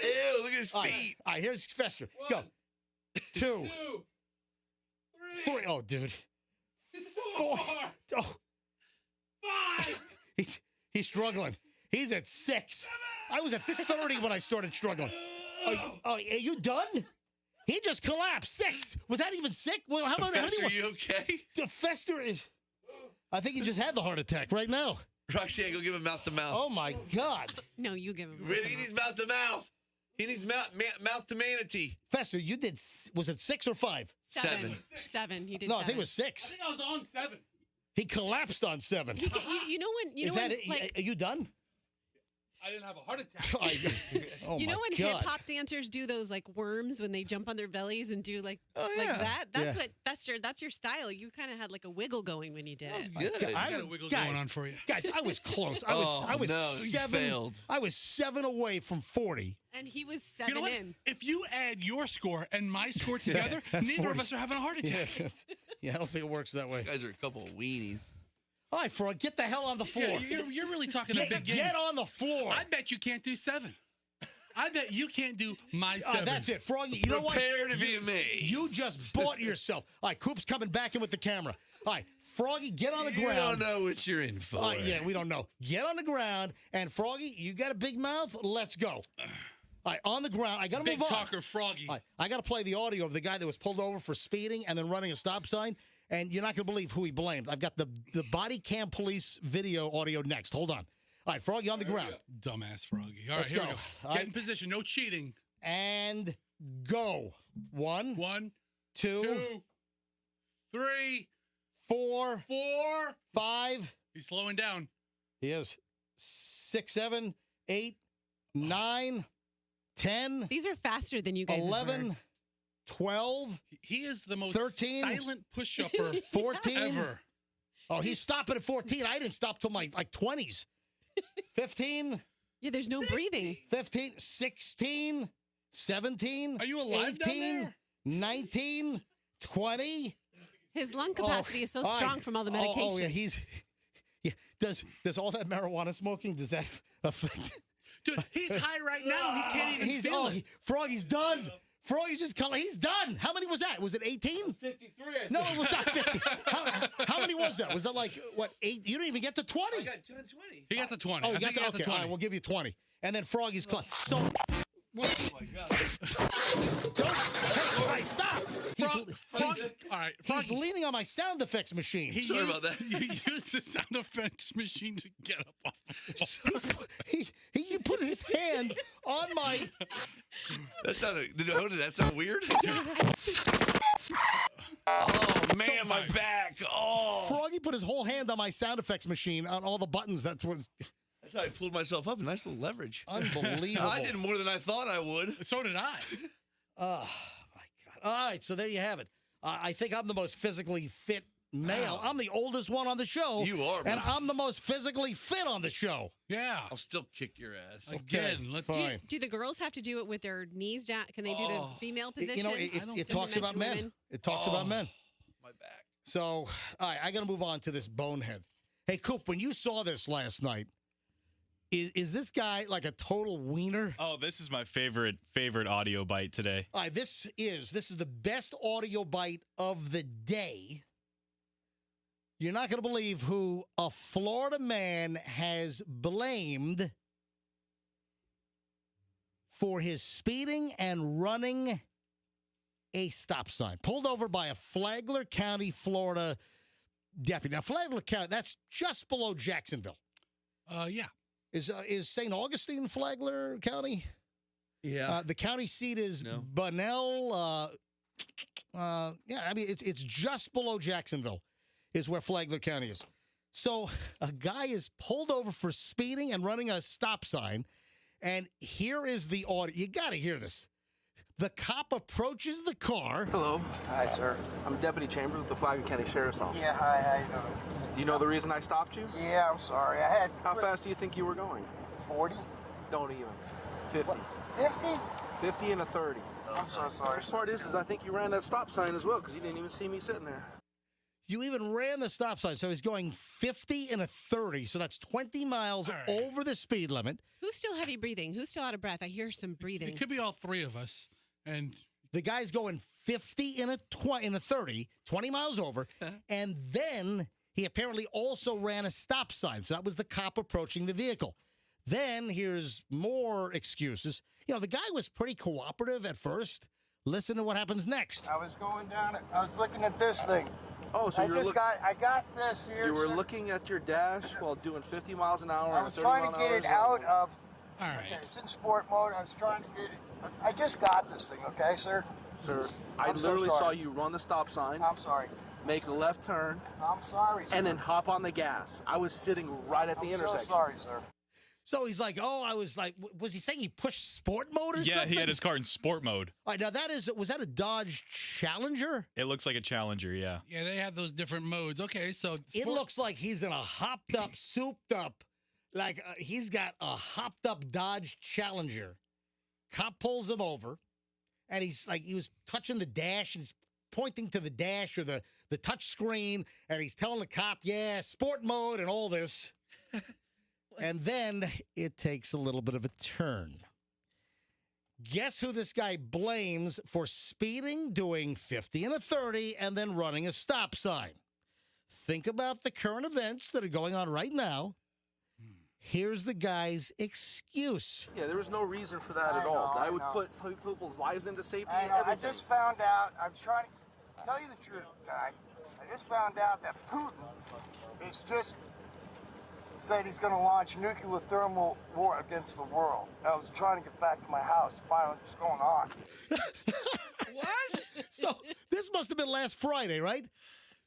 Ew, look at his feet. All right, here's Fester. Go. 2, 3. Oh, dude. 4. Oh. 5. He's struggling. He's at 6. I was at 30 when I started struggling. Are you done? He just collapsed. 6. Was that even sick? Well, how about Fester, are you okay? Fester is. I think he just had the heart attack right now. Roxanne, go give him mouth to mouth. Oh my God. No, you give him. Really, he needs mouth to mouth. He needs mouth to manatee. Fester, you did. Was it 6 or 5? 7. 7. He did. No, 7. I think it was 6. I think I was on 7. He collapsed on 7. You know when? You Is know that when? it? Like, Are you done? I didn't have a heart attack. Oh you know my when God. hip hop dancers do those like worms when they jump on their bellies and do like yeah. that? That's Yeah. what that's your style. You kind of had like a wiggle going when you did it. Good. I got a wiggle going on for you. Guys, I was close. I was no, you 7. failed. I was 7 away from 40. And he was 7 You know what? in. If you add your score and my score together, that's neither 40. of us are having a heart attack. Yeah, I don't think it works that way. You guys are a couple of weenies. All right, Frog, get the hell on the floor. Yeah, you're really talking a big game. Get on the floor. I bet you can't do 7. I bet you can't do my 7. That's it, Froggy. You know what? Prepare to be amazed. You just bought yourself. All right, Coop's coming back in with the camera. All right, Froggy, get on the You ground. don't know what you're in for. Yeah, we don't know. Get on the ground, and Froggy, you got a big mouth. Let's go. All right, on the ground. I got to Big move on. talker Froggy. All right, I got to play the audio of the guy that was pulled over for speeding and then running a stop sign. And you're not going to believe who he blamed. I've got the body cam police video audio next. Hold on. All right, Froggy on the ground. Dumbass Froggy. All right, Let's here go. we go. All Get right. in position. No cheating. And go. 1, 1, 2, 2, 3, 4, 4. 5. He's slowing down. He is 6, 7, 8, 9, 10, These are faster than you guys. 11, 12, He is the most 13, silent push-upper 14, ever. Oh, he's stopping at 14. I didn't stop till my 20s. 15. Yeah, there's no breathing. 15, 16, 17. Are you alive 18, down there? 19, 20. His lung capacity is so strong from all the medication. Oh, yeah, yeah. Does all that marijuana smoking, does that affect? Dude, he's high right now. He can't even feel it. Froggy's done. Froggy's just he's done. How many was that? Was it 18? 53. No, it was not 50. How many was that? Was that like, what, 8? You didn't even get to 20. I got 20. He got to 20. Oh, you I think he got to okay. 20. All right, we'll give you 20. And then Froggy's close. So, what? Oh my God. All right, stop. All right, He's Froggy, leaning on my sound effects machine. Sorry about that. You used the sound effects machine to get up off the floor. He put his hand on my. Did that sound weird? Oh man, my back. Oh. Froggy put his whole hand on my sound effects machine on all the buttons. That's That's how I pulled myself up. A nice little leverage. unbelievable. I did more than I thought I would. So did I. Oh my God! All right, so there you have it. I think I'm the most physically fit male. I'm the oldest one on the show. You are, and man. I'm the most physically fit on the show. Yeah. I'll still kick your ass. Again, let's fine. Do the girls have to do it with their knees down? Can they do the female position? You know, it talks about men. women? It talks about men. My back. So, all right, I got to move on to this bonehead. Hey, Coop, when you saw this last night, is this guy like a total wiener? Oh, this is my favorite audio bite today. All right, this is the best audio bite of the day. You're not going to believe who a Florida man has blamed for his speeding and running a stop sign. Pulled over by a Flagler County, Florida deputy. Now, Flagler County, that's just below Jacksonville. Yeah. Is St. Augustine Flagler County? Yeah. The county seat is Bunnell. Yeah, I mean, it's just below Jacksonville is where Flagler County is. So a guy is pulled over for speeding and running a stop sign, and here is the audio. You got to hear this. The cop approaches the car. Hello. Hi, sir. I'm Deputy Chambers with the Flagler County Sheriff's Office. Yeah, hi, how you doing? Do you know the reason I stopped you? Yeah, I'm sorry. How fast do you think you were going? 40? Don't even. 50. 50? 50 and a 30. I'm so sorry. The part is I think you ran that stop sign as well because you didn't even see me sitting there. You even ran the stop sign, so he's going 50 and a 30, so that's 20 miles over the speed limit. Who's still heavy breathing? Who's still out of breath? I hear some breathing. It could be all three of us. And the guy's going 50 and a 30, 20 miles over, and then he apparently also ran a stop sign. So that was the cop approaching the vehicle. Then here's more excuses. You know, the guy was pretty cooperative at first. Listen to what happens next. I was going down it. I was looking at this thing. Oh, so I got this here. You were looking at your dash while doing 50 miles an hour. I was trying to get it out of. All right. Okay, it's in sport mode. I was trying to get it. I just got this thing, okay, sir? Sir, I literally saw you run the stop sign. I'm sorry. Make a left turn. I'm sorry, sir. And then hop on the gas. I was sitting right at the intersection. I'm so sorry, sir. So he's like, I was like, was he saying he pushed sport mode or something? Yeah, he had his car in sport mode. All right, now was that a Dodge Challenger? It looks like a Challenger, yeah. Yeah, they have those different modes. Okay, so It looks like he's in a hopped up, souped up, like he's got a hopped up Dodge Challenger. Cop pulls him over, and he's like, he was touching the dash, and he's pointing to the dash or the touch screen, and he's telling the cop, yeah, sport mode and all this. And then it takes a little bit of a turn. Guess who this guy blames for speeding, doing 50 and a 30, and then running a stop sign? Think about the current events that are going on right now. Here's the guy's excuse. Yeah, there was no reason for that at all. I would put people's lives into safety and I everything. just found out. I'm trying to tell you the truth, guy. I just found out that Putin is just said he's going to launch nuclear thermal war against the world. I was trying to get back to my house to find out what's going on. What? So this must have been last Friday, right?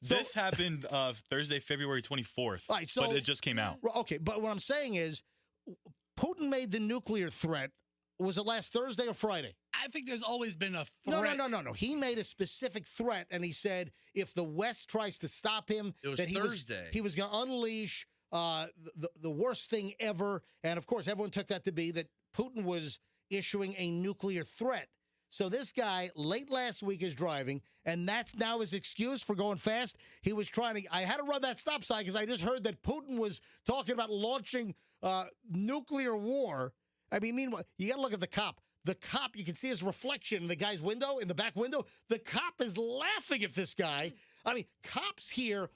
So, this happened Thursday, February 24th, right, so, but it just came out. Okay, but what I'm saying is Putin made the nuclear threat Was it last Thursday or Friday? I think there's always been a threat. No. He made a specific threat, and he said if the West tries to stop him, It was that Thursday. he was going to unleash the worst thing ever. And, of course, everyone took that to be that Putin was issuing a nuclear threat. So this guy, late last week, is driving, and that's now his excuse for going fast. He was trying to – I had to run that stop sign because I just heard that Putin was talking about launching nuclear war. I mean, meanwhile, you got to look at the cop. The cop, you can see his reflection in the guy's window, in the back window. The cop is laughing at this guy. I mean, cops here,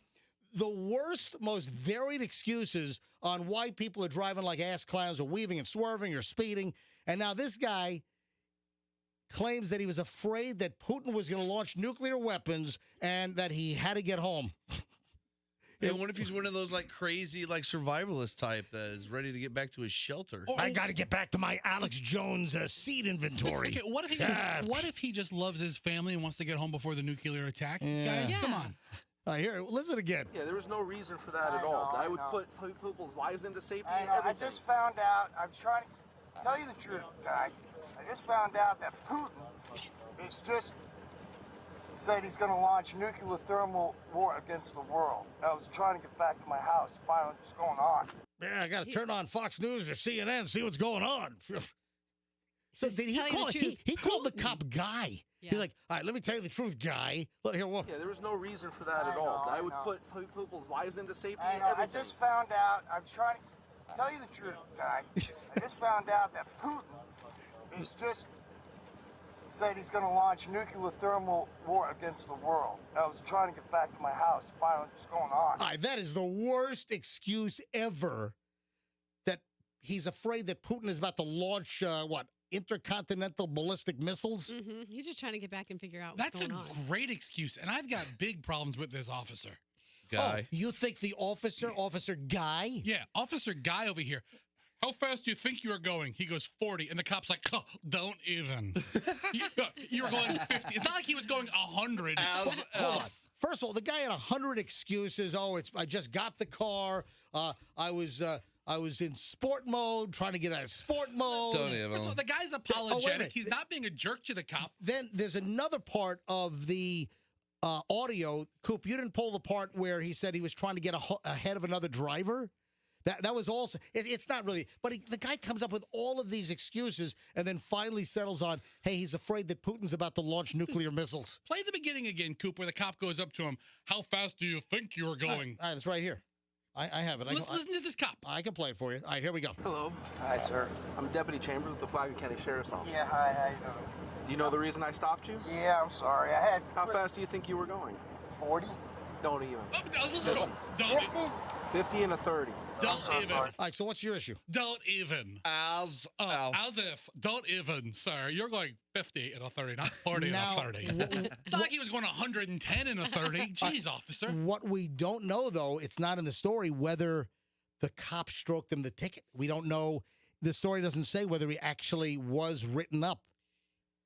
the worst, most varied excuses on why people are driving like ass clowns or weaving and swerving or speeding. And now this guy claims that he was afraid that Putin was going to launch nuclear weapons and that he had to get home. And what if he's one of those like crazy like survivalist type that is ready to get back to his shelter? I got to get back to my Alex Jones seed inventory. Okay, what if he just loves his family and wants to get home before the nuclear attack? Yeah. Guys, come on. Here, listen again. Yeah, there was no reason for that at all. I would put people's lives into safety and I everything. just found out, I'm trying to tell you the truth, guy. I just found out that Putin is just said he's going to launch nuclear thermal war against the world. I was trying to get back to my house to find out what's going on. Yeah, I got to turn on Fox News or CNN, see what's going on. So did he call? He called the cop guy. Yeah. He's like, all right, let me tell you the truth, guy. Look here, what? Yeah, there was no reason for that at all. I would put people's lives into safety and I everything. just found out, I'm trying to tell you the truth, guy. I just found out that Putin is just said he's going to launch nuclear thermal war against the world. I was trying to get back to my house to find out what's going on. All right, that is the worst excuse ever. That he's afraid that Putin is about to launch intercontinental ballistic missiles. Mm-hmm. He's just trying to get back and figure out what's That's going on. a great excuse, and I've got big problems with this officer. Guy. Oh, you think the officer Guy? Yeah, Officer Guy over here. How fast do you think you are going? He goes 40, and the cop's like, oh, don't even. you were going 50. It's not like he was going 100. Hold on. First of all, the guy had 100 excuses. Oh, I just got the car. I was in sport mode, trying to get out of sport mode. Don't even. So the guy's wait a apologetic. minute. He's not being a jerk to the cop. Then there's another part of the audio. Coop, you didn't pull the part where he said he was trying to get ahead of another driver? That was also, it's not really, but the guy comes up with all of these excuses and then finally settles on, hey, he's afraid that Putin's about to launch nuclear missiles. Play the beginning again, Coop, where the cop goes up to him. How fast do you think you are going? All right, it's right here. I have it. Listen to this cop. I can play it for you. All right, here we go. Hello. Hi, sir. I'm Deputy Chambers with the Flagler County Sheriff's Office. Yeah, hi, how you doing? Do you know the reason I stopped you? Yeah, I'm sorry. How fast do you think you were going? 40? Don't even. Listen to him. Don't 50? 50 and a 30. Don't even. All right, so what's your issue? Don't even. As if. Don't even, sir. You're going 50 and a 30, not 40 Now, and a 30. It's not like he was going 110 and a 30. Jeez, officer. What we don't know, though, it's not in the story whether the cop stroked him the ticket. We don't know. The story doesn't say whether he actually was written up.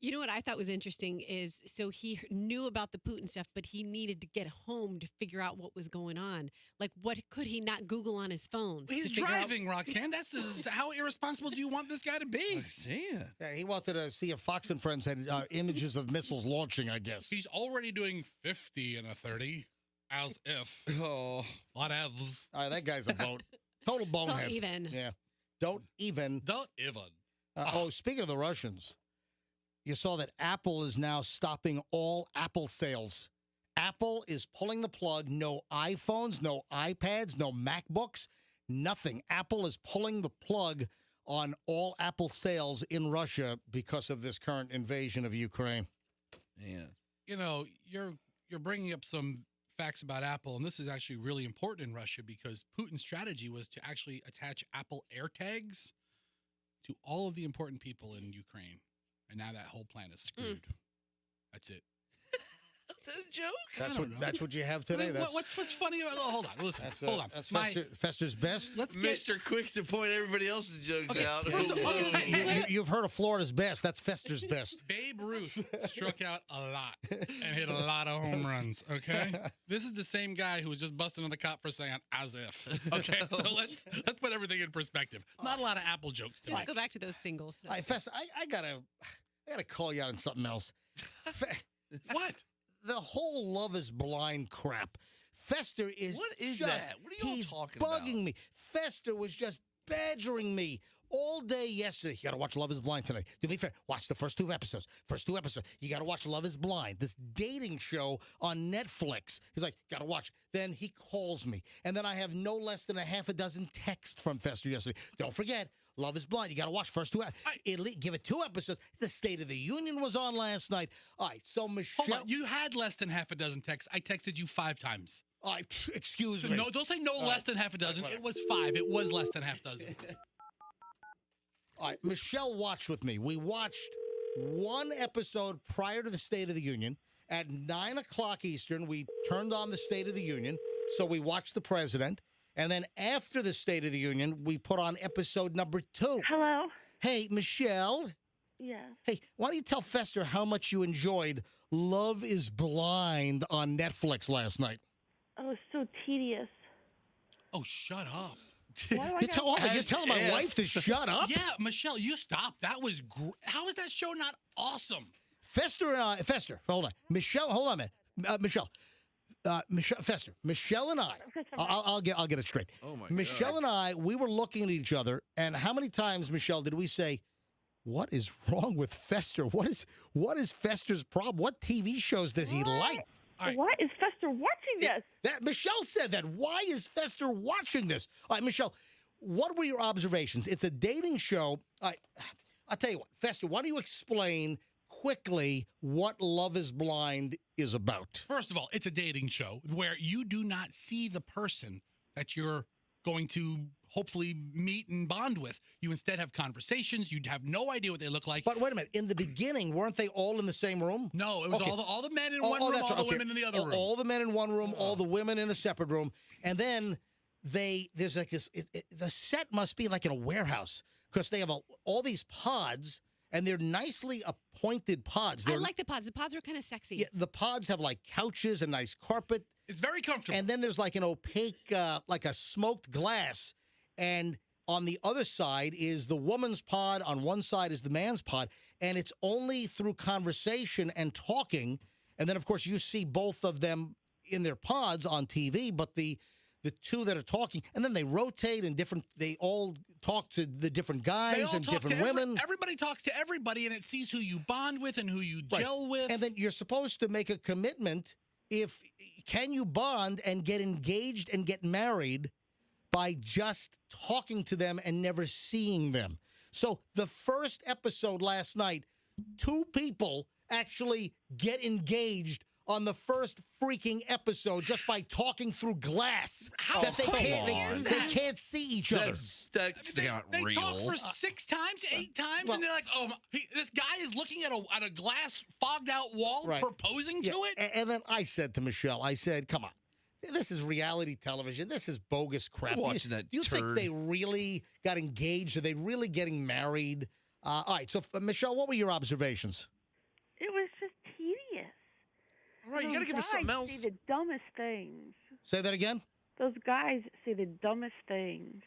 You know what I thought was interesting is so he knew about the Putin stuff, but he needed to get home to figure out what was going on. Like, what could he not Google on his phone? He's driving, Roxanne. That's how irresponsible do you want this guy to be? Roxanne. Yeah, he wanted to see if Fox and Friends had images of missiles launching, I guess. He's already doing 50 and a 30. As if. Oh. What else? That guy's a total bonehead. Don't even. Yeah. Don't even. Don't even. Speaking of the Russians, you saw that Apple is now stopping all Apple sales. Apple is pulling the plug. No iPhones, no iPads, no MacBooks, nothing. Apple is pulling the plug on all Apple sales in Russia because of this current invasion of Ukraine. Man. You know, you're bringing up some facts about Apple, and this is actually really important in Russia because Putin's strategy was to actually attach Apple AirTags to all of the important people in Ukraine. And now that whole plan is screwed. That's it. Is that a joke? That's what you have today. What's funny about? Oh, hold on, listen. Hold on. That's Fester's best. Let's get Mr. Quick to point everybody else's jokes out. You've heard of Florida's best. That's Fester's best. Babe Ruth struck out a lot and hit a lot of home runs. Okay, this is the same guy who was just busting on the cop for saying "as if." Okay, so let's put everything in perspective. Not a lot of Apple jokes today. Just go back to those singles. All right, Fester, I gotta call you out on something else. What? The whole Love is Blind crap. Fester is What is just, that? What are you all talking bugging about? me. Fester was just badgering me all day yesterday. You got to watch Love is Blind tonight. Do me a favor. Watch the first two episodes. You got to watch Love is Blind, this dating show on Netflix. He's like, got to watch. Then he calls me. And then I have no less than a half a dozen texts from Fester yesterday. Don't forget, Love is Blind. You got to watch first two. Give it 2 episodes. The State of the Union was on last night. All right, so Michelle. Hold on. You had less than half a dozen texts. I texted you 5 times. Excuse me. No, don't say no less than half a dozen. It was 5. It was less than half a dozen. All right, Michelle watched with me. We watched 1 episode prior to the State of the Union. At 9 o'clock Eastern, we turned on the State of the Union. So we watched the president. And then after the State of the Union, we put on episode number 2. Hello? Hey, Michelle. Yeah. Hey, why don't you tell Fester how much you enjoyed Love is Blind on Netflix last night? Oh, it's so tedious. Oh, shut up. You're telling my wife to shut up? Yeah, Michelle, you stop. That was how is that show not awesome? Fester, hold on. Michelle, hold on a minute. Michelle, Fester, Michelle and I'll get it straight. Oh my Michelle God. and I, we were looking at each other, and how many times, Michelle, did we say, "What is wrong with Fester? What is Fester's problem? What TV shows does he like?" Right. Why is Fester watching this? That Michelle said that. Why is Fester watching this? All right, Michelle, what were your observations? It's a dating show. All right, I'll tell you what, Fester, why don't you explain quickly what Love is Blind is about? First of all, it's a dating show where you do not see the person that you're going to hopefully meet and bond with. You instead have conversations. You have no idea what they look like. But wait a minute. In the beginning, weren't they all in the same room? No, it was all the men in one room, that's all right. the women in the other room. All the men in one room, all the women in a separate room. And then there's like this, the set must be like in a warehouse because they have all these pods, and they're nicely appointed pods. I like the pods. The pods are kind of sexy. Yeah, the pods have like couches and nice carpet. It's very comfortable. And then there's like an opaque, like a smoked glass. And on the other side is the woman's pod. On one side is the man's pod. And it's only through conversation and talking. And then, of course, you see both of them in their pods on TV. But the two that are talking, and then they rotate and they all talk to the different guys and different women. Everybody talks to everybody, and it sees who you bond with and who you gel with. And then you're supposed to make a commitment. Can you bond and get engaged and get married by just talking to them and never seeing them? So the first episode last night, 2 people actually get engaged on the first freaking episode just by talking through glass. They can't see each other. That's not They real. talk for 6 times, 8 times, and they're like, "Oh, this guy is looking at a glass fogged out wall, proposing to it." And then I said to Michelle, I said, "Come on, this is reality television. This is bogus crap. Watching that Do you think turd. they really got engaged? Are they really getting married?" All right. So, Michelle, what were your observations? It was just tedious. All right, you got to give us something else. Say the dumbest things. Say that again. Those guys say the dumbest things.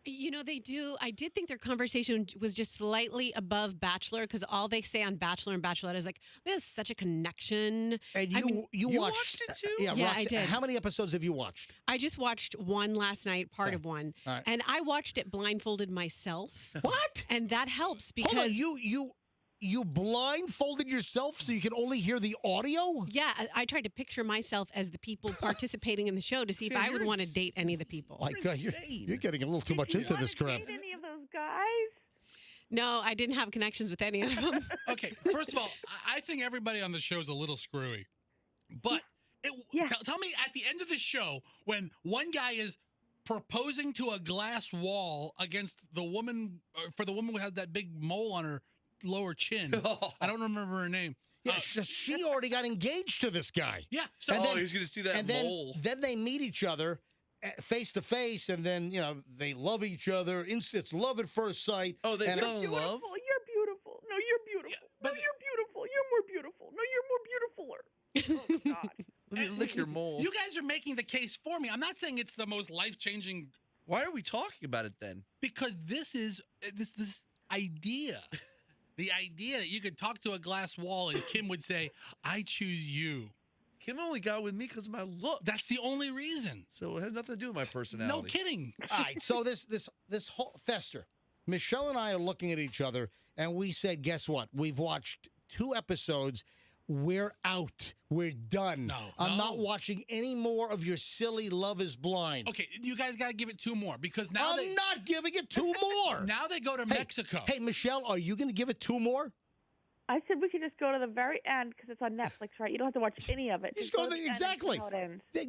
You know, they do. I did think their conversation was just slightly above Bachelor because all they say on Bachelor and Bachelorette is like, there's such a connection. And you watched it too? Yeah, Roxanne, I did. How many episodes have you watched? I just watched one last night, part of one. All right. And I watched it blindfolded myself. What? And that helps because Hold on, you blindfolded yourself so you can only hear the audio? Yeah, I tried to picture myself as the people participating in the show to see if I would want to date any of the people. My God, you're getting a little too much into this crap. Any of those guys? No, I didn't have connections with any of them. Okay, first of all, I think everybody on the show is a little screwy. But tell me at the end of the show when one guy is proposing to a glass wall against the woman, for the woman who had that big mole on her lower chin. I don't remember her name. Yeah, she already got engaged to this guy. Yeah. So he's going to see that and mole. Then they meet each other face to face, and then they love each other. It's love at first sight. Oh, they fell in love. You're beautiful. No, you're beautiful. No, you're beautiful. You're more beautiful. No, you're more beautifuler. Oh God. Let me lick your mole. You guys are making the case for me. I'm not saying it's the most life-changing. Why are we talking about it then? Because this is this idea. The idea that you could talk to a glass wall and Kim would say, I choose you. Kim only got with me because of my look. That's the only reason. So it had nothing to do with my personality. No kidding. All right, so this whole Fester, Michelle and I are looking at each other, and we said, guess what? We've watched 2 episodes. We're out. We're done. I'm not watching any more of your silly Love is Blind. Okay, you guys got to give it 2 more because now I'm not giving it 2 more. Now they go to Mexico. Hey, Michelle, are you going to give it 2 more? I said we could just go to the very end because it's on Netflix, right? You don't have to watch any of it. Just go to the exactly.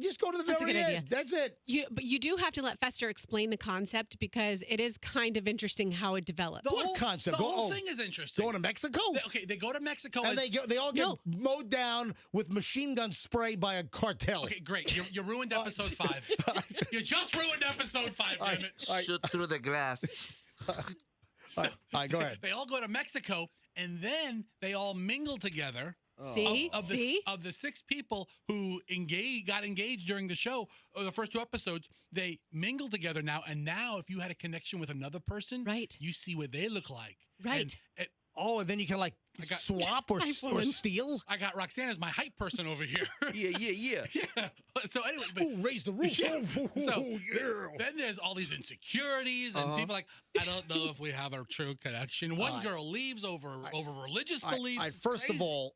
Just go to the very end. That's it. But you do have to let Fester explain the concept because it is kind of interesting how it develops. What concept? The whole thing is interesting. Going to Mexico? They go to Mexico. And they all get mowed down with machine gun spray by a cartel. Okay, great. You ruined episode 5. You just ruined episode 5, damn it. Shoot through the glass. All right, go ahead. They all go to Mexico, and then they all mingle together. See? Of the 6 people who got engaged during the show, or the first 2 episodes, they mingle together now. And now, if you had a connection with another person, you see what they look like. Right. And then you can swap or steal. I got Roxanne as my hype person over here. Yeah. So anyway, raise the roof. Then there's all these insecurities, and people like, I don't know if we have a true connection. One girl leaves over religious beliefs. First of all,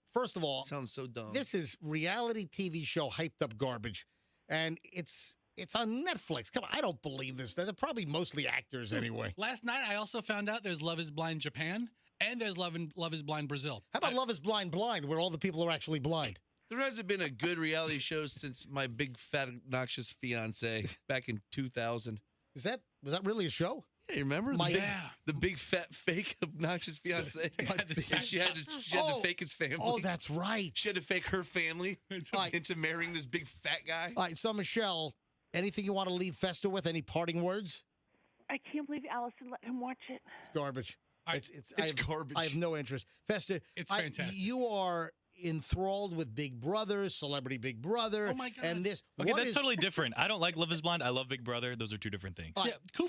sounds so dumb. This is reality TV show hyped up garbage, and it's on Netflix. Come on, I don't believe this. They're probably mostly actors anyway. Last night, I also found out there's Love is Blind Japan, and there's Love is Blind Brazil. How about Love is Blind, where all the people are actually blind? There hasn't been a good reality show since My Big Fat Obnoxious Fiance back in 2000. Was that really a show? Yeah, you remember the big fat fake obnoxious fiance? She had to fake his family. Oh, that's right. She had to fake her family into marrying this big fat guy. All right, so Michelle, anything you want to leave Fester with? Any parting words? I can't believe Allison let him watch it. It's garbage. It's garbage. I have no interest. Fester, it's fantastic. You are enthralled with Big Brother, Celebrity Big Brother. Oh, my God. And this. Okay, that's totally different. I don't like Love is Blind. I love Big Brother. Those are 2 different things. Coop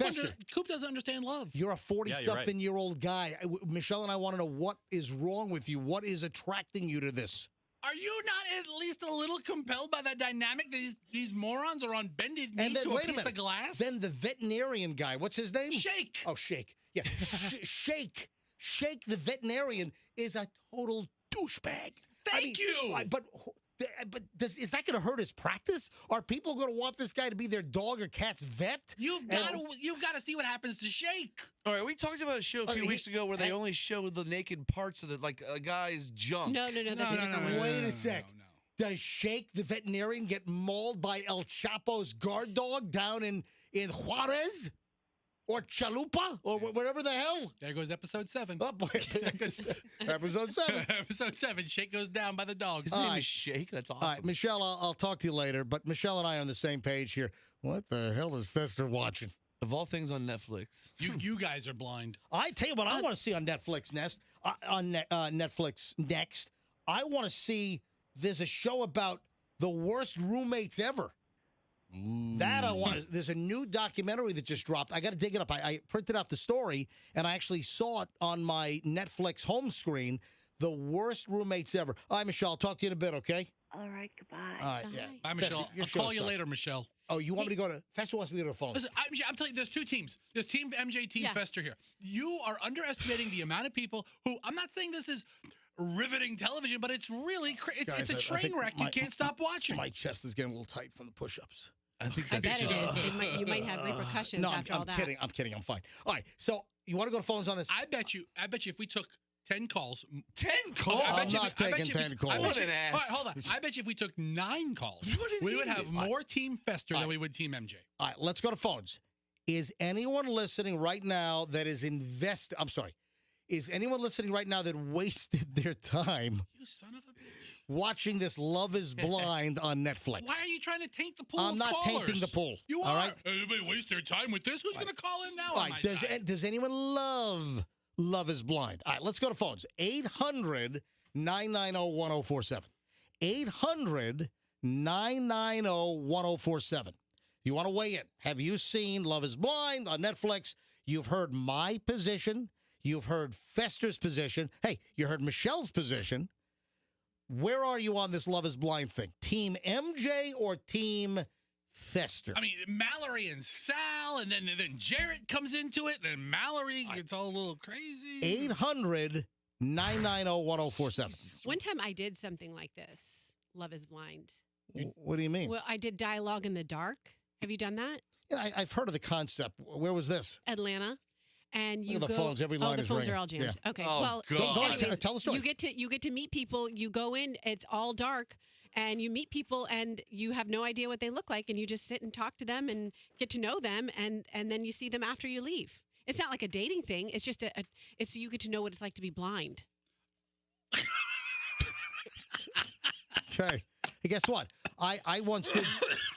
doesn't understand love. You're a 40-something-year-old guy. Michelle and I want to know what is wrong with you. What is attracting you to this? Are you not at least a little compelled by that dynamic that these morons are on bended knee to a piece of glass? Then the veterinarian guy, what's his name? Shake. Oh, Shake. Yeah, Shake. Shake the veterinarian is a total douchebag. Thank you. But is that going to hurt his practice? Are people going to want this guy to be their dog or cat's vet? You've got to see what happens to Shake. All right, we talked about a show a few weeks ago where they only show the naked parts of a guy's junk. No, there's a different one. Wait a sec. Does Shake the veterinarian get mauled by El Chapo's guard dog down in Juarez? Or Chalupa, or whatever the hell. There goes episode 7. Oh, boy. Episode 7. Episode 7. Shake goes down by the dogs. His name is Shake. That's awesome. All right, Michelle, I'll talk to you later. But Michelle and I are on the same page here. What the hell is Fester watching? Of all things on Netflix. You guys are blind. I tell you what, I want to see on Netflix next. Netflix next. I want to see. There's a show about the worst roommates ever. That I want. There's a new documentary that just dropped. I got to dig it up. I printed out the story, and I actually saw it on my Netflix home screen. The worst roommates ever. All right, Michelle, I'll talk to you in a bit, okay? All right, goodbye. All right, yeah. Bye, Michelle. I'll call you later, Michelle. Oh, you want me to go to... Fester wants me to go to the phone. Listen, I'm telling you, there's 2 teams. There's Team MJ, Team Fester here. You are underestimating the amount of people who... I'm not saying this is riveting television, but it's really... It's a train wreck. You can't stop watching. My chest is getting a little tight from the push-ups. I bet it is. You might have repercussions after all that. I'm kidding. I'm fine. All right. So you want to go to phones on this? I bet you if we took 10 calls. 10 calls? I'm not taking 10 calls. What an ass. All right, hold on. I bet you if we took 9 calls, we would have more Team Fester than we would Team MJ. All right. Let's go to phones. Is anyone listening right now that is invested? I'm sorry. is anyone listening right now that wasted their time You son of a bitch. watching this Love is Blind on Netflix? Why are you trying to taint the pool I'm of not callers? tainting the pool. You all are. right? Everybody waste their time with this? Who's going to call in now All on right. my side? Does anyone love Love is Blind? All right, let's go to phones. 800-990-1047. 800-990-1047. You want to weigh in? Have you seen Love is Blind on Netflix? You've heard my position. You've heard Fester's position. Hey, you heard Michelle's position. Where are you on this Love is Blind thing? Team MJ or Team Fester? I mean, Mallory and Sal, and then Jarrett comes into it, and then Mallory gets all a little crazy. 800-990-1047. One time I did something like this. Love is Blind. What do you mean? Well, I did Dialogue in the Dark. Have you done that? Yeah, I've heard of the concept. Where was this? Atlanta. And you Look at the go, phones. Every line the is phones ringing. are all jammed. Yeah. Okay. Oh, well, God. Go ahead, tell the story. You get to meet people. You go in. It's all dark, and you meet people, and you have no idea what they look like, and you just sit and talk to them and get to know them, and then you see them after you leave. It's not like a dating thing. It's just it's you get to know what it's like to be blind. Okay. Hey, guess what? I once did.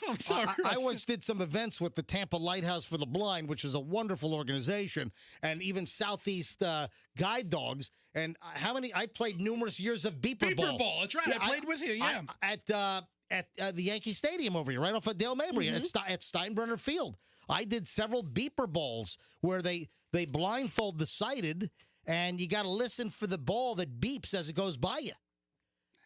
I'm sorry. I once did some events with the Tampa Lighthouse for the Blind, which is a wonderful organization, and even Southeast Guide Dogs. And I played numerous years of beeper ball. Beeper ball. That's right. I played with you. Yeah. At the Yankee Stadium over here, right off of Dale Mabry at Steinbrenner Field. I did several beeper balls where they blindfold the sighted, and you got to listen for the ball that beeps as it goes by you.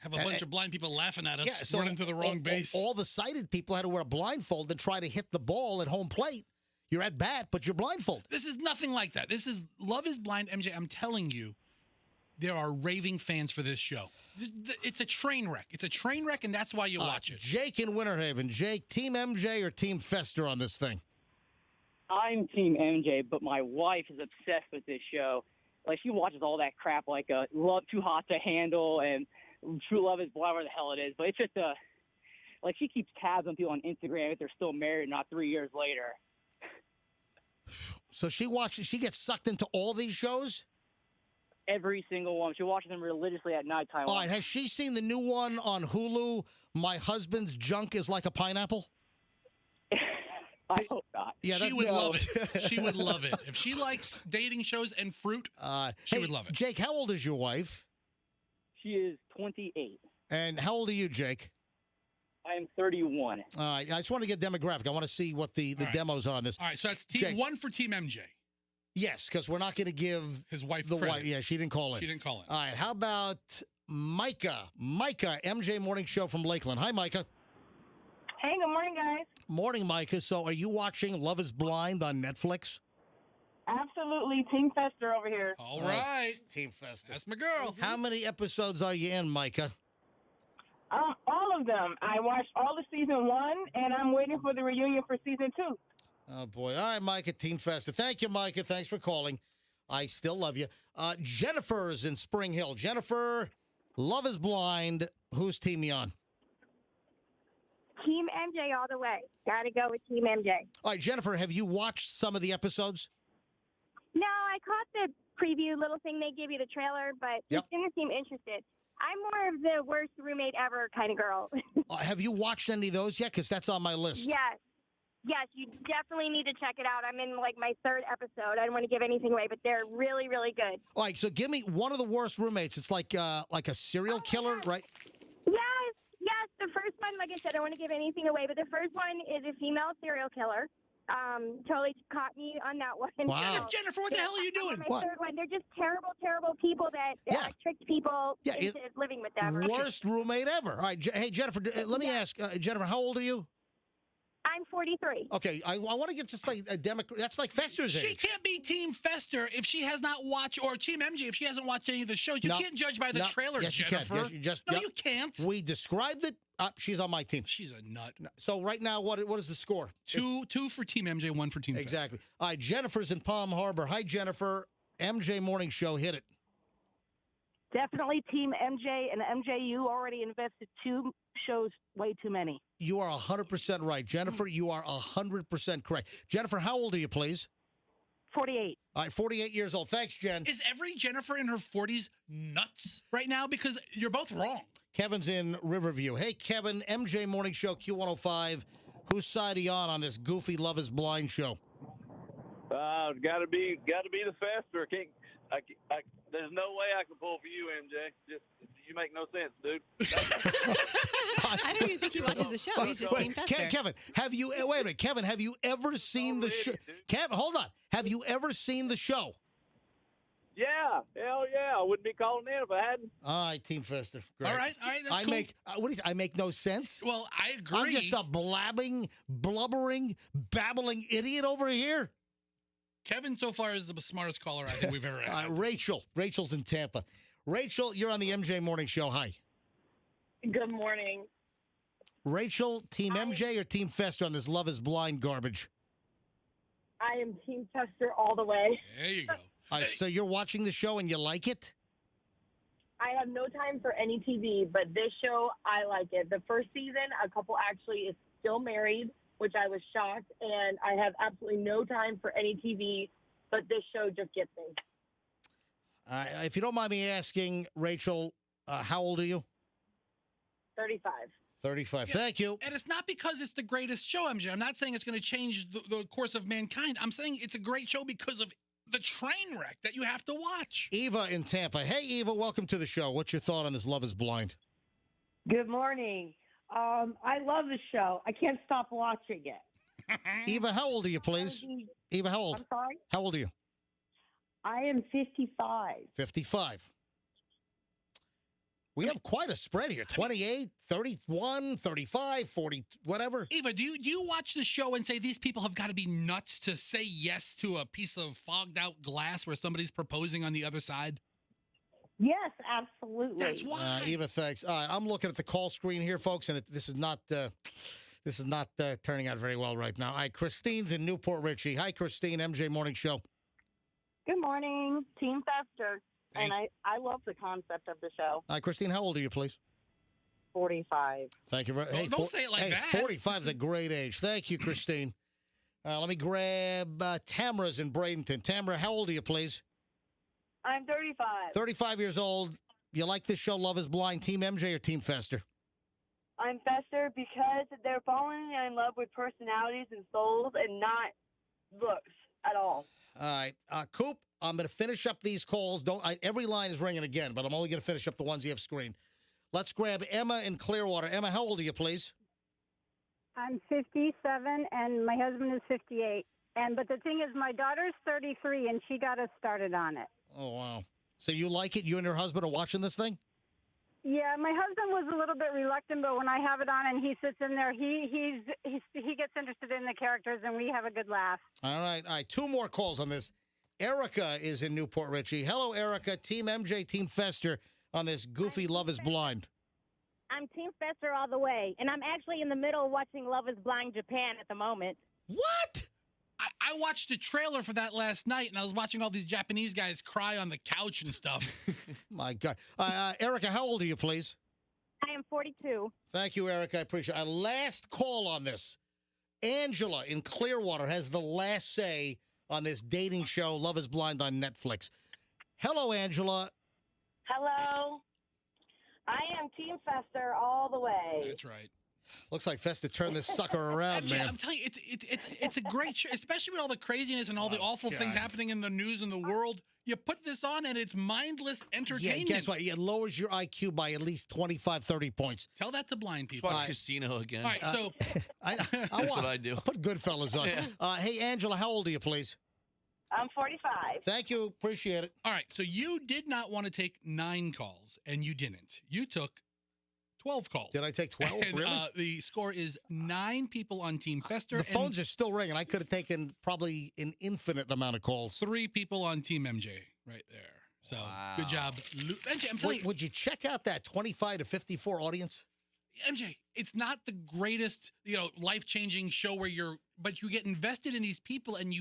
Have a bunch of blind people laughing at us, Yeah, so running to the wrong base. All the sighted people had to wear a blindfold and try to hit the ball at home plate. You're at bat, but you're blindfolded. This is nothing like that. This is Love is Blind, MJ. I'm telling you, there are raving fans for this show. It's a train wreck. It's a train wreck, and that's why you watch it. Jake in Winter Haven. Jake, Team MJ or Team Fester on this thing? I'm Team MJ, but my wife is obsessed with this show. Like, she watches all that crap, like Love Too Hot to Handle and True Love is whatever the hell it is. But it's just like, she keeps tabs on people on Instagram if they're still married, not 3 years later. So she gets sucked into all these shows? Every single one. She watches them religiously at nighttime. All right, has she seen the new one on Hulu, My Husband's Junk is Like a Pineapple? I hope not. Yeah, she would love it. She would love it. If she likes dating shows and fruit, she would love it. Jake, how old is your wife? She is 28. And how old are you, Jake? I am 31. All right, I just want to get demographic. I want to see what the demos are on this. All right, so that's team one for Team MJ. Yes, because we're not going to give his wife the credit. wife. Yeah, she didn't call in. She didn't call in. All right, how about Micah? Micah, MJ Morning Show from Lakeland. Hi, Micah. Hey, good morning, guys. Morning, Micah. So are you watching Love is Blind on Netflix? Absolutely. Team Fester over here. All right. Team Fester. That's my girl. How many episodes are you in, Micah? All of them. I watched all of season 1, and I'm waiting for the reunion for season 2. Oh, boy. All right, Micah, Team Fester. Thank you, Micah. Thanks for calling. I still love you. Jennifer's in Spring Hill. Jennifer, Love is Blind. Whose team you on? Team MJ all the way. Gotta go with Team MJ. All right, Jennifer, have you watched some of the episodes? No, I caught the preview little thing they give you, the trailer, but it didn't seem interested. I'm more of the worst roommate ever kind of girl. Have you watched any of those yet? Because that's on my list. Yes, you definitely need to check it out. I'm in like my 3rd episode. I don't want to give anything away, but they're really, really good. All right, so give me one of the worst roommates. It's like a serial killer, right? Yes, the first one, like I said, I don't want to give anything away, but the first one is a female serial killer. Totally caught me on that one. Wow. Jennifer, what the hell are you doing? My third one, they're just terrible, terrible people that tricked people into living with them. Worst roommate ever. All right, hey, Jennifer, let me ask, Jennifer, how old are you? I'm 43. Okay, I want to get just like a Democrat. That's like Fester's age. She can't be Team Fester if she has not watched, or Team MJ if she hasn't watched any of the shows. You can't judge by the trailer, yes, Jennifer. You can. Yes, you can't. We described it. She's on my team. She's a nut. So right now, what is the score? Two for Team MJ, 1 for Team Fester. Exactly. All right, Jennifer's in Palm Harbor. Hi, Jennifer. MJ Morning Show, hit it. Definitely Team MJ and MJU already invested 2 shows, way too many. You are 100% right. Jennifer, you are 100% correct. Jennifer, how old are you, please? 48. All right, 48 years old. Thanks, Jen. Is every Jennifer in her 40s nuts right now? Because you're both wrong. Kevin's in Riverview. Hey, Kevin, MJ Morning Show, Q105. Whose side are you on this goofy Love is Blind show? Got to be the faster. There's no way I can pull for you, MJ. You make no sense, dude. I don't even think he watches the show. He's just Team Fester. Kevin, wait a minute. Kevin, have you ever seen the show? Kevin, hold on. Have you ever seen the show? Yeah, hell yeah. I wouldn't be calling in if I hadn't. All right, Team Fester. Great. All right, that's cool. I make no sense? Well, I agree. I'm just a blubbering, babbling idiot over here. Kevin so far is the smartest caller I think we've ever had. Rachel's in Tampa. Rachel, you're on the MJ Morning Show. Hi. Good morning. Rachel, Team MJ or Team Fester on this Love is Blind garbage? I am Team Fester all the way. There you go. All right, so you're watching the show and you like it? I have no time for any TV, but this show, I like it. The first season, a couple actually is still married, which I was shocked, and I have absolutely no time for any TV, but this show just gets me. If you don't mind me asking, Rachel, how old are you? 35. 35. Yeah, Thank you. And it's not because it's the greatest show, MJ. I'm not saying it's going to change the course of mankind. I'm saying it's a great show because of the train wreck that you have to watch. Eva in Tampa. Hey, Eva, welcome to the show. What's your thought on this Love is Blind? Good morning. I love the show. I can't stop watching it. Eva, how old are you, please? Eva, how old? I'm sorry? How old are you? I am 55. 55. We have quite a spread here. 28, 31, 35, 40, whatever. Eva, do you watch the show and say these people have got to be nuts to say yes to a piece of fogged out glass where somebody's proposing on the other side? Yes, absolutely. That's why. Eva, thanks. All right, I'm looking at the call screen here, folks, and this is not turning out very well right now. All right, Christine's in Newport Richie. Hi, Christine, MJ Morning Show. Good morning, Team Fester. Hey. And I love the concept of the show. Hi, Christine, how old are you, please? 45. Thank you very much. Hey, don't say it like that. 45 is a great age. Thank you, Christine. Let me grab Tamara's in Bradenton. Tamara, how old are you, please? I'm 35. 35 years old. You like this show, Love is Blind, Team MJ or Team Fester? I'm Fester because they're falling in love with personalities and souls and not looks at all. All right. Coop, I'm going to finish up these calls. Every line is ringing again, but I'm only going to finish up the ones you have screened. Let's grab Emma in Clearwater. Emma, how old are you, please? I'm 57, and my husband is 58. But the thing is, my daughter's 33, and she got us started on it. Oh, wow. So you like it? You and your husband are watching this thing? Yeah, my husband was a little bit reluctant, but when I have it on and he sits in there, he gets interested in the characters, and we have a good laugh. All right. Two more calls on this. Erica is in Newport Richie. Hello, Erica. Team MJ, Team Fester on this goofy Love is Blind. I'm Team Fester all the way, and I'm actually in the middle of watching Love is Blind Japan at the moment. What? I watched the trailer for that last night, and I was watching all these Japanese guys cry on the couch and stuff. My God. Erica, how old are you, please? I am 42. Thank you, Erica. I appreciate it. Last call on this. Angela in Clearwater has the last say on this dating show, Love is Blind on Netflix. Hello, Angela. Hello. I am Team Fester all the way. That's right. Looks like Fester turned this sucker around, MJ, man. I'm telling you, it's a great show, especially with all the craziness and all the awful things happening in the news and the world. You put this on, and it's mindless entertainment. Yeah, guess what? It lowers your IQ by at least 25, 30 points. Tell that to blind people. Watch Casino again. All right, so That's what I do. I'll put Goodfellas on. Hey, Angela, how old are you, please? I'm 45. Thank you. Appreciate it. All right, so you did not want to take 9 calls, and you didn't. You took 12 calls. Did I take 12? And, really? The score is 9 people on Team Fester. The phones are still ringing. I could have taken probably an infinite amount of calls. 3 people on Team MJ right there. So good job. MJ, I'm telling you. Would you check out that 25 to 54 audience? MJ, it's not the greatest, life-changing show but you get invested in these people, and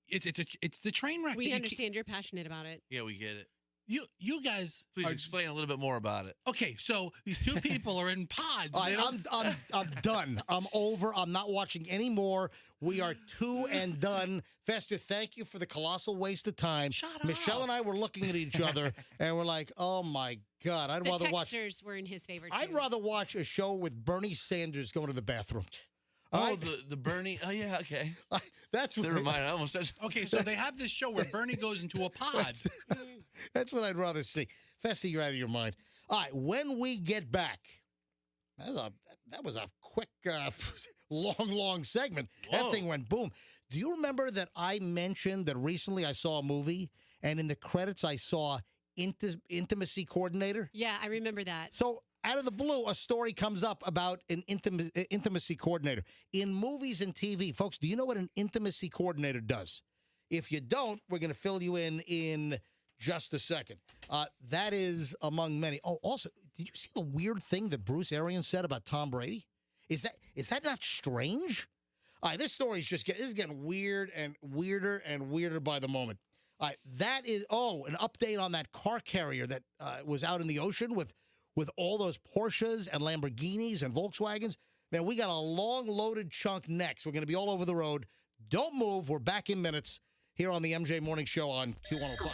it's the train wreck. We understand you're passionate about it. Yeah, we get it. You guys, please explain a little bit more about it. Okay, so these two people are in pods. I'm done. I'm over. I'm not watching anymore. We are two and done. Fester, thank you for the colossal waste of time. Michelle and I were looking at each other and we're like, oh my God, I'd rather watch. The texters were in his favor too. I'd rather watch a show with Bernie Sanders going to the bathroom. Oh, the Bernie. Oh, yeah, okay. That's what. Never mind. I almost said. Okay, so they have this show where Bernie goes into a pod. That's what I'd rather see. Fester, you're out of your mind. All right, when we get back, that was a quick, long segment. Whoa. That thing went boom. Do you remember that I mentioned that recently I saw a movie, and in the credits I saw intimacy coordinator? Yeah, I remember that. So out of the blue, a story comes up about an intimacy coordinator. In movies and TV, folks, do you know what an intimacy coordinator does? If you don't, we're going to fill you in just a second. That is among many. Oh, also, did you see the weird thing that Bruce Arians said about Tom Brady? Is that not strange? All right, this story is getting weird and weirder and weirder by the moment. All right, that is an update on that car carrier that was out in the ocean with all those Porsches and Lamborghinis and Volkswagens. Man, we got a long loaded chunk next. We're going to be all over the road. Don't move. We're back in minutes here on the MJ Morning Show on Q105.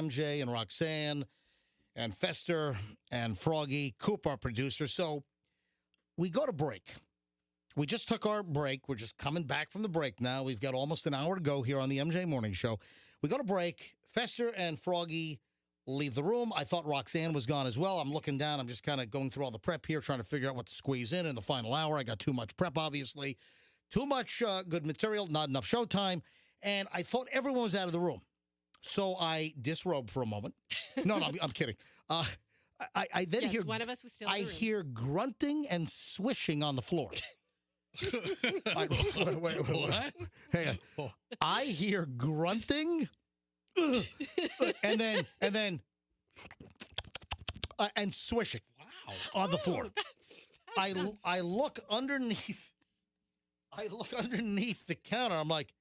MJ and Roxanne and Fester and Froggy, Coop, our producer. So we go to break. We just took our break. We're just coming back from the break now. We've got almost an hour to go here on the MJ Morning Show. We go to break. Fester and Froggy leave the room. I thought Roxanne was gone as well. I'm looking down. I'm just kind of going through all the prep here, trying to figure out what to squeeze in the final hour. I got too much prep, obviously. Too much good material, not enough showtime. And I thought everyone was out of the room. So I disrobed for a moment. No, I'm kidding. I then Yes, hear one of us was still in I the room. hear grunting and swishing on the floor. Wait. What? Hang on. I hear grunting, and then and swishing. Wow. On the floor. That sounds- I look underneath. I look underneath the counter. I'm like,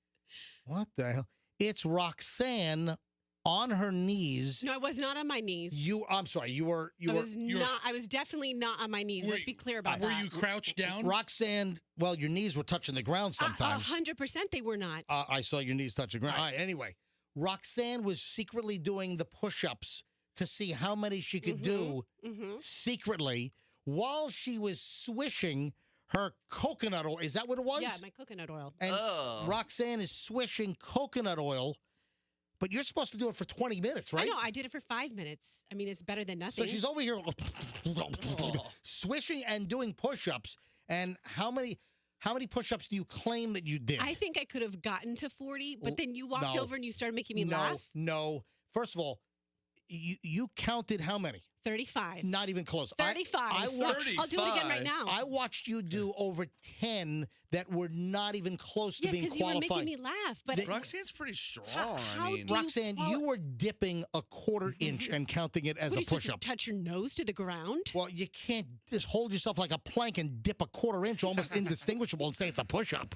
what the hell? It's Roxanne on her knees. No, I was not on my knees. I'm sorry. You were. I was definitely not on my knees. Let's be clear about that. Were you crouched down? Roxanne, well, your knees were touching the ground sometimes. 100% they were not. I saw your knees touch the ground. All right, anyway, Roxanne was secretly doing the push-ups to see how many she could do secretly while she was swishing her coconut oil. Is that what it was? Yeah, my coconut oil. And Roxanne is swishing coconut oil, but you're supposed to do it for 20 minutes, right? I know. I did it for 5 minutes. I mean, it's better than nothing. So she's over here swishing and doing push-ups. And how many push-ups do you claim that you did? I think I could have gotten to 40, but then you walked No. over and you started making me laugh. No. First of all, you counted how many? 35. Not even close. 35. I watched, I'll do it again right now. I watched you do over 10 that were not even close to Yeah, being because you were qualified. making me laugh. But Roxanne's pretty strong. how I mean, do you Roxanne, you were dipping a quarter inch and counting it as what, a are you supposed to push-up. touch your nose to the ground? Well, you can't just hold yourself like a plank and dip a quarter inch, almost indistinguishable, and say it's a push-up.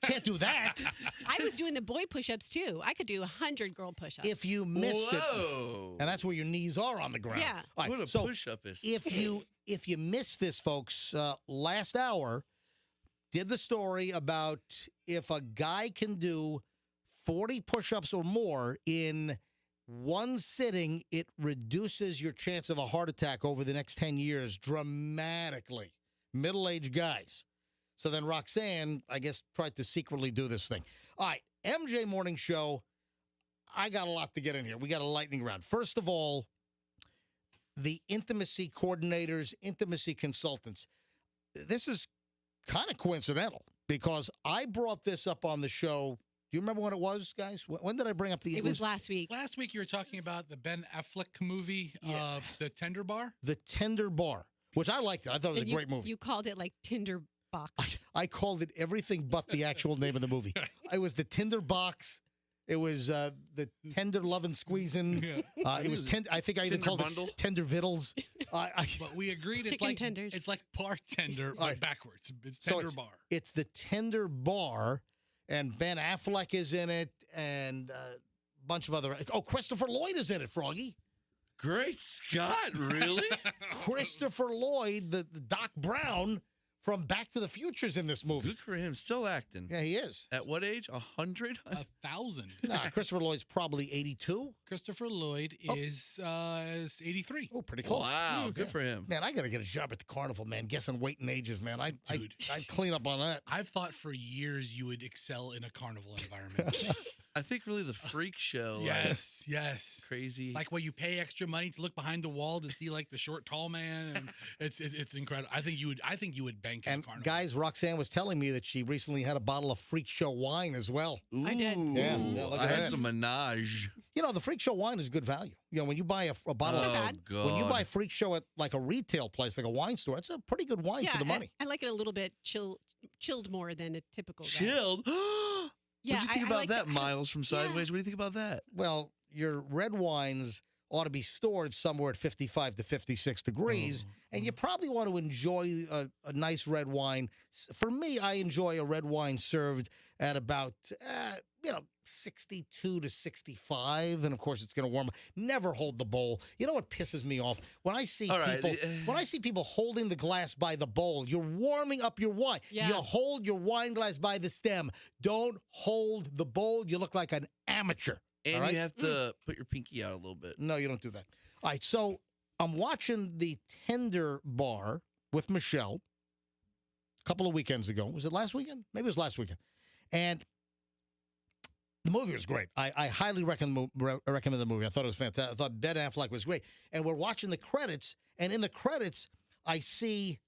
Can't do that. I was doing the boy push-ups too. I could do 100 girl push-ups. If you missed Whoa. it, and that's where your knees are on the ground. Yeah. All right, What a so push-up is. if you missed this, folks, last hour did the story about if a guy can do 40 push-ups or more in one sitting, it reduces your chance of a heart attack over the next 10 years dramatically. Middle-aged guys. So then Roxanne, I guess, tried to secretly do this thing. All right, MJ Morning Show. I got a lot to get in here. We got a lightning round. First of all, the intimacy coordinators, intimacy consultants. This is kind of coincidental because I brought this up on the show. Do you remember when it was, guys? When did I bring up the? It was last week. Last week you were talking about the Ben Affleck movie, The Tender Bar. The Tender Bar, which I liked it. I thought it was And a great movie. You called it like Tinder box. I called it everything but the actual name of the movie. It was the Tinder Box. It was the Tender Lovin' Squeezin'. It was I think I even Tinder called Bundle? it Tender Vittles. But we agreed it's Chicken like tenders. it's like bartender, but backwards. It's Tender Bar. It's the Tender Bar, and Ben Affleck is in it, and a bunch of other. Oh, Christopher Lloyd is in it, Froggy. Great Scott, really? Christopher Lloyd, the Doc Brown from Back to the Future's in this movie. Good for him. Still acting. Yeah, he is. At what age? 100? 1,000. Nah, Christopher Lloyd's probably 82. Christopher Lloyd is 83. Oh, pretty close. Wow, good for him. Man, I got to get a job at the carnival, man. Guessing weight and ages, man. I'd clean up on that. I've thought for years you would excel in a carnival environment. I think really the freak show. Yes. Crazy. Like when you pay extra money to look behind the wall to see like the short, tall man, and it's incredible. I think you would bank in a And carnival. guys, Roxanne was telling me that she recently had a bottle of Freak Show wine as well. I did. Yeah, look I at had that. some menage. You know, the Freak Show wine is good value. You know, when you buy a bottle Oh, of God. when you buy Freak Show at like a retail place, like a wine store, it's a pretty good wine for the money. I like it a little bit chilled more than a typical. Chilled? Yeah, What do you think I about like that, to- Miles from Sideways? What do you think about that? Well, your red wines ought to be stored somewhere at 55 to 56 degrees, and you probably want to enjoy a nice red wine. For me, I enjoy a red wine served at about 62 to 65, and of course it's going to warm up. Never hold the bowl. You know what pisses me off? When I see All right, people holding the glass by the bowl, you're warming up your wine. Yeah. You hold your wine glass by the stem. Don't hold the bowl. You look like an amateur. And all right? you have to put your pinky out a little bit. No, you don't do that. All right, so I'm watching the Tender Bar with Michelle a couple of weekends ago. Was it last weekend? Maybe it was last weekend. And the movie was great. I highly recommend the movie. I thought it was fantastic. I thought Ben Affleck was great. And we're watching the credits, and in the credits, I see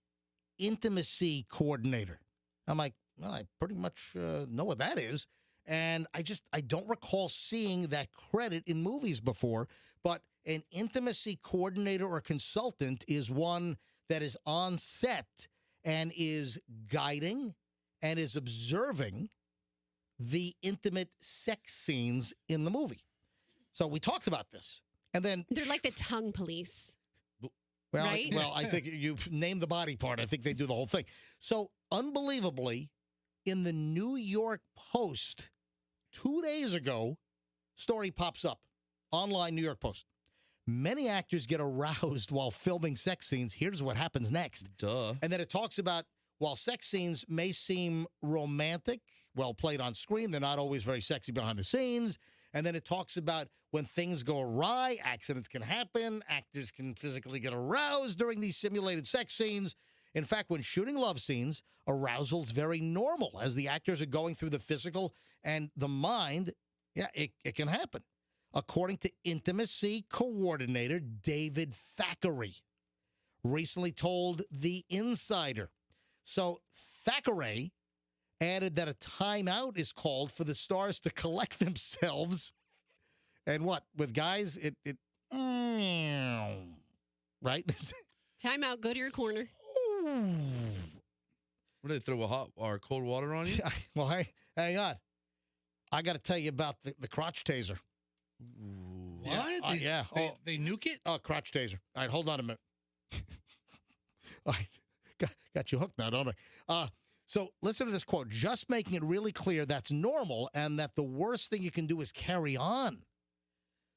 intimacy coordinator. I'm like, well, I pretty much know what that is. And I don't recall seeing that credit in movies before, but An intimacy coordinator or consultant is one that is on set and is guiding and is observing the intimate sex scenes in the movie. So we talked about this. And then They're like the tongue police. well, right? I think you named the body part. I think they do the whole thing. So unbelievably, in the New York Post 2 days ago, story pops up. Online New York Post. Many actors get aroused while filming sex scenes. Here's what happens next. Duh. And then it talks about while sex scenes may seem romantic, well played on screen, they're not always very sexy behind the scenes. And then it talks about when things go awry, accidents can happen, actors can physically get aroused during these simulated sex scenes. In fact, when shooting love scenes, arousal's very normal as the actors are going through the physical and the mind. Yeah, it can happen. According to intimacy coordinator David Thackeray, recently told The Insider. So Thackeray added that a timeout is called for the stars to collect themselves. And what? With guys, right? Time out. Go to your corner. What, did they throw hot or cold water on you? Well, hey, hang on. I got to tell you about the crotch taser. What? Yeah. They nuke it? Oh, crotch taser. All right, hold on a minute. All right. Got you hooked now, don't I? So listen to this quote. Just making it really clear that's normal and that the worst thing you can do is carry on.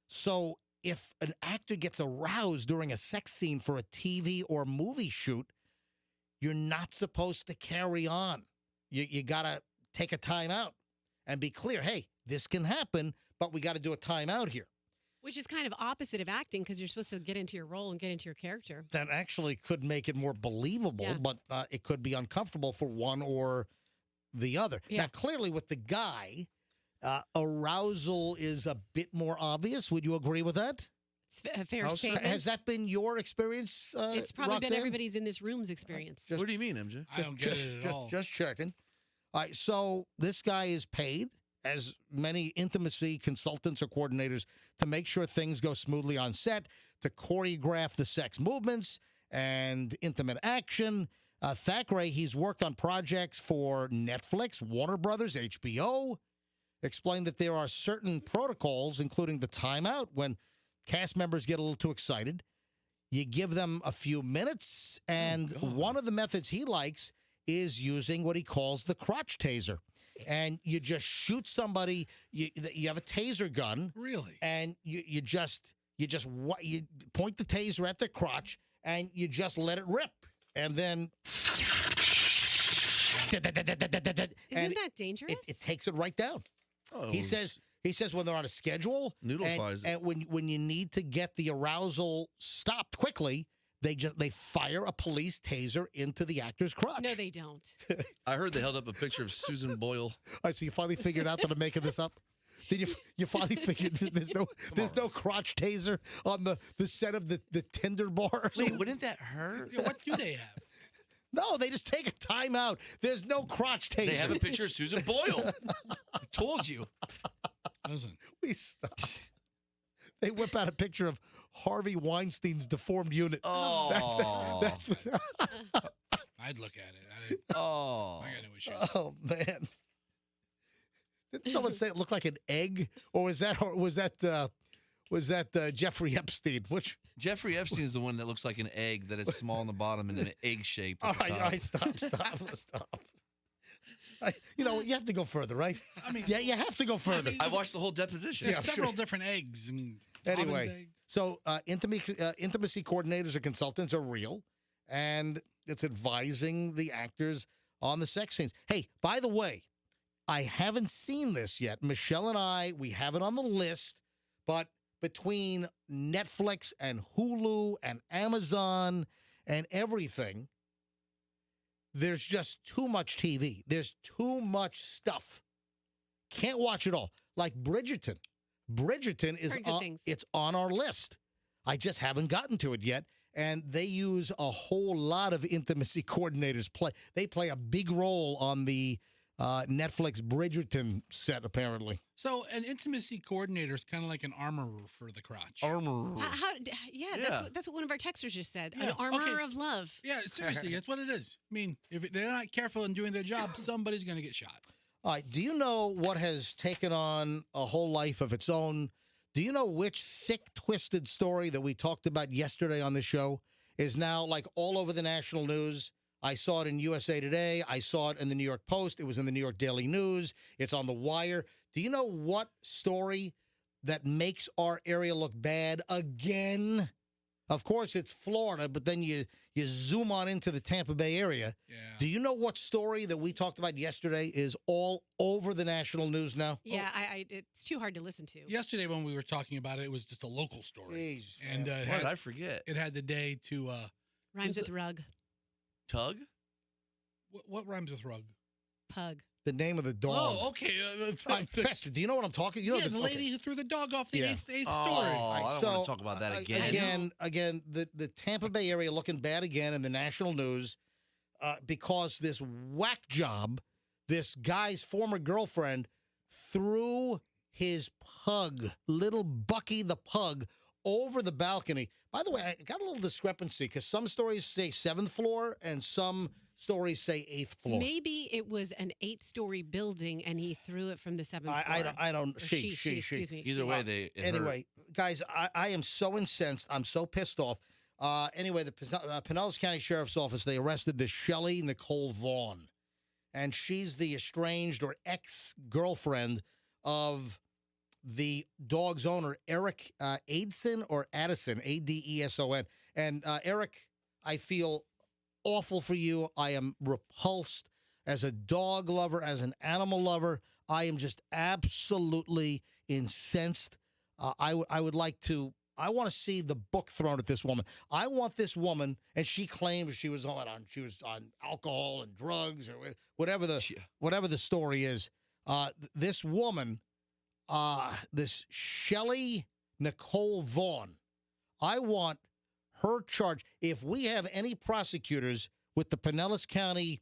So if an actor gets aroused during a sex scene for a TV or movie shoot, you're not supposed to carry on. You got to take a time out and be clear. Hey, this can happen, but we got to do a time out here. Which is kind of opposite of acting because you're supposed to get into your role and get into your character. That actually could make it more believable, Yeah. but it could be uncomfortable for one or the other. Yeah. Now, clearly with the guy, arousal is a bit more obvious. Would you agree with that? It's a fair statement. Has that been your experience, It's probably Roxanne? been everybody's in this room's experience. What do you mean, MJ? I don't get it at all. Just checking. All right, so this guy is paid, as many intimacy consultants or coordinators, to make sure things go smoothly on set, to choreograph the sex movements and intimate action. Thackeray, he's worked on projects for Netflix, Warner Brothers, HBO, explained that there are certain protocols, including the timeout, when cast members get a little too excited. You give them a few minutes, and one of the methods he likes is using what he calls the crotch taser. And you just shoot somebody. You have a taser gun, Really? and you point the taser at their crotch, and you just let it rip, and then Isn't that dangerous? it takes it right down. Oh, He says when they're on a schedule, Noodle-fies it. and when you need to get the arousal stopped quickly, they fire a police taser into the actor's crotch. No, they don't. I heard they held up a picture of Susan Boyle. I see. You finally figured out that I'm making this up. Did you finally figured that there's no crotch taser on the set of the Tinder bar? Wait, wouldn't that hurt? Yeah, what do they have? No, they just take a time out. There's no crotch taser. They have a picture of Susan Boyle. I told you. Listen. We stop. They whip out a picture of Harvey Weinstein's deformed unit. Oh. That's I'd look at it. Oh. I got no issues. oh man. Didn't someone say it looked like an egg, or was that Jeffrey Epstein? Which Jeffrey Epstein is the one that looks like an egg that is small on the bottom and then egg shaped. all right, stop. You have to go further, right? I mean, yeah, you have to go further. I watched the whole deposition. There's several different eggs. I mean, Anyway, Robin's egg. so intimacy coordinators or consultants are real, and it's advising the actors on the sex scenes. Hey, by the way, I haven't seen this yet. Michelle and I, we have it on the list, but between Netflix and Hulu and Amazon and everything, there's just too much TV. There's too much stuff. Can't watch it all. Like Bridgerton. Bridgerton is Heard good on, things. it's on our list. I just haven't gotten to it yet. And they use a whole lot of intimacy coordinators. They play a big role on the Netflix Bridgerton set, apparently. So an intimacy coordinator is kind of like an armorer for the crotch. Armorer. That's what one of our texters just said. Yeah, An armorer okay. of love. Yeah, seriously, that's what it is. I mean, if they're not careful in doing their job, somebody's going to get shot. All right, do you know what has taken on a whole life of its own? Do you know which sick, twisted story that we talked about yesterday on the show is now like all over the national news? I saw it in USA Today. I saw it in the New York Post. It was in the New York Daily News. It's on The Wire. Do you know what story that makes our area look bad again? Of course, it's Florida, but then you zoom on into the Tampa Bay area. Yeah. Do you know what story that we talked about yesterday is all over the national news now? Yeah, it's too hard to listen to. Yesterday when we were talking about it, it was just a local story. Jeez, and Why did I forget? It had the day to... Rhymes with rug. Tug? What rhymes with rug? Pug. The name of the dog. Oh, okay. Fester, do you know what I'm talking? You know the lady who threw the dog off the eighth story. I don't want to talk about that again. Again, the Tampa Bay area looking bad again in the national news because this whack job, this guy's former girlfriend, threw his pug, little Bucky the pug, over the balcony. By the way, I got a little discrepancy because some stories say 7th floor and some stories say 8th floor. Maybe it was an 8-story building and he threw it from the 7th floor. I don't. She. Excuse me. Either way, anyway, guys, I am so incensed. I'm so pissed off. Anyway, the Pinellas County Sheriff's Office, they arrested this Shelley Nicole Vaughn. And she's the estranged or ex-girlfriend of the dog's owner, Eric Adeson or Addison, Adeson. And Eric, I feel awful for you. I am repulsed as a dog lover, as an animal lover. I am just absolutely incensed. I would like to. I want to see the book thrown at this woman. I want this woman, and she claimed she was on alcohol and drugs or whatever the story is. This woman, this Shelley Nicole Vaughn, I want her charged. If we have any prosecutors with the Pinellas County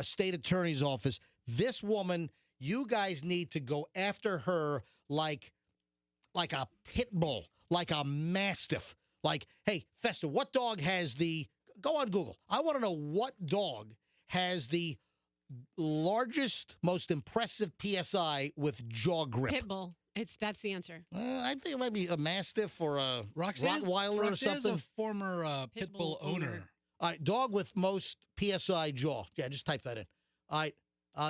State Attorney's Office, this woman, you guys need to go after her like a pit bull, like a mastiff. Like, hey, Festa, what dog has go on Google. I want to know what dog has the largest, most impressive PSI with jaw grip. Pit bull. That's the answer. I think it might be a mastiff or a Roxanne's Rottweiler or something. A former pit bull owner. All right, dog with most PSI jaw. Yeah, just type that in. All right,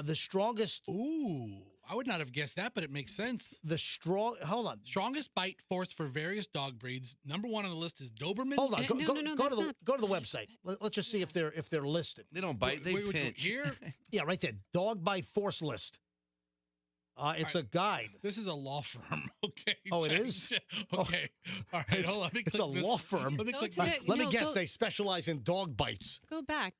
the strongest. Ooh, I would not have guessed that, but it makes sense. Hold on. Strongest bite force for various dog breeds. Number 1 on the list is Doberman. Hold on. Go to the website. Let's just see if they're listed. They don't bite. They pinch. Here? Yeah, right there. Dog bite force list. It's a guide. This is a law firm. Okay. Oh, it is? Okay. All right. Hold on. It's a law firm. Let me click Let me guess. They specialize in dog bites. Go back.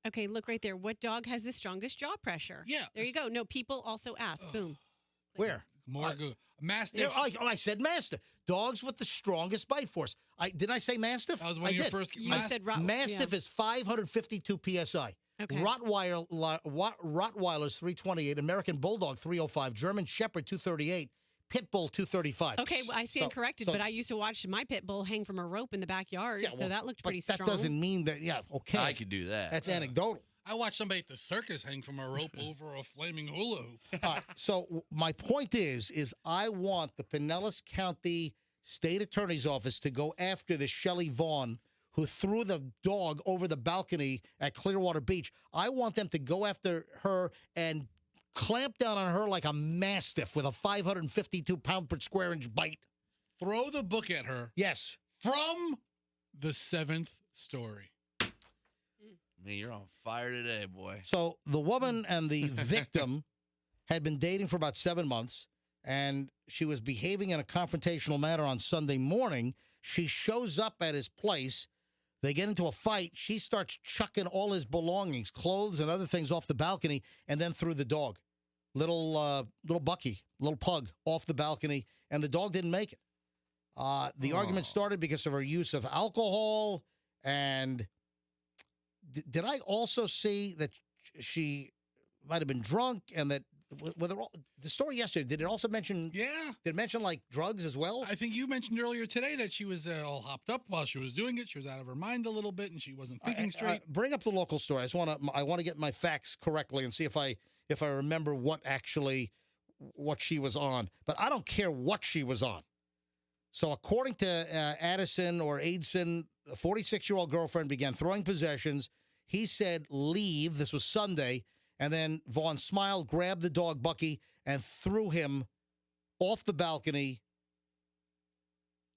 Okay, look right there. What dog has the strongest jaw pressure? Yeah. There you go. No, people also ask. Boom. Where? More good. Mastiff. I said mastiff. Dogs with the strongest bite force. Didn't I say mastiff? That was one of your first. You said mastiff is 552 PSI. Okay. Rottweiler's 328, American Bulldog 305, German Shepherd 238, Pit Bull 235. Okay, well, I stand corrected, but I used to watch my pit bull hang from a rope in the backyard, so that looked pretty strong. That doesn't mean that, okay. I could do that. That's anecdotal. I watched somebody at the circus hang from a rope over a flaming hula hoop. So my point is I want the Pinellas County State Attorney's Office to go after the Shelley Vaughn who threw the dog over the balcony at Clearwater Beach. I want them to go after her and clamp down on her like a mastiff with a 552-pound per square inch bite. Throw the book at her. Yes. From the 7th story. Man, you're on fire today, boy. So the woman and the victim had been dating for about 7 months, and she was behaving in a confrontational manner on Sunday morning. She shows up at his place. They get into a fight. She starts chucking all his belongings, clothes and other things off the balcony, and then threw the dog, little Bucky, little pug, off the balcony, and the dog didn't make it. The argument started because of her use of alcohol, and did I also see that she might have been drunk, and that whether the story yesterday, did it also mention? Yeah. Did it mention like drugs as well? I think you mentioned earlier today that she was all hopped up while she was doing it. She was out of her mind a little bit, and she wasn't thinking straight. Bring up the local story. I want to get my facts correctly and see if I remember what she was on. But I don't care what she was on. So according to Addison or Aidson, a 46-year-old girlfriend began throwing possessions. He said, leave. This was Sunday. And then Vaughn smiled, grabbed the dog, Bucky, and threw him off the balcony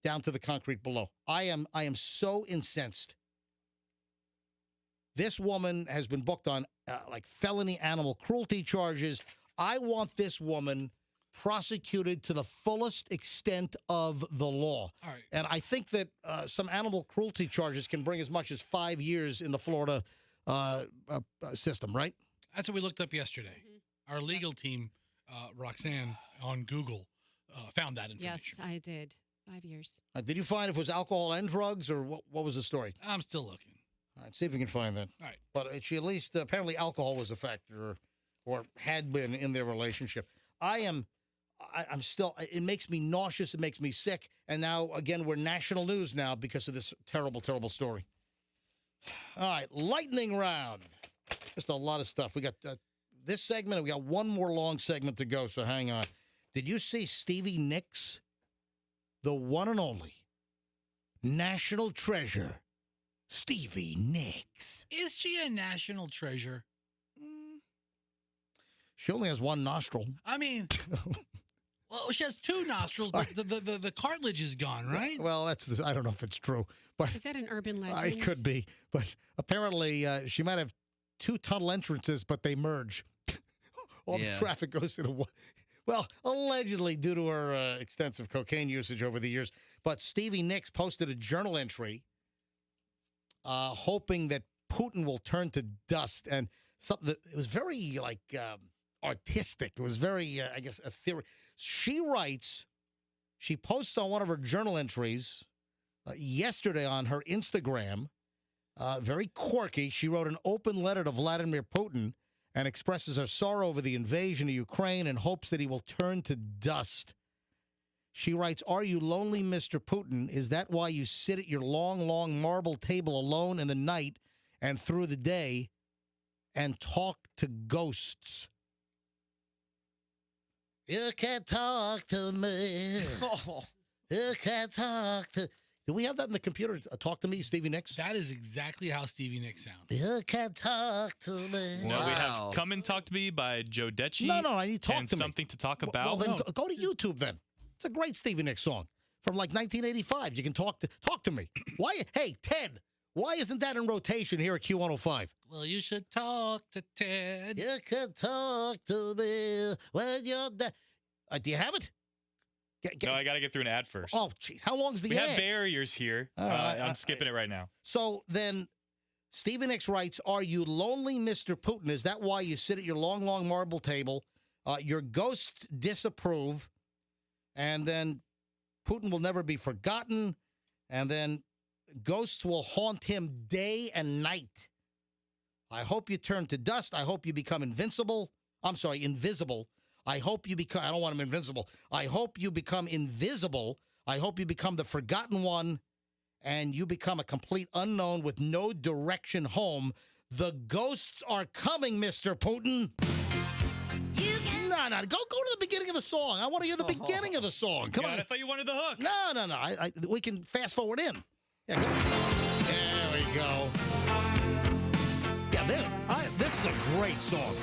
down to the concrete below. I am so incensed. This woman has been booked on like felony animal cruelty charges. I want this woman prosecuted to the fullest extent of the law. All right. And I think that some animal cruelty charges can bring as much as 5 years in the Florida system, right? That's what we looked up yesterday. Our legal team, Roxanne, on Google, found that information. Yes, I did. 5 years. Did you find if it was alcohol and drugs, or what was the story? I'm still looking. All right, see if we can find that. All right. But she at least, apparently alcohol was a factor or had been in their relationship. I'm still, it makes me nauseous. It makes me sick. And now, again, we're national news now because of this terrible, terrible story. All right, lightning round. Just a lot of stuff. We got this segment, and we got one more long segment to go, so hang on. Did you see Stevie Nicks? The one and only national treasure, Stevie Nicks. Is she a national treasure? She only has one nostril. I mean, well, she has two nostrils, but the cartilage is gone, right? Well, I don't know if it's true. But is that an urban legend? It could be. But apparently she might have two tunnel entrances, but they merge. All the traffic goes into one. Well, allegedly due to her extensive cocaine usage over the years. But Stevie Nicks posted a journal entry hoping that Putin will turn to dust. And something that it was very, artistic. It was very, I guess, a theory. She writes, she posts on one of her journal entries yesterday on her Instagram, very quirky. She wrote an open letter to Vladimir Putin and expresses her sorrow over the invasion of Ukraine and hopes that he will turn to dust. She writes, "Are you lonely, Mr. Putin? Is that why you sit at your long, long marble table alone in the night and through the day and talk to ghosts? You can't talk to me. You can't talk to..." Do we have that in the computer? Talk to me, Stevie Nicks? That is exactly how Stevie Nicks sounds. You can't talk to me. No, we have Come and Talk to Me by Joe Decci. No, I need Talk and to Me. Something to Talk About. Well, then go to YouTube then. It's a great Stevie Nicks song from like 1985. You can talk to me. Why? Hey, Ted, why isn't that in rotation here at Q105? Well, you should talk to Ted. You can talk to me when you're dead. Do you have it? No, I got to get through an ad first. Oh, jeez. How long's the We ad? have barriers here. I'm skipping it right now. So then Stevie Nicks writes, "Are you lonely, Mr. Putin? Is that why you sit at your long, long marble table? Your ghosts disapprove. And then Putin will never be forgotten. And then ghosts will haunt him day and night. I hope you turn to dust. I hope you become invisible. I hope you become, I don't want him invincible. I hope you become invisible. I hope you become the forgotten one and you become a complete unknown with no direction home. The ghosts are coming, Mr. Putin." No. Go to the beginning of the song. I want to hear the beginning of the song. Come on. I thought you wanted the hook. No. We can fast forward in. Yeah, go. There we go. Yeah, this is a great song.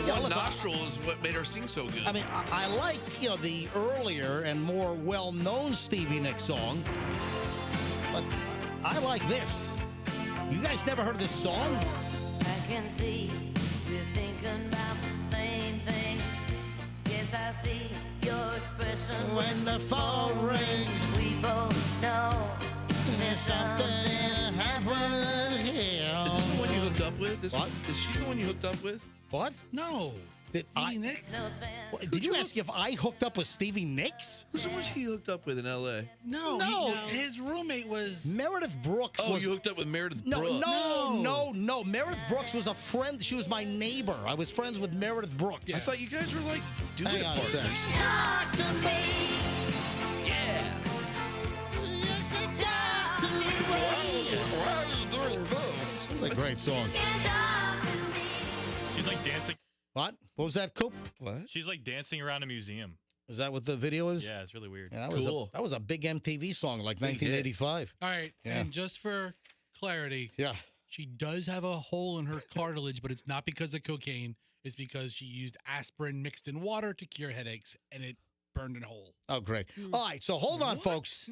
One nostril is what made her sing so good. I mean, I like, the earlier and more well-known Stevie Nicks song, but I like this. You guys never heard of this song? I can see you're thinking about the same thing. Yes, I see your expression when the phone rings. We both know there's something happening here. Is this the one you hooked up with? What? Is she the one you hooked up with? What? No. Stevie Nicks? Did you ask if I hooked up with Stevie Nicks? Who's the one he hooked up with in L.A.? No. No. His roommate was Meredith Brooks. Oh, was, you hooked up with Meredith no, Brooks. no. Meredith Brooks was a friend. She was my neighbor. I was friends with Meredith Brooks. I thought you guys were like doing Hang on a second. partners. Talk to me. Yeah. Talk to me. Why are you doing this? It's a great song. Talk to me. She's like dancing. What? What was that, Coop? What? She's like dancing around a museum. Is that what the video is? Yeah, it's really weird. Yeah, that was Cool. that was a big MTV song, like Big hit. 1985. All right. Yeah. And just for clarity, Yeah. she does have a hole in her cartilage, but it's not because of cocaine. It's because she used aspirin mixed in water to cure headaches, and it burned a hole. Oh, great. All right, so hold on, folks.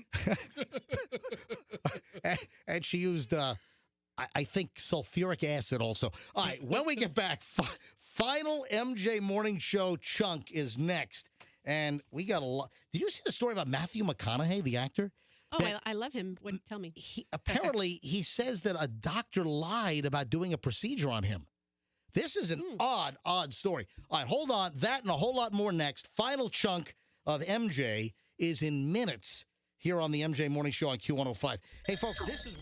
And she used, I think, sulfuric acid also. All right, when we get back, final MJ Morning Show chunk is next. And we got a lot. Did you see the story about Matthew McConaughey, the actor? Oh, I love him. Tell me. Apparently, he says that a doctor lied about doing a procedure on him. This is an odd story. All right, hold on. That and a whole lot more next. Final chunk of MJ is in minutes here on the MJ Morning Show on Q105. Hey, folks, this is...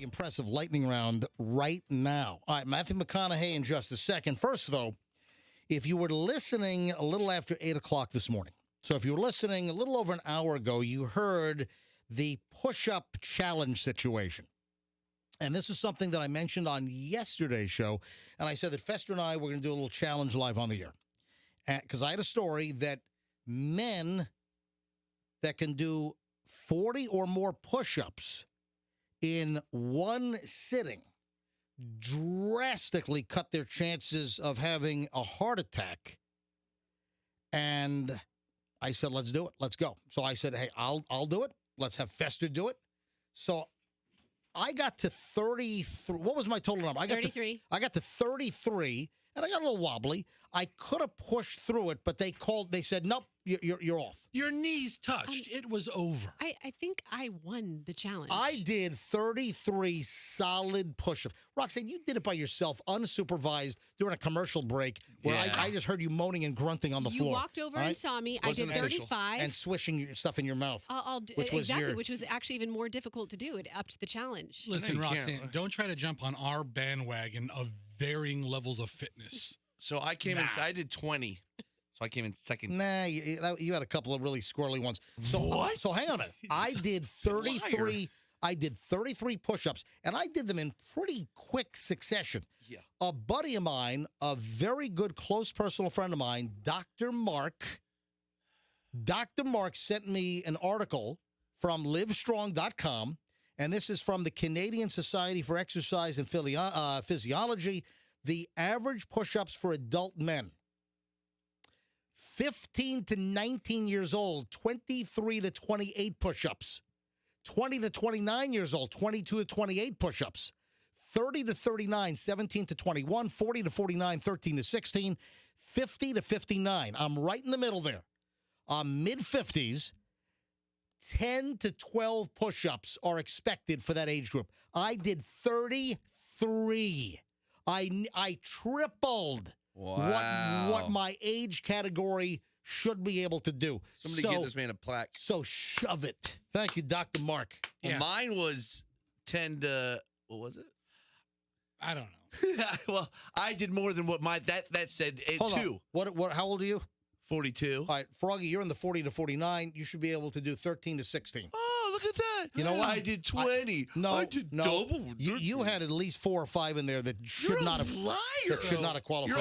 Impressive lightning round right now. All right, Matthew McConaughey in just a second. First, though, if you were listening a little after 8 o'clock this morning, so if you were listening a little over an hour ago, you heard the push-up challenge situation. And this is something that I mentioned on yesterday's show, and I said that Fester and I were going to do a little challenge live on the air. Because I had a story that men that can do 40 or more push-ups in one sitting drastically cut their chances of having a heart attack. And I said, let's do it. Let's go. So I said, hey, I'll do it. Let's have Fester do it. So I got to 33. What was my total number? I got 33. I got to 33, and I got a little wobbly. I could have pushed through it, but they said, nope, you're off. Your knees touched. It was over. I think I won the challenge. I did 33 solid push-ups. Roxanne, you did it by yourself, unsupervised, during a commercial break where I just heard you moaning and grunting on the floor. You walked over and saw me. I did 35. And swishing your stuff in your mouth. I'll do which was actually even more difficult to do. It upped the challenge. Listen, Roxanne, don't try to jump on our bandwagon of varying levels of fitness. So I came in, I did 20. So I came in second. Nah, you had a couple of really squirrely ones. So what? So hang on a minute. I did 33. Liar. I did 33 push-ups, and I did them in pretty quick succession. Yeah. A buddy of mine, a very good close personal friend of mine, Dr. Mark sent me an article from livestrong.com, and this is from the Canadian Society for Exercise and Physiology. The average push-ups for adult men, 15 to 19 years old, 23 to 28 push-ups. 20 to 29 years old, 22 to 28 push-ups. 30 to 39, 17 to 21. 40 to 49, 13 to 16. 50 to 59. I'm right in the middle there. Mid-50s, 10 to 12 push-ups are expected for that age group. I did 33. I tripled what my age category should be able to do. Somebody get this man a plaque. So shove it. Thank you, Dr. Mark. Well, mine was 10 to, what was it? I don't know. Well, I did more than what that said. Hold two. On. What? How old are you? 42. All right, Froggy, you're in the 40 to 49. You should be able to do 13 to 16. Oh, look at that. You know what? I did 20. I did double. You had at least 4 or 5 in there that should not have liar. That should not have qualified.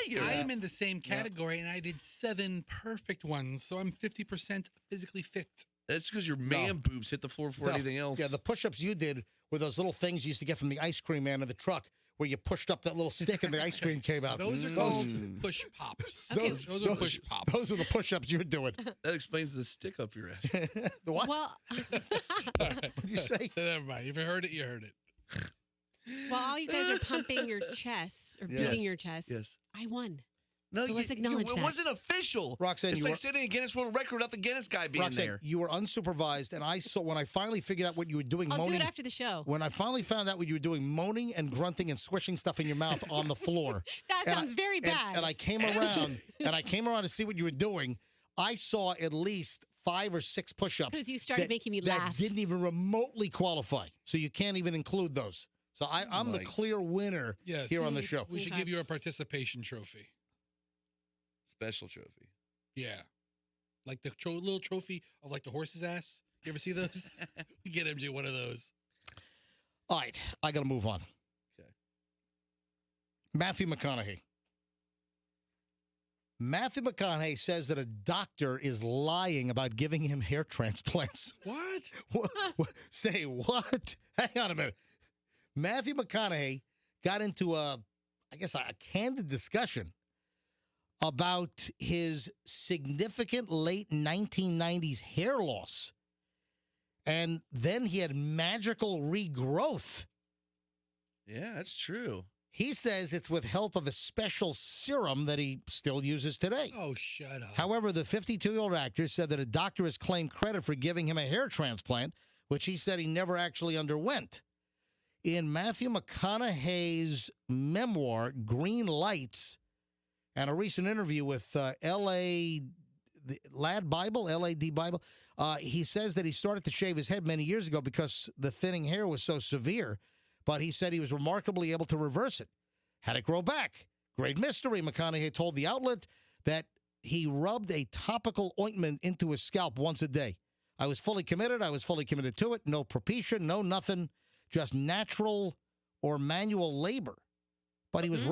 You're a liar. I am in the same category, and I did 7 perfect ones, so I'm 50% physically fit. That's because your man boobs hit the floor before anything else. Yeah, the push-ups you did were those little things you used to get from the ice cream man in the truck where you pushed up that little stick and the ice cream came out. Those are called push pops. Those are push pops. Those are the push-ups you're doing. That explains the stick up your ass. The what? Well, what did you say? Never mind. If you heard it, you heard it. while all you guys are pumping your chests or beating your chest, I won. No, so let's acknowledge that. It wasn't official. Roxanne, it's like setting a Guinness World Record without the Guinness guy being Roxanne, there. you were unsupervised, and I saw when I finally figured out what you were doing. I'll moaning, do it after the show. When I finally found out what you were doing, moaning and grunting and swishing stuff in your mouth on the floor. That sounds very bad. And I came around to see what you were doing. I saw at least 5 or 6 push-ups because you started making me that laugh. didn't even remotely qualify. So you can't even include those. So I'm the clear winner here on the show. We should give you a participation trophy. Special trophy. Yeah. Like the little trophy of like the horse's ass. You ever see those? You get MJ one of those. All right. I got to move on. Okay. Matthew McConaughey. Matthew McConaughey says that a doctor is lying about giving him hair transplants. What? Say what? Hang on a minute. Matthew McConaughey got into a candid discussion about his significant late 1990s hair loss. And then he had magical regrowth. Yeah, that's true. He says it's with help of a special serum that he still uses today. Oh, shut up. However, the 52-year-old actor said that a doctor has claimed credit for giving him a hair transplant, which he said he never actually underwent. In Matthew McConaughey's memoir, Green Lights, and a recent interview with LAD Bible, he says that he started to shave his head many years ago because the thinning hair was so severe, but he said he was remarkably able to reverse it. Had it grow back. Great mystery. McConaughey told the outlet that he rubbed a topical ointment into his scalp once a day. I was fully committed. I was fully committed to it. No propecia, no nothing, just natural or manual labor. But he was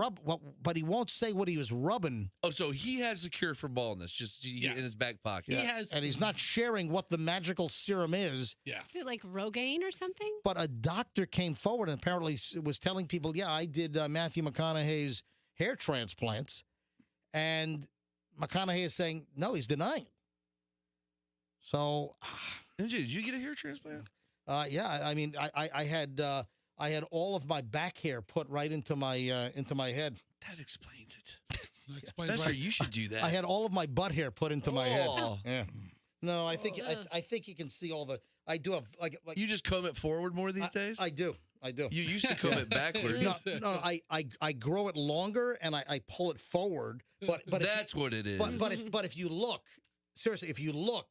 but he won't say what he was rubbing. Oh, so he has a cure for baldness just in his back pocket. And he's not sharing what the magical serum is. Yeah. Is it like Rogaine or something? But a doctor came forward and apparently was telling people, I did Matthew McConaughey's hair transplants. And McConaughey is saying, no, he's denying it. So, MJ, did you get a hair transplant? Yeah, I mean, I had all of my back hair put right into my head. That explains it. That's right. You should do that. I had all of my butt hair put into my head. Oh. Yeah. No, I think I think you can see all the. I do have like you just comb it forward more these days. I do. You used to comb it backwards. No, I grow it longer and I pull it forward. But that's what it is. But if you look seriously, if you look.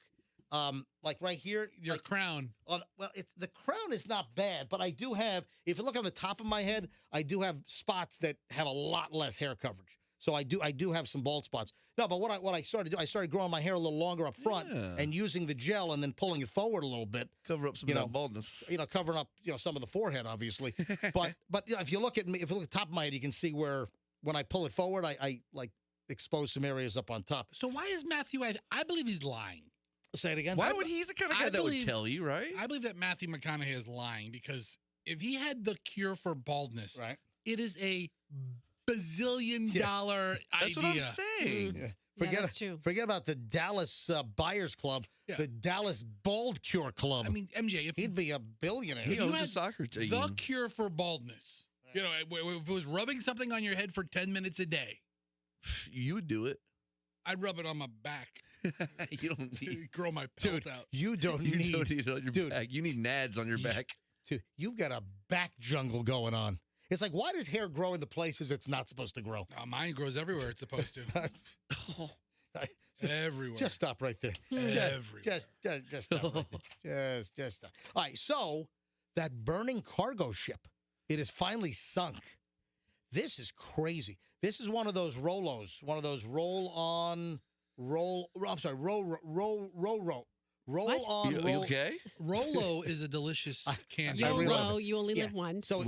Like right here, your crown. The crown is not bad, but I do have. If you look on the top of my head, I do have spots that have a lot less hair coverage. So I do have some bald spots. No, but what I started to do, I started growing my hair a little longer up front and using the gel and then pulling it forward a little bit, cover up some of that baldness. Covering up some of the forehead, obviously. but if you look at me, if you look at the top of my head, you can see where when I pull it forward, I like expose some areas up on top. So why is Matthew? I believe he's lying. Say it again. Why would he's the kind of guy that would tell you, right? I believe that Matthew McConaughey is lying because if he had the cure for baldness, right, it is a bazillion dollar idea. That's what I'm saying. Yeah. Forget about the Dallas Buyers Club, the Dallas Bald Cure Club. I mean, MJ, he'd be a billionaire. He owns a soccer team. The cure for baldness. If it was rubbing something on your head for 10 minutes a day, you would do it. I'd rub it on my back. You don't need grow my pelt out. You don't need it on your back. You need nads on your back. Dude, you've got a back jungle going on. It's like, why does hair grow in the places it's not supposed to grow? Mine grows everywhere it's supposed to. Everywhere. Just stop right there. Everywhere. Just stop right there. Just stop. All right, so that burning cargo ship, it is finally sunk. This is crazy. This is one of those Rolos, one of those roll-on. Roll on. You okay? Rolo is a delicious candy. YOLO, you only live once. So it's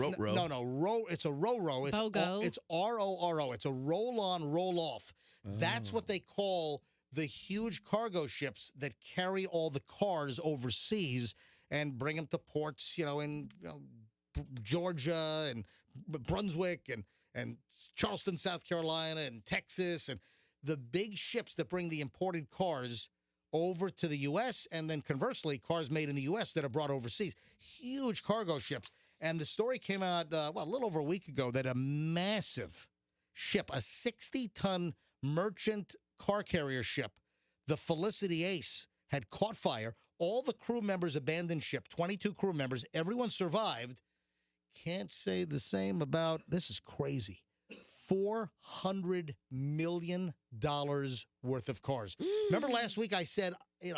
a ro-ro. It's BOGO. It's RORO. It's a roll-on, roll-off. That's what they call the huge cargo ships that carry all the cars overseas and bring them to ports, in Georgia and Brunswick and Charleston, South Carolina, and Texas, and the big ships that bring the imported cars over to the U.S. and then conversely, cars made in the U.S. that are brought overseas. Huge cargo ships. And the story came out, a little over a week ago that a massive ship, a 60-ton merchant car carrier ship, the Felicity Ace, had caught fire. All the crew members abandoned ship, 22 crew members. Everyone survived. Can't say the same about, this is crazy, $400 million worth of cars. Remember last week I said, it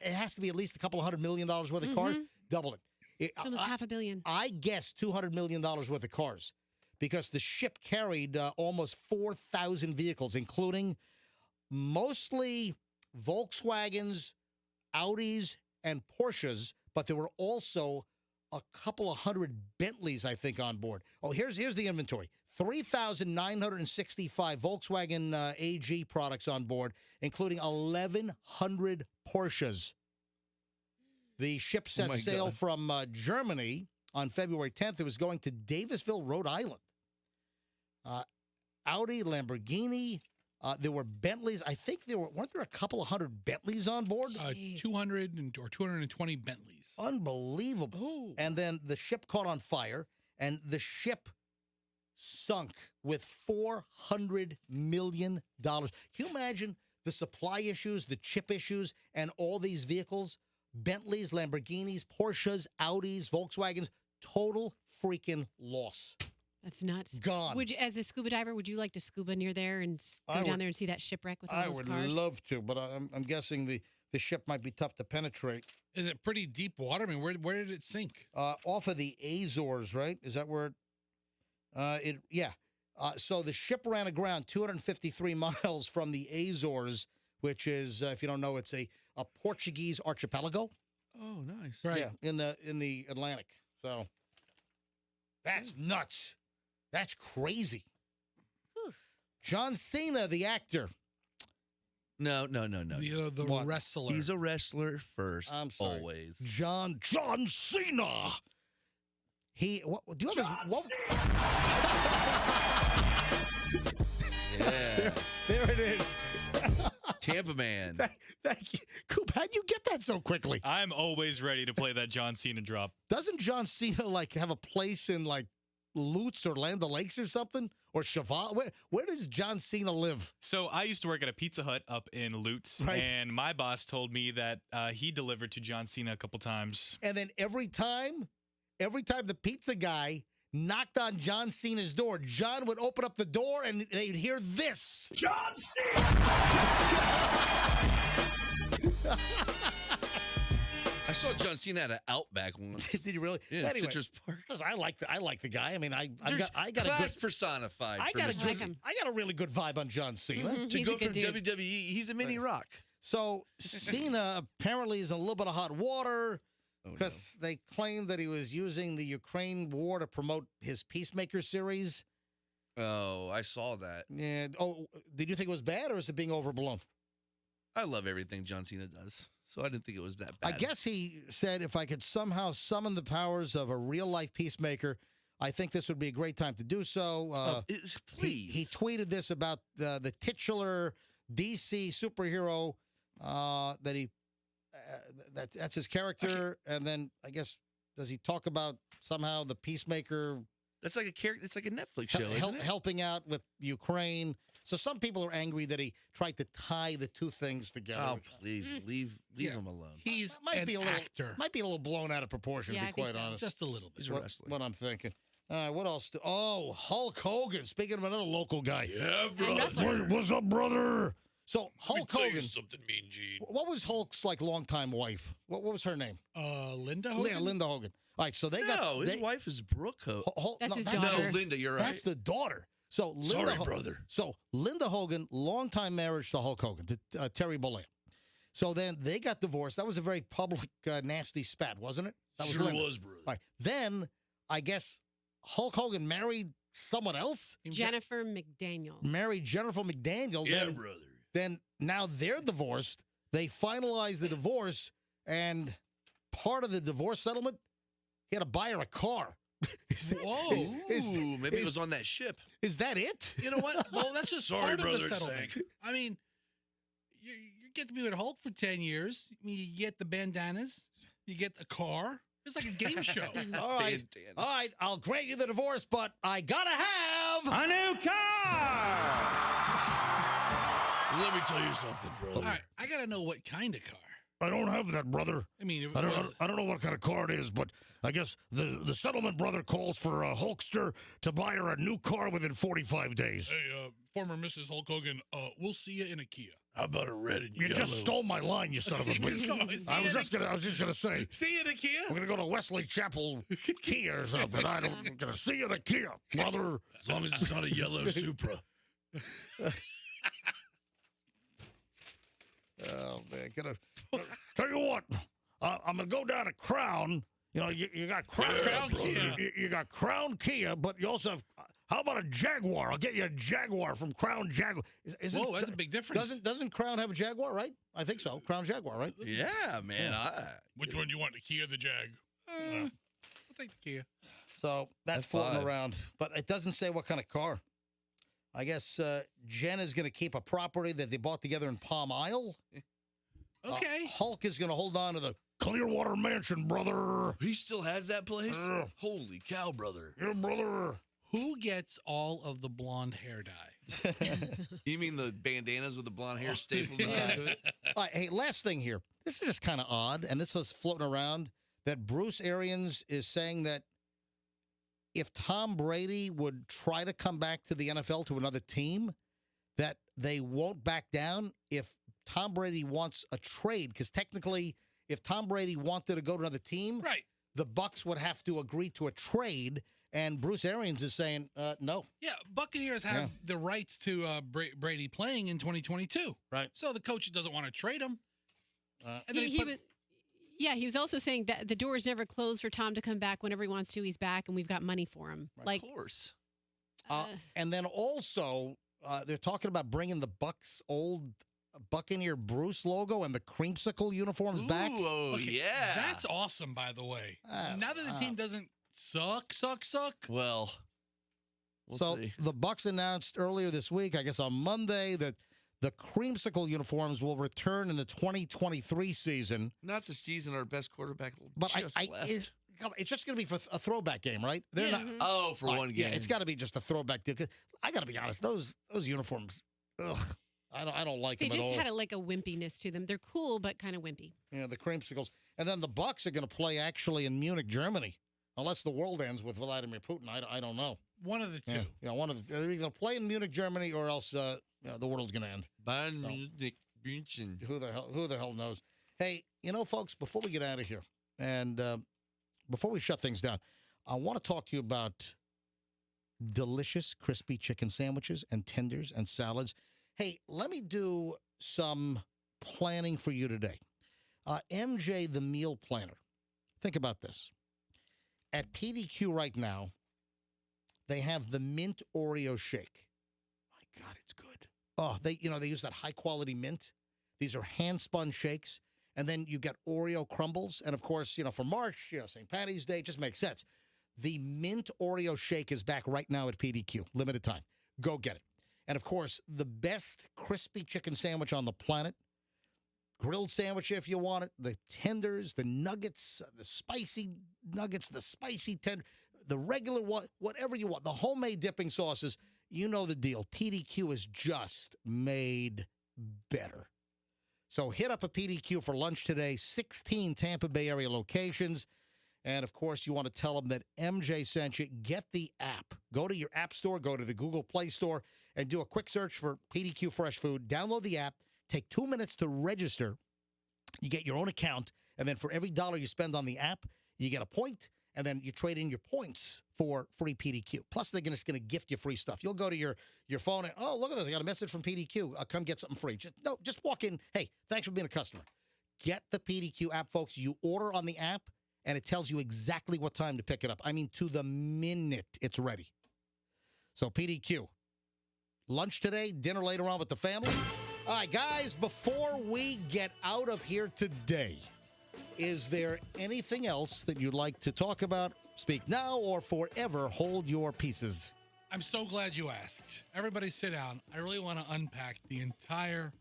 has to be at least a couple of $100 million worth of cars? Double it. It's almost $500 million. I guess $200 million worth of cars because the ship carried almost 4,000 vehicles, including mostly Volkswagens, Audis, and Porsches, but there were also a couple of hundred Bentleys, I think, on board. Oh, here's the inventory. 3,965 Volkswagen AG products on board, including 1,100 Porsches. The ship set sail from Germany on February 10th. It was going to Davisville, Rhode Island. Audi, Lamborghini. There were Bentleys. I think weren't there a couple of hundred Bentleys on board? 200 or 220 Bentleys. Unbelievable. Oh. And then the ship caught on fire, and the ship sunk with $400 million. Can you imagine the supply issues, the chip issues, and all these vehicles? Bentleys, Lamborghinis, Porsches, Audis, Volkswagens, total freaking loss. That's nuts. Gone. Would you, as a scuba diver, would you like to scuba near there and go down there and see that shipwreck with all those cars? I would love to, but I'm guessing the ship might be tough to penetrate. Is it pretty deep water? I mean, where did it sink? Off of the Azores, right? Is that where yeah. So the ship ran aground 253 miles from the Azores, which is, if you don't know, it's a Portuguese archipelago. Oh, nice. Right. Yeah, in the Atlantic. So that's nuts. That's crazy. Whew. John Cena, the actor. No. The What? wrestler. He's a wrestler first. I'm sorry. Always. John Cena. Do you have his Yeah. There it is. Tampa man. Thank you. Coop, how'd you get that so quickly? I'm always ready to play that John Cena drop. Doesn't John Cena have a place in Lutz or Land O'Lakes or something? Or Cheval? Where does John Cena live? So I used to work at a Pizza Hut up in Lutz, Right. and my boss told me that he delivered to John Cena a couple times. And then every time the pizza guy knocked on John Cena's door, John would open up the door and they'd hear this. John Cena! I saw John Cena at an Outback once. Did you really? Yeah, Anyway, Citrus Park. listen, I like the guy. I mean, I got a class good personified. I for got Mr. a really good vibe on John Cena. Mhm. To He's go a good from dude. WWE, he's a mini rock. So Cena apparently is in a little bit of hot water because they claim that he was using the Ukraine war to promote his Peacemaker series. Oh, I saw that. Yeah. Oh, did you think it was bad or is it being overblown? I love everything John Cena does, so I didn't think it was that bad. I guess he said if I could somehow summon the powers of a real-life Peacemaker, I think this would be a great time to do so. Please. He tweeted this about the titular DC superhero that he that's his character, and then I guess does he talk about somehow the Peacemaker? That's like a character. It's like a Netflix show, isn't it? Helping out with Ukraine. So some people are angry that he tried to tie the two things together. Oh, please leave him alone. He's might an be a little actor. might be a little blown out of proportion, Yeah, to I be think quite so. honest. Just a little bit. He's a wrestler. What I'm thinking. What else? Hulk Hogan. Speaking of another local guy. Yeah, wrestler. What's up, brother? So Hulk Hogan. Something mean, Gene. What was Hulk's longtime wife? What was her name? Linda Hogan? Yeah, Linda Hogan. All right, so they got. No, his wife is Brooke Hogan. That's his No, daughter. Linda, you're right. That's the daughter. So Linda Sorry, brother. So Linda Hogan, longtime marriage to Hulk Hogan, to Terry Bollea. So then they got divorced. That was a very public, nasty spat, wasn't it? That Sure Linda. was, brother. All right. Then I guess Hulk Hogan married someone else. Jennifer McDaniel. Married Jennifer McDaniel. Yeah, then, brother. Then now they're divorced. They finalized the divorce, and part of the divorce settlement, he had to buy her a car. Whoa. Maybe it was on that ship. Is that it? You know what? Well, that's just Sorry, part brother, of the it settlement. sank. I mean, you get to be with Hulk for 10 years. You get the bandanas. You get a car. It's like a game show. All right. All right. I'll grant you the divorce, but I got to have a new car. Let me tell you something, brother. All right, I got to know what kind of car. I don't have that, brother. I mean, I don't know what kind of car it is, but I guess the settlement brother calls for a Hulkster to buy her a new car within 45 days. Hey, former Mrs. Hulk Hogan, we'll see you in a Kia. How about a red and You yellow? just stole my line, you son of a bitch. Come on, see I was you just gonna say. See you in a Kia? We're gonna go to Wesley Chapel Kia or something. I'm gonna see you in a Kia, brother. As long as it's not a yellow Supra. Oh man, tell you what, I'm gonna go down to Crown You know, you got Crown Kia. You got Crown Kia, but you also have. How about a Jaguar? I'll get you a Jaguar from Crown Jaguar. Whoa, that's a big difference. Doesn't Crown have a Jaguar, right? I think so. Crown Jaguar, right? Yeah, man. Which one do you want, the Kia or the Jag? I'll take the Kia. So that's floating around, but it doesn't say what kind of car. I guess Jen is going to keep a property that they bought together in Palm Isle. Okay. Hulk is going to hold on to the Clearwater Mansion, brother. He still has that place? Holy cow, brother. Yeah, brother. Who gets all of the blonde hair dye? You mean the bandanas with the blonde hair stapled onto it? All right, hey, last thing here. This is just kind of odd, and this was floating around, that Bruce Arians is saying that if Tom Brady would try to come back to the NFL to another team, that they won't back down if Tom Brady wants a trade, because technically, if Tom Brady wanted to go to another team, right, the Bucs would have to agree to a trade, and Bruce Arians is saying no. Yeah, Buccaneers have the rights to Brady playing in 2022. Right. So the coach doesn't want to trade him. And then he was also saying that the door is never closed for Tom to come back whenever he wants to. He's back, and we've got money for him. Right. Of course. And then also, they're talking about bringing the Bucs' old Buccaneer Bruce logo and the creamsicle uniforms back. Oh, yeah. That's awesome, by the way. Now that the team doesn't suck. Well, we'll see. The Bucs announced earlier this week, I guess on Monday, that the creamsicle uniforms will return in the 2023 season. Not the season our best quarterback But just left. it's just going to be for a throwback game, right? They're not. Oh, for one game. Yeah, it's got to be just a throwback deal. 'Cause I got to be honest, those uniforms, ugh, I don't like They them at all. just had a wimpiness to them. They're cool, but kind of wimpy. Yeah, the creamsicles. And then the Bucs are going to play actually in Munich, Germany. Unless the world ends with Vladimir Putin, I don't know. One of the two. Yeah, one of the. They're either play in Munich, Germany, or else the world's going to end. Bayern Munich, München. Who the hell knows? Hey, folks, before we get out of here, and before we shut things down, I want to talk to you about delicious crispy chicken sandwiches and tenders and salads. Hey, let me do some planning for you today. MJ, the meal planner. Think about this. At PDQ right now, they have the mint Oreo shake. My God, it's good. Oh, they use that high quality mint. These are hand spun shakes, and then you get Oreo crumbles, and of course, for March, St. Patty's Day, it just makes sense. The mint Oreo shake is back right now at PDQ, limited time. Go get it. And of course, the best crispy chicken sandwich on the planet. Grilled sandwich if you want it, the tenders, the nuggets, the spicy nuggets, the spicy tender, the regular one, whatever you want, the homemade dipping sauces, you know the deal. PDQ is just made better. So hit up a PDQ for lunch today, 16 Tampa Bay area locations. And, of course, you want to tell them that MJ sent you. Get the app. Go to your app store, go to the Google Play Store, and do a quick search for PDQ Fresh Food. Download the app. Take 2 minutes to register. You get your own account, and then for every $1 you spend on the app, you get a point, and then you trade in your points for free PDQ. Plus, they're just going to gift you free stuff. You'll go to your phone and, oh, look at this. I got a message from PDQ. Come get something free. Just walk in. Hey, thanks for being a customer. Get the PDQ app, folks. You order on the app, and it tells you exactly what time to pick it up. I mean, to the minute it's ready. So PDQ. Lunch today, dinner later on with the family. All right, guys, before we get out of here today, is there anything else that you'd like to talk about? Speak now or forever hold your pieces. I'm so glad you asked. Everybody sit down. I really want to unpack the entire...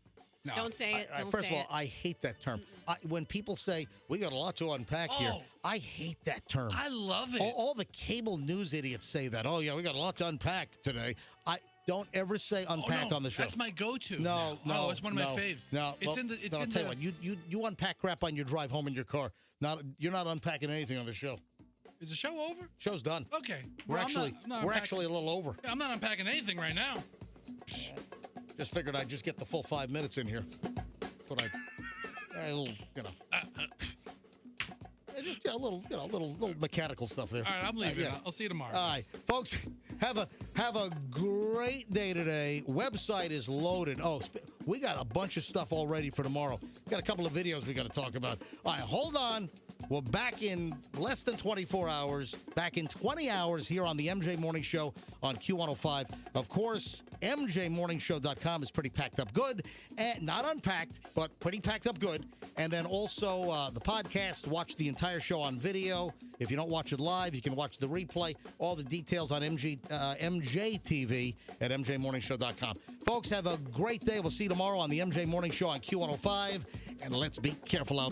No. Don't say it. First of all, I hate that term. When people say, we got a lot to unpack here, I hate that term. I love it. All the cable news idiots say that. Oh, yeah, we got a lot to unpack today. Don't ever say unpack on the show. That's my go-to. No, it's one of my faves. No, I'll tell you what. You unpack crap on your drive home in your car. You're not unpacking anything on the show. Is the show over? Show's done. Okay. We're actually a little over. Yeah, I'm not unpacking anything right now. Just figured I'd just get the full 5 minutes in here. That's what just a little mechanical stuff there. All right, I'm leaving. I'll see you tomorrow. All right, folks, have a great day today. Website is loaded. Oh, we got a bunch of stuff all ready for tomorrow. Got a couple of videos we got to talk about. All right, hold on. We're back in less than 24 hours, back in 20 hours here on the MJ Morning Show on Q105. Of course, MJMorningshow.com is pretty packed up good. And not unpacked, but pretty packed up good. And then also the podcast, watch the entire show on video. If you don't watch it live, you can watch the replay. All the details on MJ TV at MJMorningshow.com. Folks, have a great day. We'll see you tomorrow on the MJ Morning Show on Q105. And let's be careful out there.